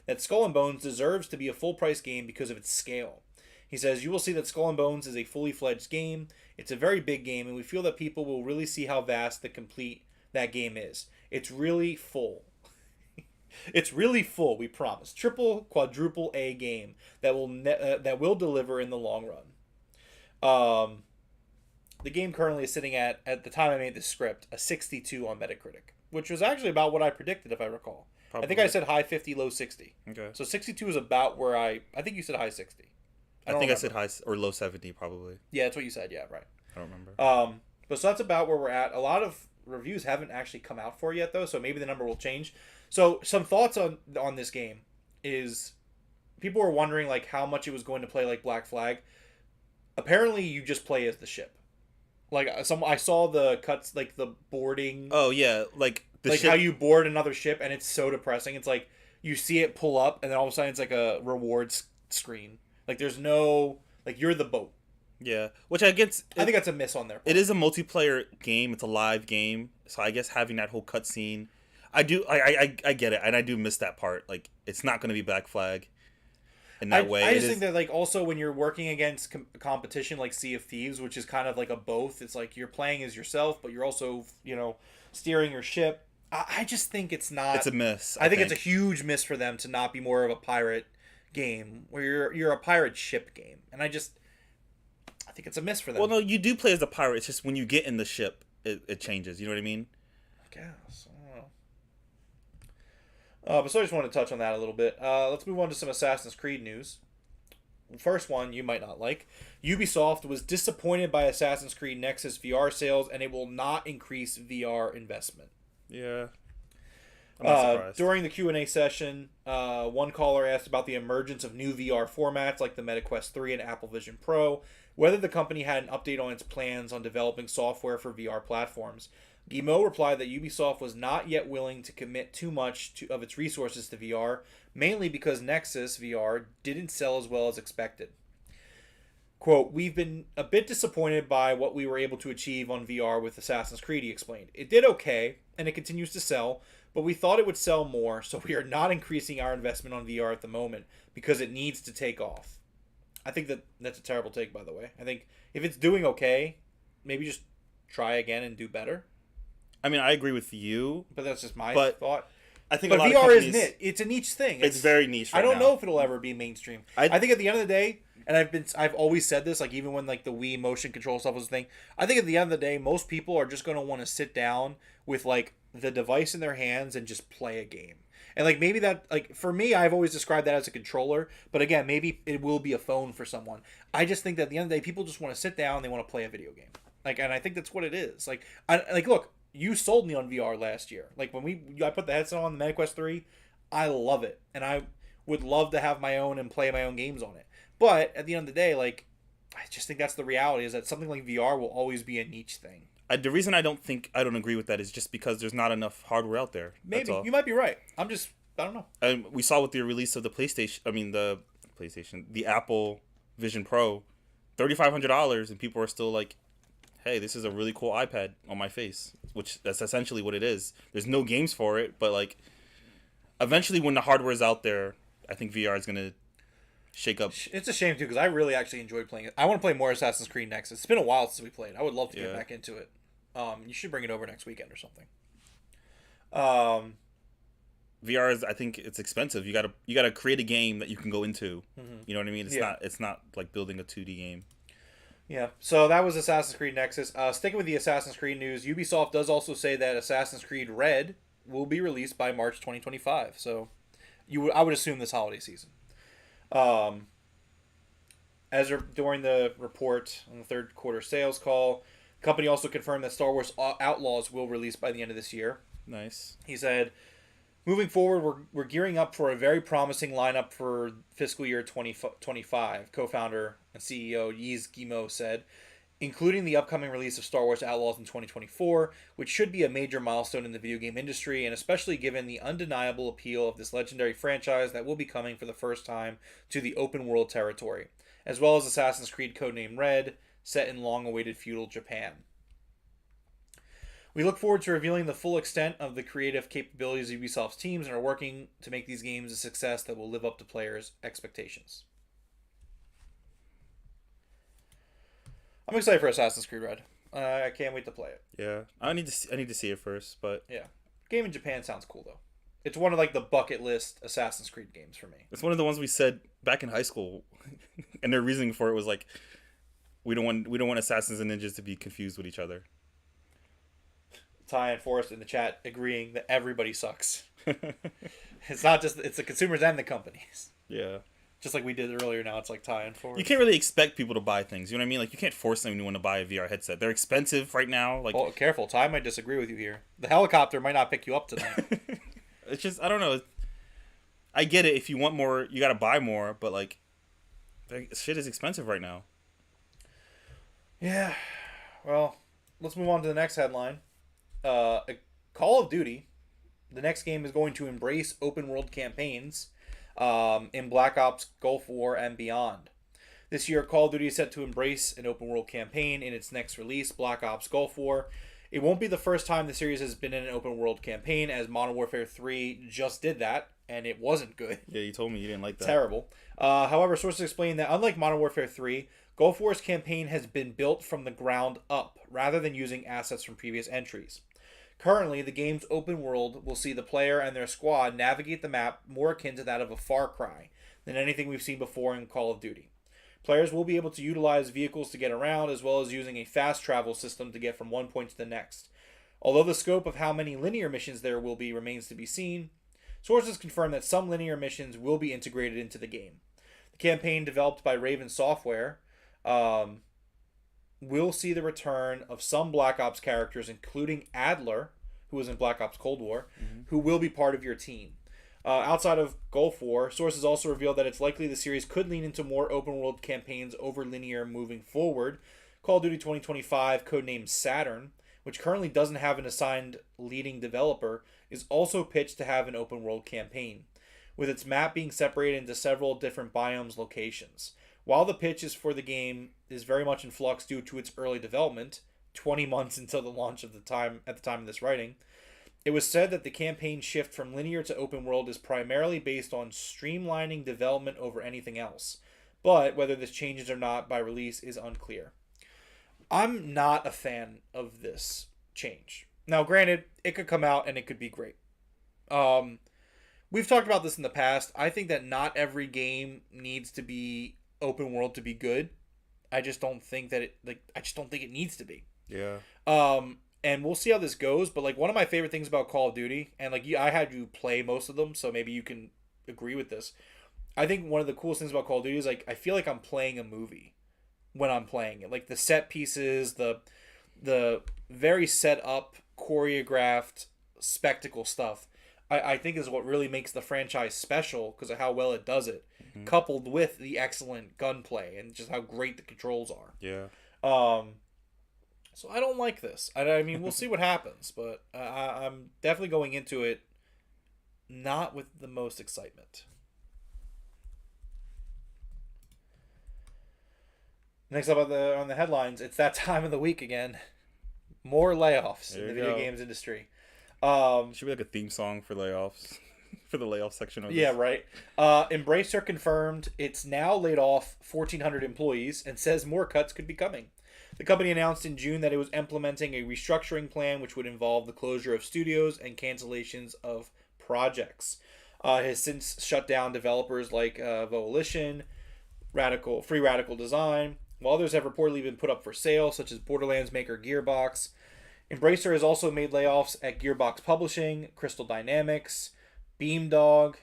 that Skull and Bones deserves to be a full-price game because of its scale. He says, "You will see that Skull and Bones is a fully fledged game. It's a very big game, and we feel that people will really see how vast the complete that game is. It's really full." It's really full, we promise. Triple, quadruple A game that will deliver in the long run. The game currently is sitting at the time I made this script, a 62 on Metacritic, which was actually about what I predicted, if I recall. Probably. I think I said high 50, low 60.
Okay.
So 62 is about where I think you said high 60.
I think I said high or low 70 probably.
Yeah, that's what you said. Yeah, right.
I don't remember.
But so that's about where we're at. A lot of reviews haven't actually come out for it yet, though, so maybe the number will change. So some thoughts on this game is people were wondering like how much it was going to play like Black Flag. Apparently, you just play as the ship. Like I saw the cuts, like the boarding.
Oh yeah, like
the ship. How you board another ship, and it's so depressing. It's like you see it pull up, and then all of a sudden it's like a rewards screen. Like there's no like you're the boat.
Yeah, which I guess
I think that's a miss on there.
It is a multiplayer game. It's a live game, so I guess having that whole cutscene, I get it, and I do miss that part. Like it's not going to be Black Flag in that way.
I just think that like also when you're working against competition like Sea of Thieves, which is kind of like a both. It's like you're playing as yourself, but you're also steering your ship. I just think it's not.
It's a miss.
I think it's a huge miss for them to not be more of a pirate game where you're a pirate ship game, and I think it's a miss for them.
Well, no, you do play as a pirate. It's just when you get in the ship, it changes. You know what I mean?
I guess. I don't know. But so I just wanted to touch on that a little bit. Let's move on to some Assassin's Creed news. First one you might not like. Ubisoft was disappointed by Assassin's Creed Nexus VR sales, and it will not increase VR investment.
Yeah. I'm not surprised.
During the Q&A session, one caller asked about the emergence of new VR formats like the MetaQuest 3 and Apple Vision Pro, whether the company had an update on its plans on developing software for VR platforms. Guillemot replied that Ubisoft was not yet willing to commit too much of its resources to VR, mainly because Nexus VR didn't sell as well as expected. Quote, "We've been a bit disappointed by what we were able to achieve on VR with Assassin's Creed," he explained. "It did okay, and it continues to sell, but we thought it would sell more, so we are not increasing our investment on VR at the moment because it needs to take off." I think that's a terrible take, by the way. I think if it's doing okay, maybe just try again and do better.
I mean, I agree with you.
But that's just my thought.
I think
but
a lot
VR
of companies,
is niche. It's a niche thing.
It's very niche right
I don't
now.
know if it'll ever be mainstream. I think at the end of the day, and I've always said this, like even when like the Wii motion control stuff was a thing, I think at the end of the day, most people are just going to want to sit down with like the device in their hands and just play a game. And like maybe that, like for me, I've always described that as a controller, but again, maybe it will be a phone for someone. I just think that at the end of the day, people just want to sit down and they want to play a video game. Like, and I think that's what it is. Like, look, you sold me on VR last year. Like when I put the headset on the MetaQuest 3, I love it, and I would love to have my own and play my own games on it. But at the end of the day, like I just think that's the reality, is that something like VR will always be a niche thing.
The reason I don't agree with that is just because there's not enough hardware out there. That's
Maybe
all.
you might be right. I don't know.
And we saw with the release of the the Apple Vision Pro, $3,500, and people are still like, "Hey, this is a really cool iPad on my face," which that's essentially what it is. There's no games for it, but like, eventually when the hardware is out there, I think VR is gonna shake up.
It's a shame too because I really actually enjoyed playing it. I want to play more Assassin's Creed Nexus. It's been a while since we played. I would love to get back into it. You should bring it over next weekend or something.
VR is, I think it's expensive. You gotta create a game that you can go into.
Mm-hmm.
You know what I mean? It's not like building a 2D game.
Yeah. So that was Assassin's Creed Nexus. Sticking with the Assassin's Creed news, Ubisoft does also say that Assassin's Creed Red will be released by March 2025. So I would assume this holiday season. During the report on the third quarter sales call, the company also confirmed that Star Wars Outlaws will release by the end of this year.
Nice.
He said, moving forward, we're gearing up for a very promising lineup for fiscal year 2025, co-founder and CEO Yves Guillemot said, including the upcoming release of Star Wars Outlaws in 2024, which should be a major milestone in the video game industry, and especially given the undeniable appeal of this legendary franchise that will be coming for the first time to the open world territory, as well as Assassin's Creed codename Red, set in long-awaited feudal Japan. We look forward to revealing the full extent of the creative capabilities of Ubisoft's teams and are working to make these games a success that will live up to players' expectations. I'm excited for Assassin's Creed Red. I can't wait to play it.
Yeah, I need to see it first, but
yeah, game in Japan sounds cool though. It's one of like the bucket list Assassin's Creed games for me.
It's one of the ones we said back in high school, and their reasoning for it was like, we don't want assassins and ninjas to be confused with each other.
Ty and Forrest in the chat agreeing that everybody sucks. It's not just it's the consumers and the companies.
Yeah.
Just like we did earlier, now it's like Ty and Forrest.
You can't really expect people to buy things. You know what I mean? Like you can't force anyone to buy a VR headset. They're expensive right now. Like,
oh, careful. Ty might disagree with you here. The helicopter might not pick you up tonight.
It's just I don't know. I get it. If you want more, you got to buy more. But like, shit is expensive right now.
Yeah. Well, let's move on to the next headline. Call of Duty, the next game, is going to embrace open world campaigns in Black Ops, Gulf War, and beyond. This year, Call of Duty is set to embrace an open world campaign in its next release, Black Ops Gulf War. It won't be the first time the series has been in an open world campaign, as Modern Warfare 3 just did that, and it wasn't good.
Yeah, you told me you didn't like that.
Terrible. However, sources explain that unlike Modern Warfare 3, Gulf War's campaign has been built from the ground up, rather than using assets from previous entries. Currently, the game's open world will see the player and their squad navigate the map more akin to that of a Far Cry than anything we've seen before in Call of Duty. Players will be able to utilize vehicles to get around, as well as using a fast travel system to get from one point to the next. Although the scope of how many linear missions there will be remains to be seen, sources confirm that some linear missions will be integrated into the game. The campaign, developed by Raven Software, will see the return of some Black Ops characters, including Adler, who was in Black Ops Cold War, who will be part of your team. Outside of Gulf War, sources also revealed that it's likely the series could lean into more open-world campaigns over linear moving forward. Call of Duty 2025, codenamed Saturn, which currently doesn't have an assigned leading developer, is also pitched to have an open-world campaign, with its map being separated into several different biomes locations. While the pitch is for the game is very much in flux due to its early development, 20 months until the launch at the time of this writing, it was said that the campaign shift from linear to open world is primarily based on streamlining development over anything else. But whether this changes or not by release is unclear. I'm not a fan of this change. Now, granted, it could come out and it could be great. We've talked about this in the past. I think that not every game needs to be open world to be good. I just don't think that it needs to be.
Yeah.
And we'll see how this goes, but like one of my favorite things about Call of Duty, and like I had you play most of them, so maybe you can agree with this. I think one of the coolest things about Call of Duty is like I feel like I'm playing a movie when I'm playing it. Like the set pieces, the very set up, choreographed spectacle stuff, I think is what really makes the franchise special because of how well it does it, coupled with the excellent gunplay and just how great the controls are.
Yeah.
So I don't like this. I mean, we'll see what happens, but I'm definitely going into it not with the most excitement. Next up on the headlines, it's that time of the week again. More layoffs in the video games industry.
Should be like a theme song for layoffs, for the layoff section of this.
Yeah, right. Embracer confirmed it's now laid off 1,400 employees and says more cuts could be coming. The company announced in June that it was implementing a restructuring plan which would involve the closure of studios and cancellations of projects. It has since shut down developers like Volition, Free Radical Design, while others have reportedly been put up for sale, such as Borderlands maker Gearbox. Embracer has also made layoffs at Gearbox Publishing, Crystal Dynamics, Beamdog,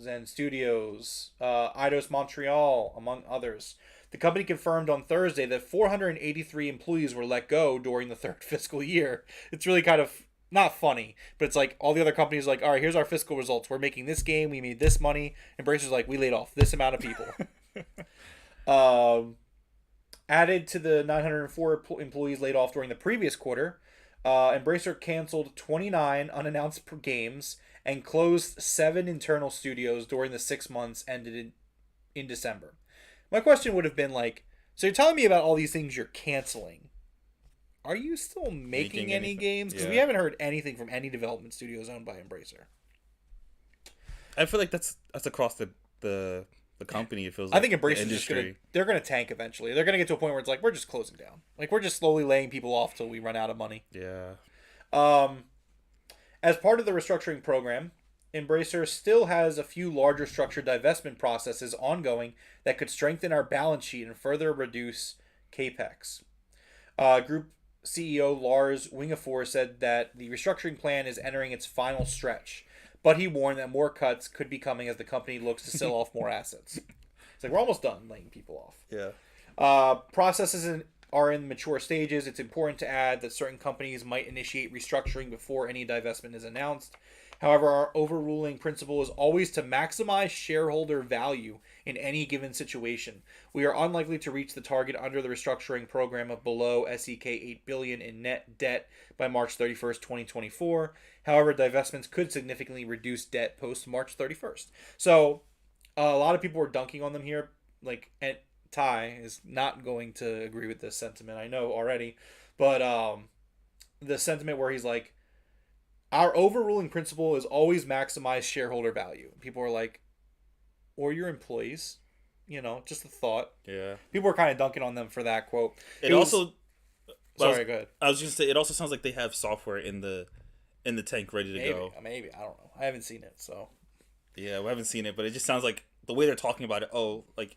Zen Studios, Eidos Montreal, among others. The company confirmed on Thursday that 483 employees were let go during the third fiscal year. It's really kind of not funny, but it's like all the other companies are like, all right, here's our fiscal results. We're making this game. We made this money. Embracer's like, we laid off this amount of people. Added to the 904 employees laid off during the previous quarter, Embracer canceled 29 unannounced games and closed 7 internal studios during the 6 months ended in December. My question would have been like, so you're telling me about all these things you're canceling. Are you still making any games? Because we haven't heard anything from any development studios owned by Embracer.
I feel like that's across the company. It feels like
I think Embracer's just they're gonna tank eventually. They're gonna get to a point where it's like we're just closing down. Like we're just slowly laying people off till we run out of money.
Yeah.
As part of the restructuring program, Embracer still has a few larger structured divestment processes ongoing that could strengthen our balance sheet and further reduce capex. Group CEO Lars Wingefors said that the restructuring plan is entering its final stretch, but he warned that more cuts could be coming as the company looks to sell off more assets. It's like we're almost done laying people off.
Yeah.
Processes are in mature stages. It's important to add that certain companies might initiate restructuring before any divestment is announced. However, our overruling principle is always to maximize shareholder value in any given situation. We are unlikely to reach the target under the restructuring program of below SEK 8 billion in net debt by March 31st, 2024. However, divestments could significantly reduce debt post March 31st. So, a lot of people were dunking on them here. Like, and Ty is not going to agree with this sentiment, I know already. But the sentiment where he's like, our overruling principle is always maximize shareholder value. People are like, or your employees, just a thought.
Yeah.
People were kind of dunking on them for that quote.
Go ahead.
I
was just say it also sounds like they have software in the tank ready to go.
Maybe, I don't know. I haven't seen it, so.
Yeah, we haven't seen it, but it just sounds like the way they're talking about it. Oh, like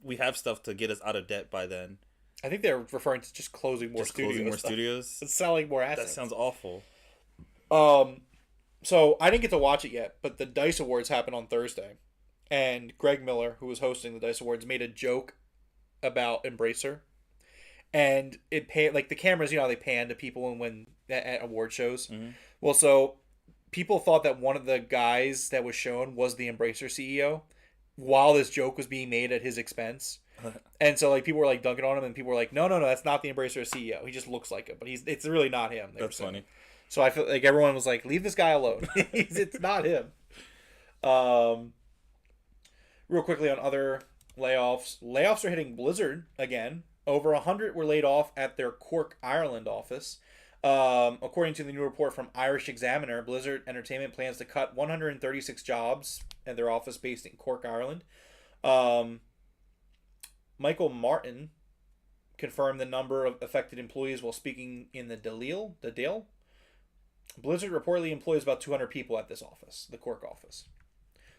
we have stuff to get us out of debt by then.
I think they're referring to just closing more studios. It's selling more assets.
That sounds awful.
So I didn't get to watch it yet, but the DICE Awards happened on Thursday, and Greg Miller, who was hosting the DICE Awards, made a joke about Embracer, and the cameras, how they pan to people when at award shows.
Mm-hmm.
Well, so people thought that one of the guys that was shown was the Embracer CEO, while this joke was being made at his expense. And so people were dunking on him, and people were like, no, that's not the Embracer CEO. He just looks like him, but it's really not him.
That's funny.
So I feel like everyone was like, leave this guy alone. It's not him. Real quickly on other layoffs. Layoffs are hitting Blizzard again. Over 100 were laid off at their Cork, Ireland office. According to the new report from Irish Examiner, Blizzard Entertainment plans to cut 136 jobs at their office based in Cork, Ireland. Michael Martin confirmed the number of affected employees while speaking in the Dáil. Blizzard reportedly employs about 200 people at this office, the Cork office.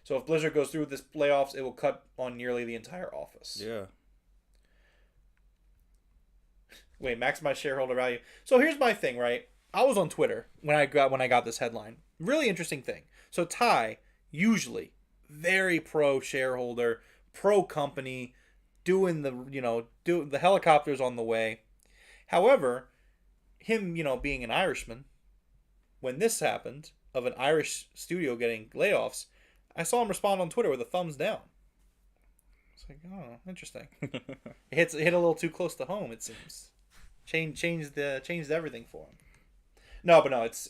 So if Blizzard goes through with this layoffs, it will cut on nearly the entire office.
Yeah.
Wait, maximize shareholder value. So here's my thing, right? I was on Twitter when I got this headline. Really interesting thing. So Ty, usually very pro shareholder, pro company, doing the helicopters on the way. However, him, being an Irishman, when this happened, of an Irish studio getting layoffs, I saw him respond on Twitter with a thumbs down. It's like, oh, interesting. It hit a little too close to home, it seems. changed everything for him. No, but no, it's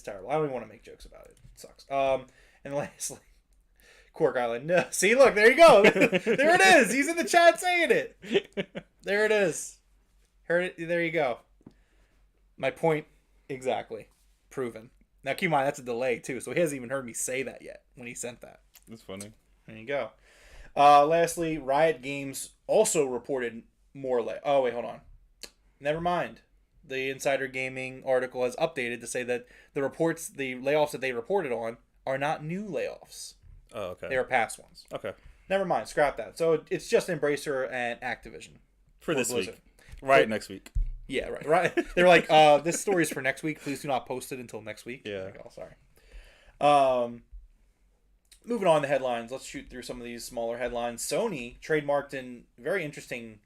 terrible. I don't even want to make jokes about it. It sucks. And lastly, Cork Island. No, see, look, there you go. There it is. He's in the chat saying it. There it is. Heard it. There you go. My point exactly proven. Now keep in mind that's a delay too, so he hasn't even heard me say that yet when he sent that.
That's funny.
There you go. Lastly, Riot Games also reported more Oh wait, hold on. Never mind. The Insider Gaming article has updated to say that the layoffs that they reported on are not new layoffs.
Oh, okay.
They are past ones.
Okay.
Never mind. Scrap that. So it's just Embracer and Activision.
For this week. Right next week.
Yeah, right. They're like, this story is for next week. Please do not post it until next week.
Yeah.
Like, oh, sorry. Moving on to headlines. Let's shoot through some of these smaller headlines. Sony trademarked in very interesting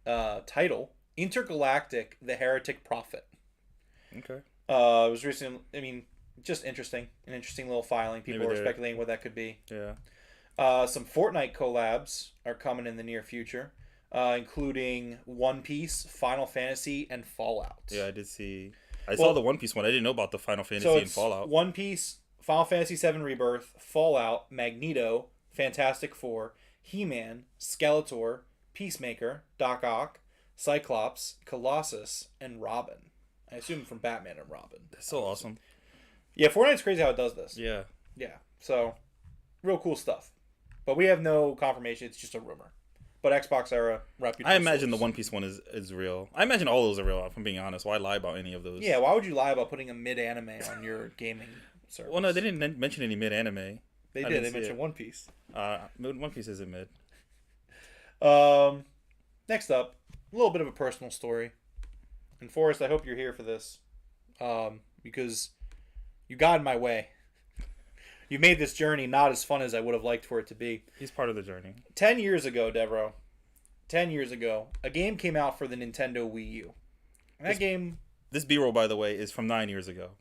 title, Intergalactic: The Heretic Prophet.
Okay.
It was recently, just interesting. An interesting little filing. People are speculating what that could be.
Yeah.
Some Fortnite collabs are coming in the near future, including One Piece, Final Fantasy, and Fallout.
Yeah, I did see. I saw the One Piece one. I didn't know about the Final Fantasy and Fallout.
One Piece, Final Fantasy VII Rebirth, Fallout, Magneto, Fantastic Four, He-Man, Skeletor, Peacemaker, Doc Ock, Cyclops, Colossus, and Robin. I assume from Batman and Robin.
That's so awesome.
Yeah, Fortnite's crazy how it does this.
Yeah.
Yeah. So, real cool stuff. But we have no confirmation. It's just a rumor. But Xbox era reputable.
I imagine
source.
the One Piece one is real. I imagine all those are real, if I'm being honest. Why lie about any of those?
Yeah, why would you lie about putting a mid-anime on your gaming service?
Well, no, they didn't mention any mid-anime.
They did. They mentioned One Piece.
One Piece isn't mid.
Next up, a little bit of a personal story. And Forrest, I hope you're here for this. Because you got in my way. You made this journey not as fun as I would have liked for it to be.
He's part of the journey.
10 years ago, Devereaux, 10 years ago, a game came out for the Nintendo Wii U. And that game...
This B-roll, by the way, is from 9 years ago.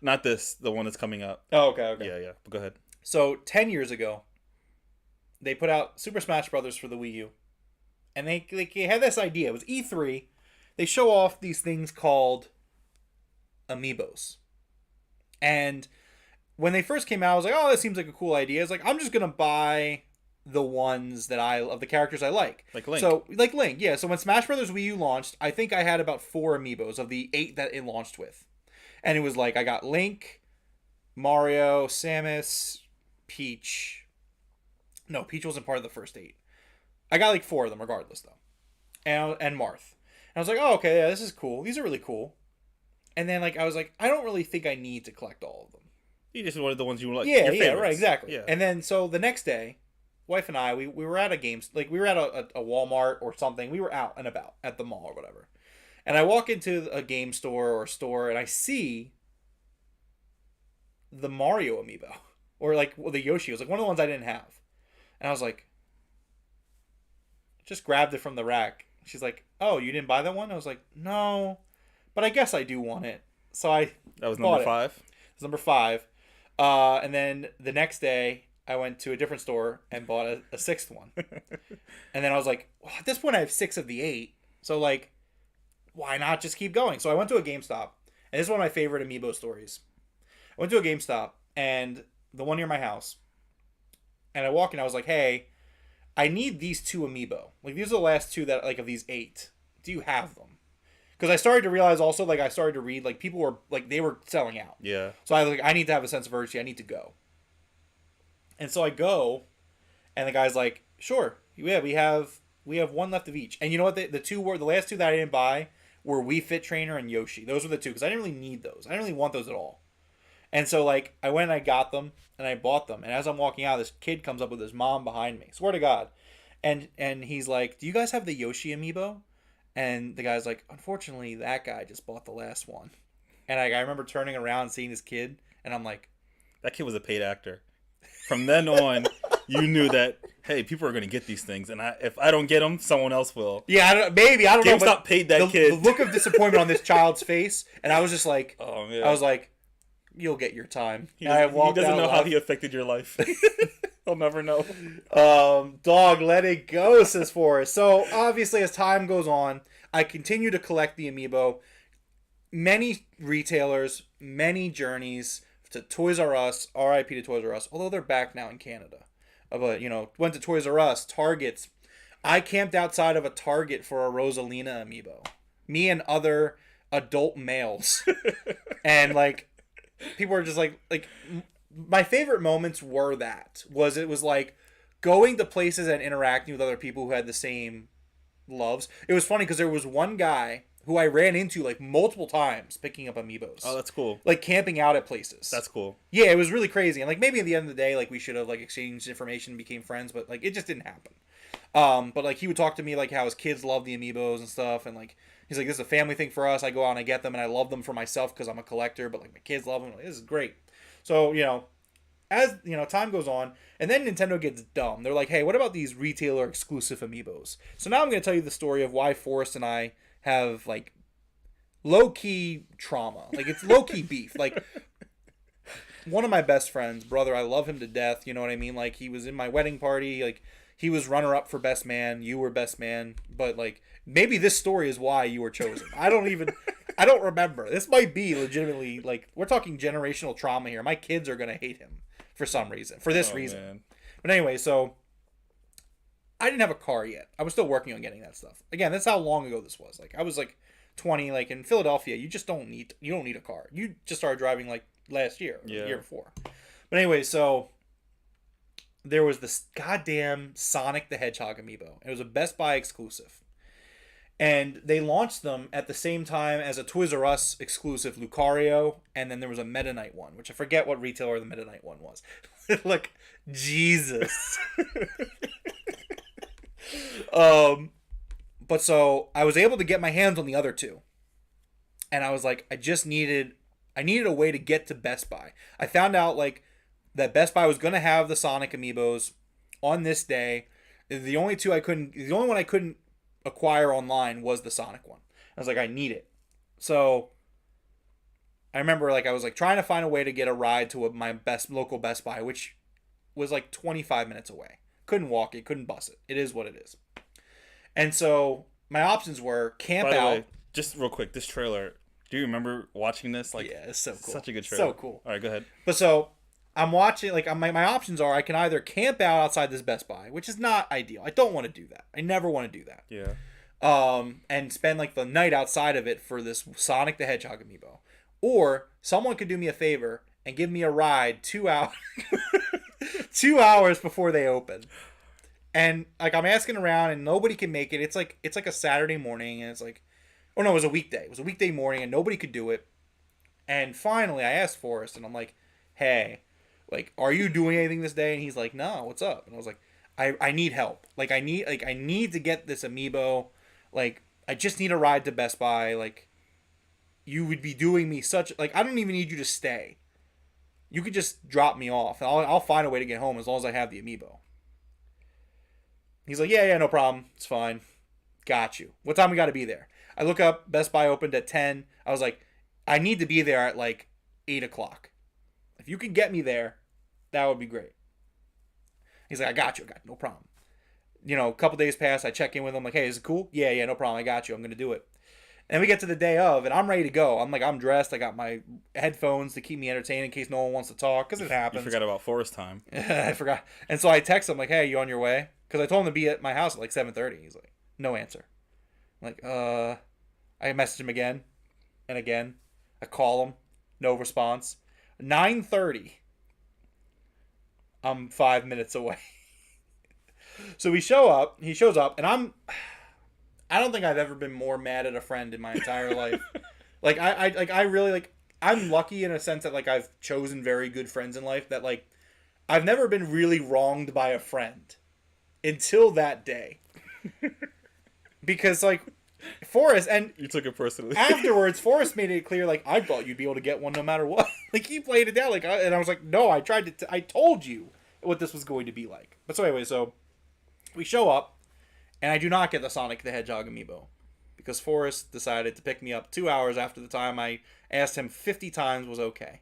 Not this, the one that's coming up.
Oh, okay.
Yeah. But go ahead.
So, 10 years ago, they put out Super Smash Bros. For the Wii U. And they had this idea. It was E3. They show off these things called amiibos. And when they first came out, I was like, oh, that seems like a cool idea. It's like, I'm just going to buy the ones of the characters I like.
Like Link.
So, like Link, yeah. So when Smash Bros. Wii U launched, I think I had about 4 amiibos of the 8 that it launched with. And it was like, I got Link, Mario, Samus, Peach. No, Peach wasn't part of the first 8. I got like 4 of them regardless, though. And Marth. And I was like, oh, okay, yeah, this is cool. These are really cool. And then, I was like, I don't really think I need to collect all of them.
You just wanted the ones you like.
Yeah, right, exactly.
Yeah.
And then, so the next day, wife and I, we were at a we were at a Walmart or something. We were out and about at the mall or whatever. And I walk into a game store or store, and I see the Mario amiibo. Or, the Yoshi. It was, one of the ones I didn't have. And I was like, just grabbed it from the rack. She's like, oh, you didn't buy that one? I was like, no. But I guess I do want it. So
That was number 5?
It was number 5. And then the next day, I went to a different store and bought a 6th one. And then I was like, well, at this point, I have 6 of the 8. So, why not just keep going? So I went to a GameStop. And this is one of my favorite amiibo stories. I went to a GameStop, and the one near my house. And I walk in, I was like, hey, I need these 2 amiibo. These are the last 2 that, of these 8. Do you have them? Because I started to realize also, I started to read, people were, they were selling out.
Yeah.
So I was like, I need to have a sense of urgency. I need to go. And so I go, and the guy's like, sure. Yeah, we have 1 left of each. And you know what? The last 2 that I didn't buy were Wii Fit Trainer and Yoshi. Those were the 2, because I didn't really need those. I didn't really want those at all. And so, I went and I got them, and I bought them. And as I'm walking out, this kid comes up with his mom behind me. Swear to God. And he's like, do you guys have the Yoshi amiibo? And the guy's like, unfortunately, that guy just bought the last one. And I remember turning around and seeing this kid, and I'm like...
That kid was a paid actor. From then on, you knew that, hey, people are going to get these things, and if I don't get them, someone else will.
Yeah, I don't know.
GameStop paid that kid.
The look of disappointment on this child's face, and I was just like...
Oh, man.
I was like, you'll get your time.
He doesn't know how he affected your life. He'll never know.
Dog, let it go, says Forrest. So, obviously, as time goes on, I continue to collect the amiibo. Many retailers, many journeys to Toys R Us, RIP to Toys R Us, although they're back now in Canada. But, went to Toys R Us, Targets. I camped outside of a Target for a Rosalina amiibo. Me and other adult males. And, like, people were just like, my favorite moments it was like going to places and interacting with other people who had the same loves. It was funny because there was one guy who I ran into like multiple times picking up amiibos.
Oh, that's cool.
Like camping out at places.
That's cool.
Yeah, it was really crazy. And like maybe at the end of the day, like we should have like exchanged information and became friends, but like it just didn't happen. But like he would talk to me like how his kids love the amiibos and stuff, and like he's like, this is a family thing for us. I go out and I get them, and I love them for myself because I'm a collector, but like my kids love them. Like, this is great. So as time goes on, and then Nintendo gets dumb. They're like, hey, what about these retailer exclusive amiibos? So now I'm going to tell you the story of why Forrest and I have like low-key trauma. Like it's low-key beef. Like one of my best friends, brother, I love him to death. You know what I mean? Like he was in my wedding party. Like he was runner-up for best man. You were best man. But like maybe this story is why you were chosen. I don't remember. This might be legitimately like we're talking generational trauma here. My kids are going to hate him for some reason. For this reason. Man. But anyway, so I didn't have a car yet. I was still working on getting that stuff. Again, that's how long ago this was. Like I was like 20, like in Philadelphia, you don't need a car. You just started driving like last year, or the year before. But anyway, so there was this goddamn Sonic the Hedgehog amiibo. It was a Best Buy exclusive. And they launched them at the same time as a Toys R Us exclusive Lucario, and then there was a Meta Knight one, which I forget what retailer the Meta Knight one was. Look, Jesus. But so I was able to get my hands on the other two. And I was like, I needed a way to get to Best Buy. I found out like that Best Buy was going to have the Sonic amiibos on this day. The only one I couldn't acquire online was the Sonic one. I was like, I need it. So I remember like I was like trying to find a way to get a ride to my local Best Buy, which was like 25 minutes away. Couldn't walk it, couldn't bus it. It is what it is. And so my options were camp out. Way,
just real quick, this trailer. Do you remember watching this? Like,
yeah, it's so cool.
Such a good trailer.
So cool.
All right, go ahead.
But so I'm watching. Like my options are I can either camp out outside this Best Buy, which is not ideal. I don't want to do that. I never want to do that.
Yeah.
And spend like the night outside of it for this Sonic the Hedgehog amiibo, or someone could do me a favor and give me a ride 2 hours, 2 hours before they open. And like I'm asking around and nobody can make it. It's like a Saturday morning and it's like, oh no, it was a weekday. It was a weekday morning and nobody could do it. And finally I asked Forrest and I'm like, hey, like, are you doing anything this day? And he's like, no, what's up? And I was like, I need help. Like I need to get this amiibo. Like I just need a ride to Best Buy. Like you would be doing me such like I don't even need you to stay. You could just drop me off. And I'll find a way to get home as long as I have the amiibo. He's like, yeah, no problem. It's fine. Got you. What time we got to be there? I look up. Best Buy opened at 10. I was like, I need to be there at like 8 o'clock. If you can get me there, that would be great. He's like, I got you. No problem. A couple days pass. I check in with him. Like, hey, is it cool? Yeah, no problem. I got you. I'm going to do it. And we get to the day of, and I'm ready to go. I'm dressed. I got my headphones to keep me entertained in case no one wants to talk, because it happens.
You forgot about Forrest time.
I forgot. And so I text him, like, hey, you on your way? Because I told him to be at my house at like 7:30. He's like, no answer. I'm like, I message him again and again. I call him. No response. 9:30. I'm 5 minutes away. So we show up. He shows up, and I don't think I've ever been more mad at a friend in my entire life. Like I really like. I'm lucky in a sense that like I've chosen very good friends in life. That like I've never been really wronged by a friend until that day. Because like Forrest and
you took it personally.
Afterwards, Forrest made it clear like I thought you'd be able to get one no matter what. Like he played it down like, and I was like, no, I tried to. I told you what this was going to be like. But so anyway, so we show up. And I do not get the Sonic the Hedgehog amiibo. Because Forrest decided to pick me up 2 hours after the time I asked him 50 times was okay.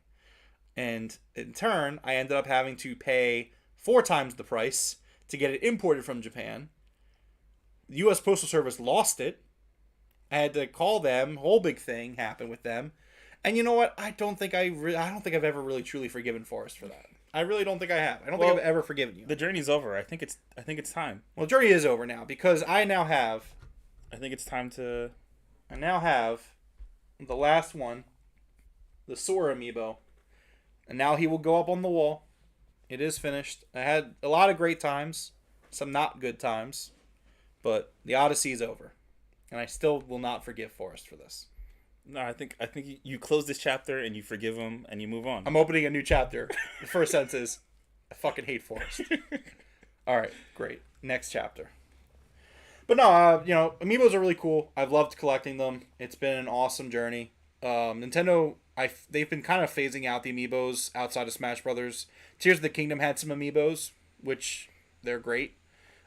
And in turn, I ended up having to pay 4 times the price to get it imported from Japan. The U.S. Postal Service lost it. I had to call them. Whole big thing happened with them. And you know what? I don't think I don't think I've ever really truly forgiven Forrest for that. I really don't think I have. I don't think I've ever forgiven you.
The journey's over. I think it's time.
Well, the journey is over now because I now have.
I think it's time to.
I now have the last one, the Sora amiibo, and now he will go up on the wall. It is finished. I had a lot of great times, some not good times, but the Odyssey is over, and I still will not forgive Forrest for this.
No, I think you close this chapter and you forgive him and you move on.
I'm opening a new chapter. The first sentence is, I fucking hate Forrest. All right, great. Next chapter. But no, amiibos are really cool. I've loved collecting them. It's been an awesome journey. Nintendo, they've been kind of phasing out the amiibos outside of Smash Brothers. Tears of the Kingdom had some amiibos, which they're great.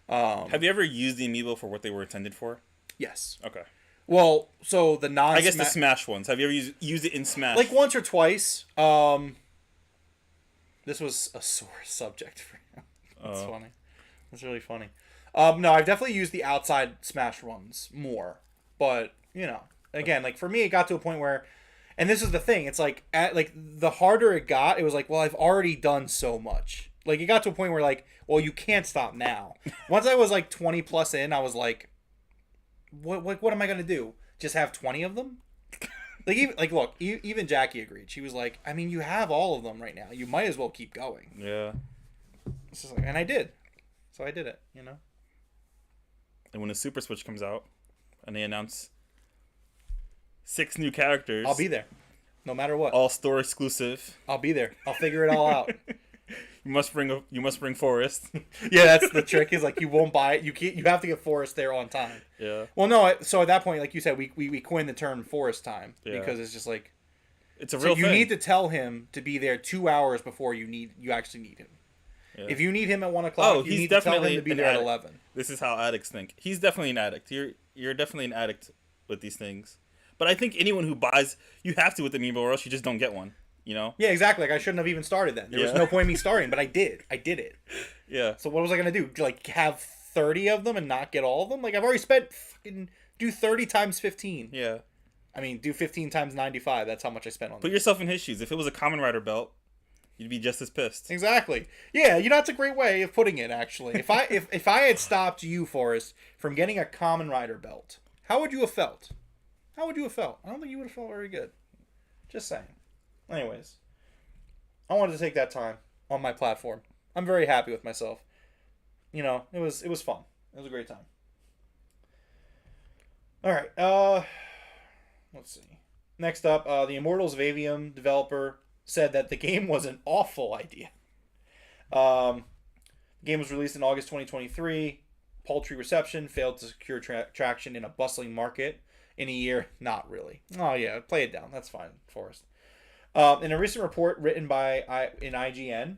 Have you ever used the amiibo for what they were intended for?
Yes.
Okay.
Well, so the non.
I guess the Smash ones. Have you ever used it in Smash?
Like once or twice. This was a sore subject for him. That's funny. That's really funny. No, I've definitely used the outside Smash ones more, but again, like for me, it got to a point where, and this is the thing, it's like the harder it got, it was like, well, I've already done so much. Like it got to a point where like, well, you can't stop now. Once I was like 20 plus in, I was like, what am I gonna do? Just have 20 of them? Look, even Jackie agreed. She was like, I mean, you have all of them right now. You might as well keep going.
Yeah.
It's just like, and I did. So I did it,
And when the Super Switch comes out, and they announce 6 new characters,
I'll be there, no matter what.
All store exclusive.
I'll be there. I'll figure it all out.
You must bring Forrest.
Yeah, that's the trick. Is like you won't buy it. You have to get Forrest there on time.
Yeah.
Well, no. So at that point, like you said, we coined the term Forrest time because it's just like
it's a real thing.
You need to tell him to be there 2 hours before you actually need him. Yeah. If you need him at 1 o'clock, you need to tell him to be there at 11.
This is how addicts think. He's definitely an addict. You're definitely an addict with these things. But I think anyone who buys, you have to with the amiibo, or else you just don't get one. Yeah,
exactly. Like I shouldn't have even started then. There was no point in me starting, but I did. I did it.
Yeah.
So what was I gonna do? Like have 30 of them and not get all of them? Like I've already spent do 30 times 15.
Yeah.
I mean, do 15 times 95. That's how much I spent on.
Put yourself in his shoes. If it was a Kamen Rider belt, you'd be just as pissed.
Exactly. Yeah, that's a great way of putting it. Actually, if I had stopped you, Forrest, from getting a Kamen Rider belt, how would you have felt? I don't think you would have felt very good. Just saying. Anyways, I wanted to take that time on my platform. I'm very happy with myself. It was fun. It was a great time. All right. Let's see. Next up, the Immortals of Avium developer said that the game was an awful idea. The game was released in August 2023. Paltry reception, failed to secure traction in a bustling market in a year. Not really. Oh yeah, play it down. That's fine, Forrest. In a recent report written in IGN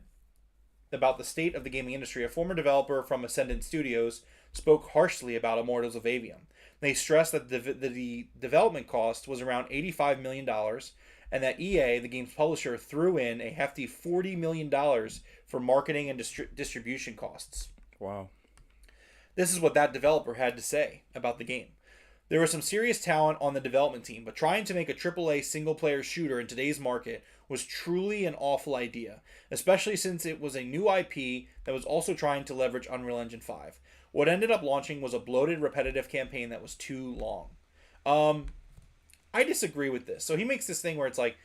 about the state of the gaming industry, a former developer from Ascendant Studios spoke harshly about Immortals of Avium. They stressed that the development cost was around $85 million, and that EA, the game's publisher, threw in a hefty $40 million for marketing and distribution costs.
Wow.
This is what that developer had to say about the game. There was some serious talent on the development team, but trying to make a AAA single-player shooter in today's market was truly an awful idea, especially since it was a new IP that was also trying to leverage Unreal Engine 5. What ended up launching was a bloated, repetitive campaign that was too long. I disagree with this. So he makes this thing where it's like,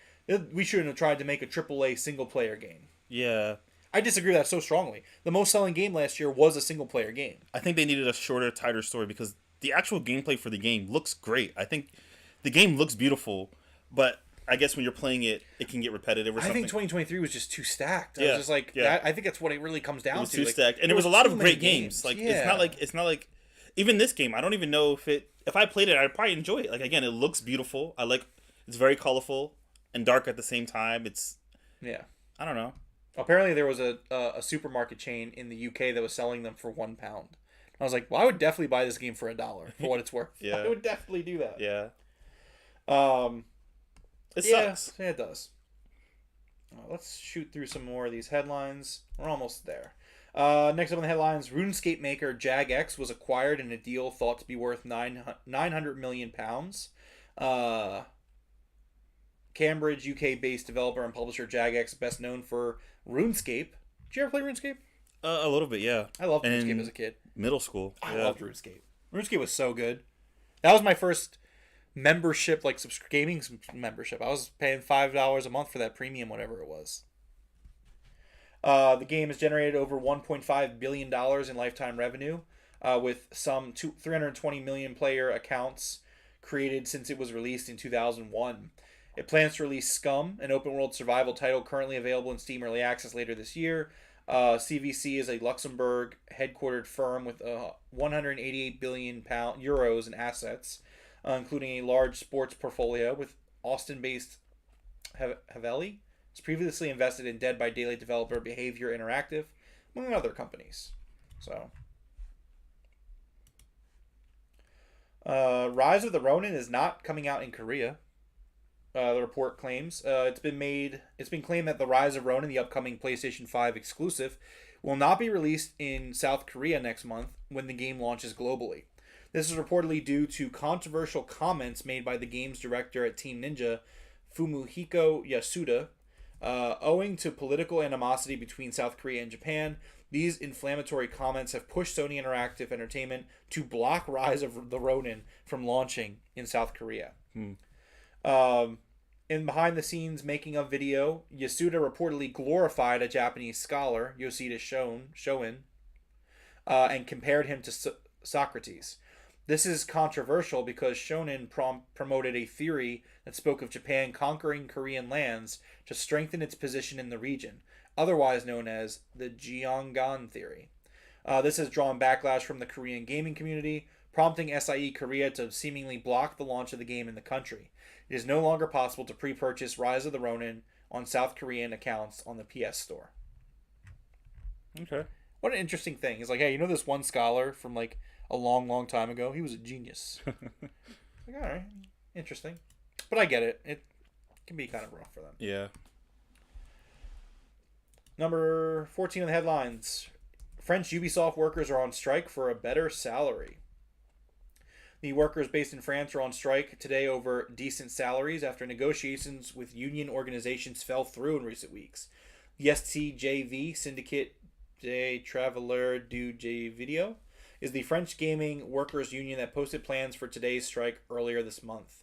we shouldn't have tried to make a AAA single-player game.
Yeah.
I disagree with that so strongly. The most selling game last year was a single-player game.
I think they needed a shorter, tighter story because the actual gameplay for the game looks great. I think the game looks beautiful, but I guess when you're playing it, it can get repetitive or something.
I think 2023 was just too stacked.
Yeah.
I was just like, I think that's what it really comes down to.
It was too stacked, and there was a lot of great games. Like
yeah.
it's not like even this game. I don't even know if I played it, I'd probably enjoy it. Like again, it looks beautiful. It's very colorful and dark at the same time. I don't know.
Apparently, there was a supermarket chain in the UK that was selling them for £1. I was like, well, I would definitely buy this game for $1 for what it's worth.
Yeah.
I would definitely do that.
Yeah. It sucks.
Yeah, it does. Let's shoot through some more of these headlines. We're almost there. Next up on the headlines, RuneScape maker Jagex was acquired in a deal thought to be worth £900 million. Cambridge, UK-based developer and publisher Jagex, best known for RuneScape. Did you ever play RuneScape?
A little bit, yeah.
I loved
And
RuneScape as a kid.
Middle school.
I
yeah.
loved RuneScape. RuneScape was so good. That was my first membership, like gaming membership. I was paying $5 a month for that premium, whatever it was. The game has generated over $1.5 billion in lifetime revenue, with some 320 million player accounts created since it was released in 2001. It plans to release Scum, an open-world survival title currently available in Steam Early Access later this year. CVC is a Luxembourg-headquartered firm with 188 billion euros in assets, including a large sports portfolio, with Austin-based Haveli has previously invested in Dead by Daylight developer Behavior Interactive, among other companies. So, Rise of the Ronin is not coming out in Korea. The report claims it's been claimed that the Rise of Ronin, the upcoming PlayStation 5 exclusive, will not be released in South Korea next month when the game launches globally. This is reportedly due to controversial comments made by the game's director at Team Ninja, Fumihiko Yasuda. Owing to political animosity between South Korea and Japan, these inflammatory comments have pushed Sony Interactive Entertainment to block Rise of the Ronin from launching in South Korea. In behind-the-scenes making-of video, Yasuda reportedly glorified a Japanese scholar, Yoshida Shoin, and compared him to Socrates. This is controversial because Shonen promoted a theory that spoke of Japan conquering Korean lands to strengthen its position in the region, otherwise known as the Gyeongan theory. This has drawn backlash from the Korean gaming community, prompting SIE Korea to seemingly block the launch of the game in the country. It is no longer possible to pre-purchase Rise of the Ronin on South Korean accounts on the PS Store.
Okay.
What an interesting thing. It's like, hey, you know this one scholar from like a long, long time ago? He was a genius. Like, all right, interesting. But I get it. It can be kind of rough for them.
Yeah.
Number 14 on the headlines. French Ubisoft workers are on strike for a better salary. The workers based in France are on strike today over decent salaries after negotiations with union organizations fell through in recent weeks. The STJV, Syndicate des Travailleurs du Jeux Vidéo, is the French gaming workers union that posted plans for today's strike earlier this month.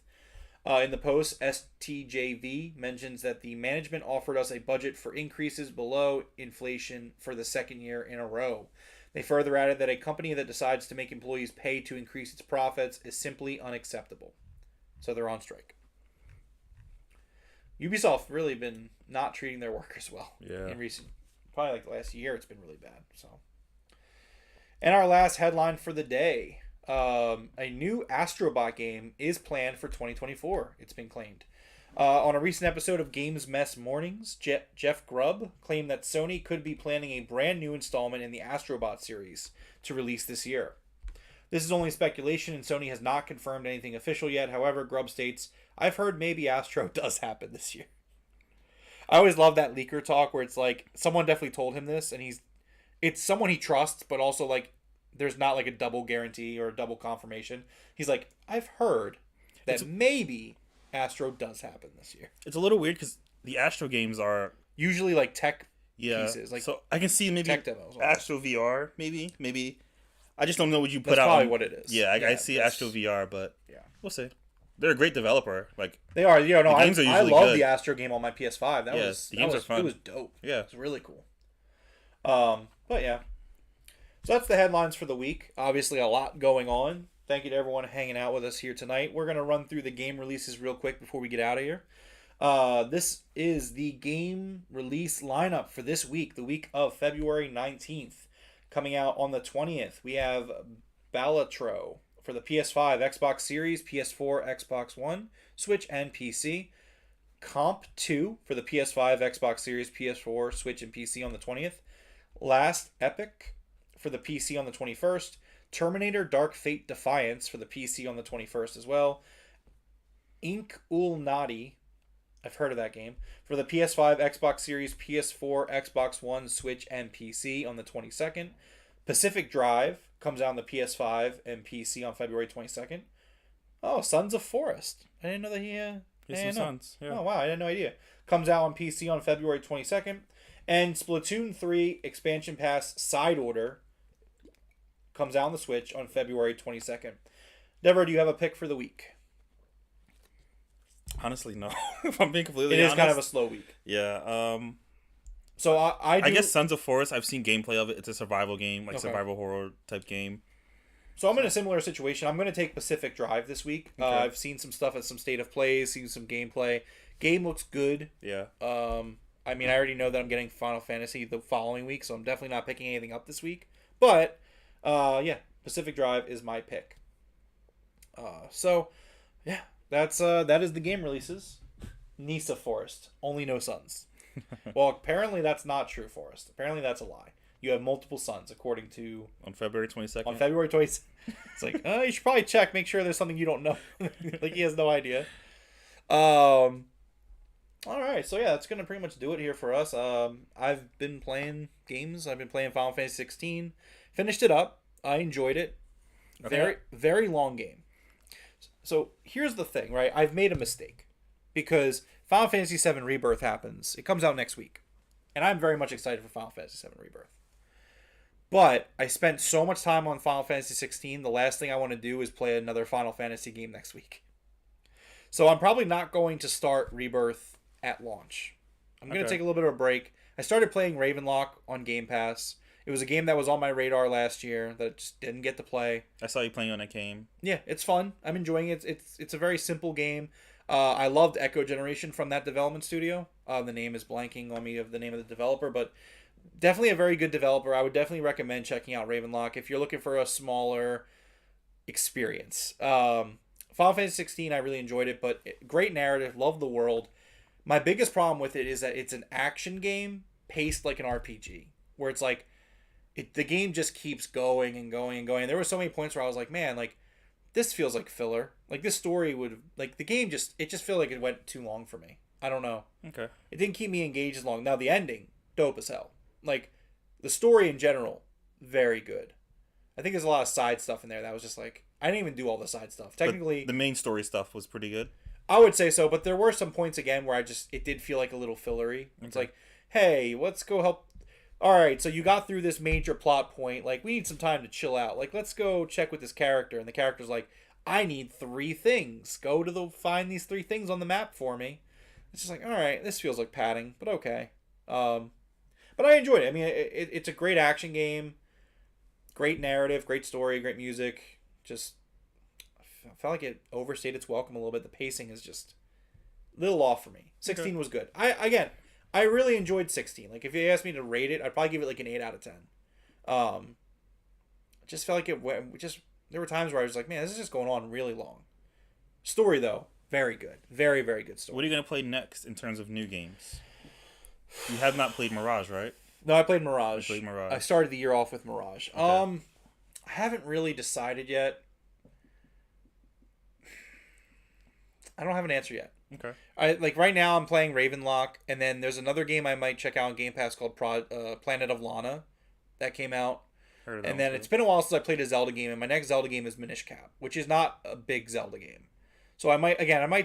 In the post, STJV mentions that the management offered us a budget for increases below inflation for the second year in a row. They further added that a company that decides to make employees pay to increase its profits is simply unacceptable. So they're on strike. Ubisoft really been not treating their workers well in recent, probably like the last year. It's been really bad. So, and our last headline for the day: a new Astrobot game is planned for 2024. It's been claimed. On a recent episode of Games Mess Mornings, Jeff Grubb claimed that Sony could be planning a brand new installment in the Astrobot series to release this year. This is only speculation, and Sony has not confirmed anything official yet. However, Grubb states, "I've heard maybe Astro does happen this year." I always love that leaker talk where it's like someone definitely told him this, and it's someone he trusts, but also like there's not like a double guarantee or a double confirmation. He's like, "I've heard that maybe Astro does happen this year."
It's a little weird because the Astro games are
usually like tech pieces, like
so I can see maybe
tech demos.
Astro VR, maybe. I just don't know what you put
That's
out.
probably what it is.
Yeah, I see Astro VR, but
yeah,
we'll see. They're a great developer. Like
they are. You know,
the games are
I
usually
love
good.
the Astro game on my PS5. The games
are fun.
It was dope.
Yeah,
it's really cool. But yeah, so that's the headlines for the week. Obviously, a lot going on. Thank you to everyone hanging out with us here tonight. We're gonna run through the game releases real quick before we get out of here. This is the game release lineup for this week, the week of February 19th. Coming out on the 20th, we have Balatro for the PS5, Xbox Series, PS4, Xbox One, Switch, and PC. Comp 2 for the PS5, Xbox Series, PS4, Switch, and PC on the 20th. Last Epic for the PC on the 21st. Terminator Dark Fate Defiance for the PC on the 21st as well. Ink Ul Nadi I've heard of that game. For the PS5, Xbox Series, PS4, Xbox One, Switch, and PC on the 22nd. Pacific Drive comes out on the PS5 and PC on February 22nd. Oh, Sons of Forest. I didn't know that he
Here's
I
some
didn't know.
Sons. Yeah.
Oh, wow. I had no idea. Comes out on PC on February 22nd. And Splatoon 3 Expansion Pass Side Order comes out on the Switch on February 22nd. Deborah, do you have a pick for the week?
Honestly, no. If I'm being completely
It is
honest.
kind of a slow week.
Yeah.
So I
guess Sons of Forest, I've seen gameplay of it. It's a survival game, like
Okay.
survival horror type game.
So I'm in a similar situation. I'm going to take Pacific Drive this week.
Okay.
I've seen some stuff at some State of Play, seen some gameplay. Game looks good.
Yeah.
I mean, I already know that I'm getting Final Fantasy the following week, so I'm definitely not picking anything up this week. But, yeah, Pacific Drive is my pick. So, yeah, that is the game releases. Nisa Forest, only no sons. Well, apparently that's not true, Forest. Apparently that's a lie. You have multiple sons, according to...
On February 22nd.
On February 20th. It's like, you should probably check, make sure there's something you don't know. Like, he has no idea. All right, so yeah, that's gonna pretty much do it here for us. I've been playing games. I've been playing Final Fantasy 16. Finished it up. I enjoyed it.
Okay.
Very, very long game. So here's the thing, right? I've made a mistake because Final Fantasy 7 Rebirth happens. It comes out next week, and I'm very much excited for Final Fantasy 7 Rebirth. But I spent so much time on Final Fantasy 16. The last thing I want to do is play another Final Fantasy game next week. So I'm probably not going to start Rebirth at launch. I'm going to take a little bit of a break. I started playing Ravenlock on Game Pass. It was a game that was on my radar last year that I just didn't get to play.
I saw you playing on that game.
Yeah, it's fun. I'm enjoying it. It's a very simple game. I loved Echo Generation from that development studio. The name is blanking on me of the name of the developer, but definitely a very good developer. I would definitely recommend checking out Ravenlock if you're looking for a smaller experience. Final Fantasy 16, I really enjoyed it, but great narrative. Love the world. My biggest problem with it is that it's an action game paced like an RPG, where it's like the game just keeps going and going and going. There were so many points where I was like, man, like this feels like filler. Like this story would like the game just felt like it went too long for me. I don't know.
Okay.
It didn't keep me engaged as long. Now the ending, dope as hell. Like the story in general, very good. I think there's a lot of side stuff in there that was just like I didn't even do all the side stuff. Technically,
but the main story stuff was pretty good.
I would say so, but there were some points again where it did feel like a little fillery. It's like, hey, let's go help. All right, so you got through this major plot point. Like, we need some time to chill out. Like, let's go check with this character. And the character's like, I need 3 things. Go to find these 3 things on the map for me. It's just like, all right, this feels like padding, but okay. But I enjoyed it. I mean, it's a great action game, great narrative, great story, great music. Just I felt like it overstayed its welcome a little bit. The pacing is just a little off for me. 16 was good. I really enjoyed 16. Like if you asked me to rate it, I'd probably give it like an 8 out of 10. It just felt like there were times where I was like, man, this is just going on really long. Story though, very good. Very, very good story.
What are you going to play next in terms of new games? You have not played Mirage, right?
No, I played Mirage.
You played Mirage.
I started the year off with Mirage.
Okay.
I haven't really decided yet. I don't have an answer yet.
Okay.
Right now I'm playing Ravenlock, and then there's another game I might check out on Game Pass called Planet of Lana that came out.
Heard of that
And then
one,
it's been a while since I played a Zelda game, and my next Zelda game is Minish Cap, which is not a big Zelda game. So I might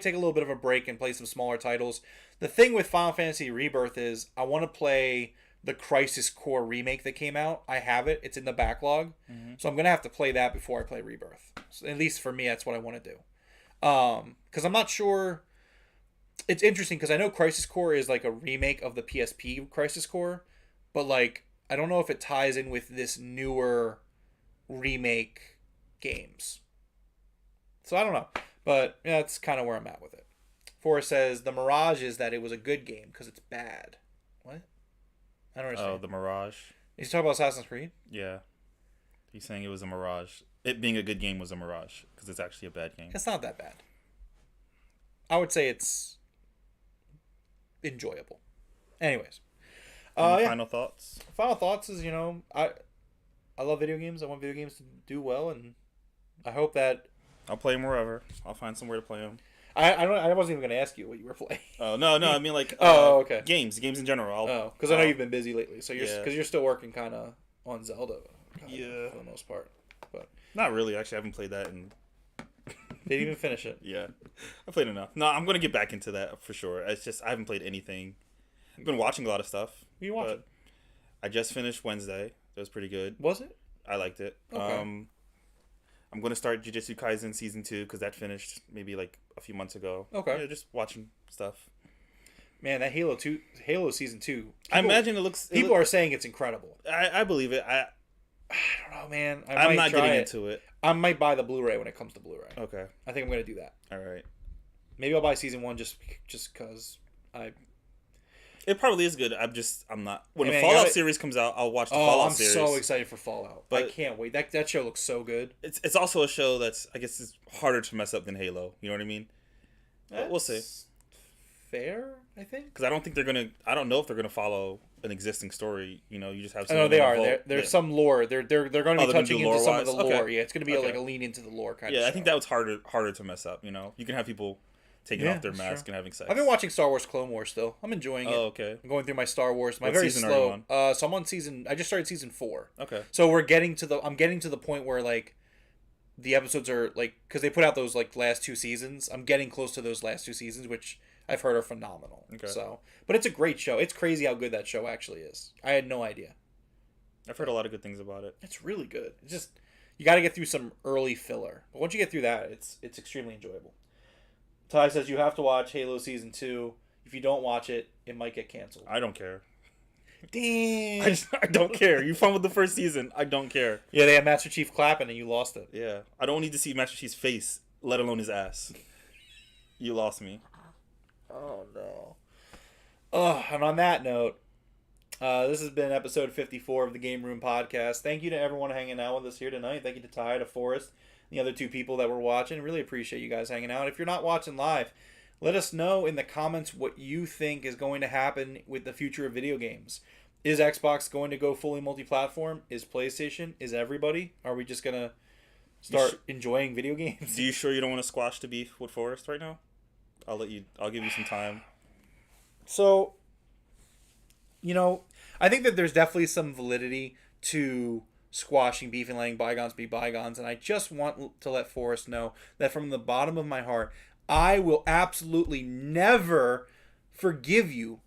take a little bit of a break and play some smaller titles. The thing with Final Fantasy Rebirth is I want to play the Crisis Core remake that came out. I have it. It's in the backlog.
Mm-hmm.
So I'm going to have to play that before I play Rebirth. So at least for me, that's what I want to do. Because I'm not sure... It's interesting because I know Crisis Core is like a remake of the PSP Crisis Core, but like I don't know if it ties in with this newer remake games. So I don't know, but yeah, that's kind of where I'm at with it. Forrest says the Mirage is that it was a good game because it's bad. What? I don't understand.
Oh, the Mirage.
He's talking about Assassin's Creed?
Yeah. He's saying it was a Mirage. It being a good game was a Mirage because it's actually a bad game.
It's not that bad. I would say it's enjoyable. Anyways.
Final thoughts?
Final thoughts is, I love video games. I want video games to do well, and I hope that...
I'll play them wherever. I'll find somewhere to play them.
I wasn't even gonna ask you what you were playing.
Oh no, I mean like
Okay.
games in general.
Oh, because I know you've been busy lately, so you're still working kind of on Zelda.
Yeah.
For the most part, but
not really. Actually, I haven't played that and
didn't even finish it.
yeah, I played enough. No, I'm gonna get back into that for sure. It's just I haven't played anything. I've been watching a lot of stuff.
What are you watching?
I just finished Wednesday. That was pretty good.
Was it?
I liked it.
Okay.
I'm gonna start Jujutsu Kaisen season 2 because that finished maybe like a few months ago.
Okay.
Yeah, just watching stuff.
Man, that Halo season 2.
I imagine it looks.
People are saying it's incredible.
I believe it.
I don't know, man.
I'm not getting into it.
I might buy the Blu-ray when it comes to Blu-ray.
Okay.
I think I'm gonna do that.
All right.
Maybe I'll buy season 1 just because
It probably is good. I'm not. When the
Hey, man,
Fallout series comes out, I'll watch the Fallout series.
I'm so excited for Fallout.
But
I can't wait. That show looks so good.
It's also a show that's I guess is harder to mess up than Halo. You know what I mean? But we'll see.
Fair, I think.
Because I don't think they're gonna. I don't know if they're gonna follow an existing story. You know, you just have.
No, they are. There's some lore. They're going to be touching into some of the lore.
Okay.
Yeah, it's going to be
Okay.
like a lean into the lore kind of.
Yeah,
show.
I think that was harder to mess up. You know, you can have people taking off their mask and having sex.
I've been watching Star Wars Clone Wars still. I'm enjoying it.
Oh, okay.
I'm going through my Star Wars. My
What
very
season are you
slow. So I'm on season. I just started season 4.
Okay.
So I'm getting to the point where like the episodes are like because they put out those like last 2 seasons. I'm getting close to those last 2 seasons, which I've heard are phenomenal.
Okay.
So, but it's a great show. It's crazy how good that show actually is. I had no idea.
I've heard a lot of good things about it.
It's really good. It's just you got to get through some early filler, but once you get through that, it's extremely enjoyable. Ty says you have to watch Halo season 2. If you don't watch it, it might get canceled.
I don't care.
Damn.
I don't care. You fun with the first season. I don't care.
Yeah, they had Master Chief clapping and you lost it.
Yeah. I don't need to see Master Chief's face, let alone his ass. You lost me.
Oh, no. Oh, and on that note, this has been episode 54 of the Game Room Podcast. Thank you to everyone hanging out with us here tonight. Thank you to Ty, to Forrest, and the other 2 people that were watching. Really appreciate you guys hanging out. If you're not watching live, let us know in the comments what you think is going to happen with the future of video games. Is Xbox going to go fully multi-platform? Is PlayStation? Is everybody? Are we just going to start enjoying video games?
Do you sure you don't want to squash the beef with Forrest right now? I'll give you some time.
So, I think that there's definitely some validity to squashing beef and letting bygones be bygones. And I just want to let Forrest know that from the bottom of my heart, I will absolutely never forgive you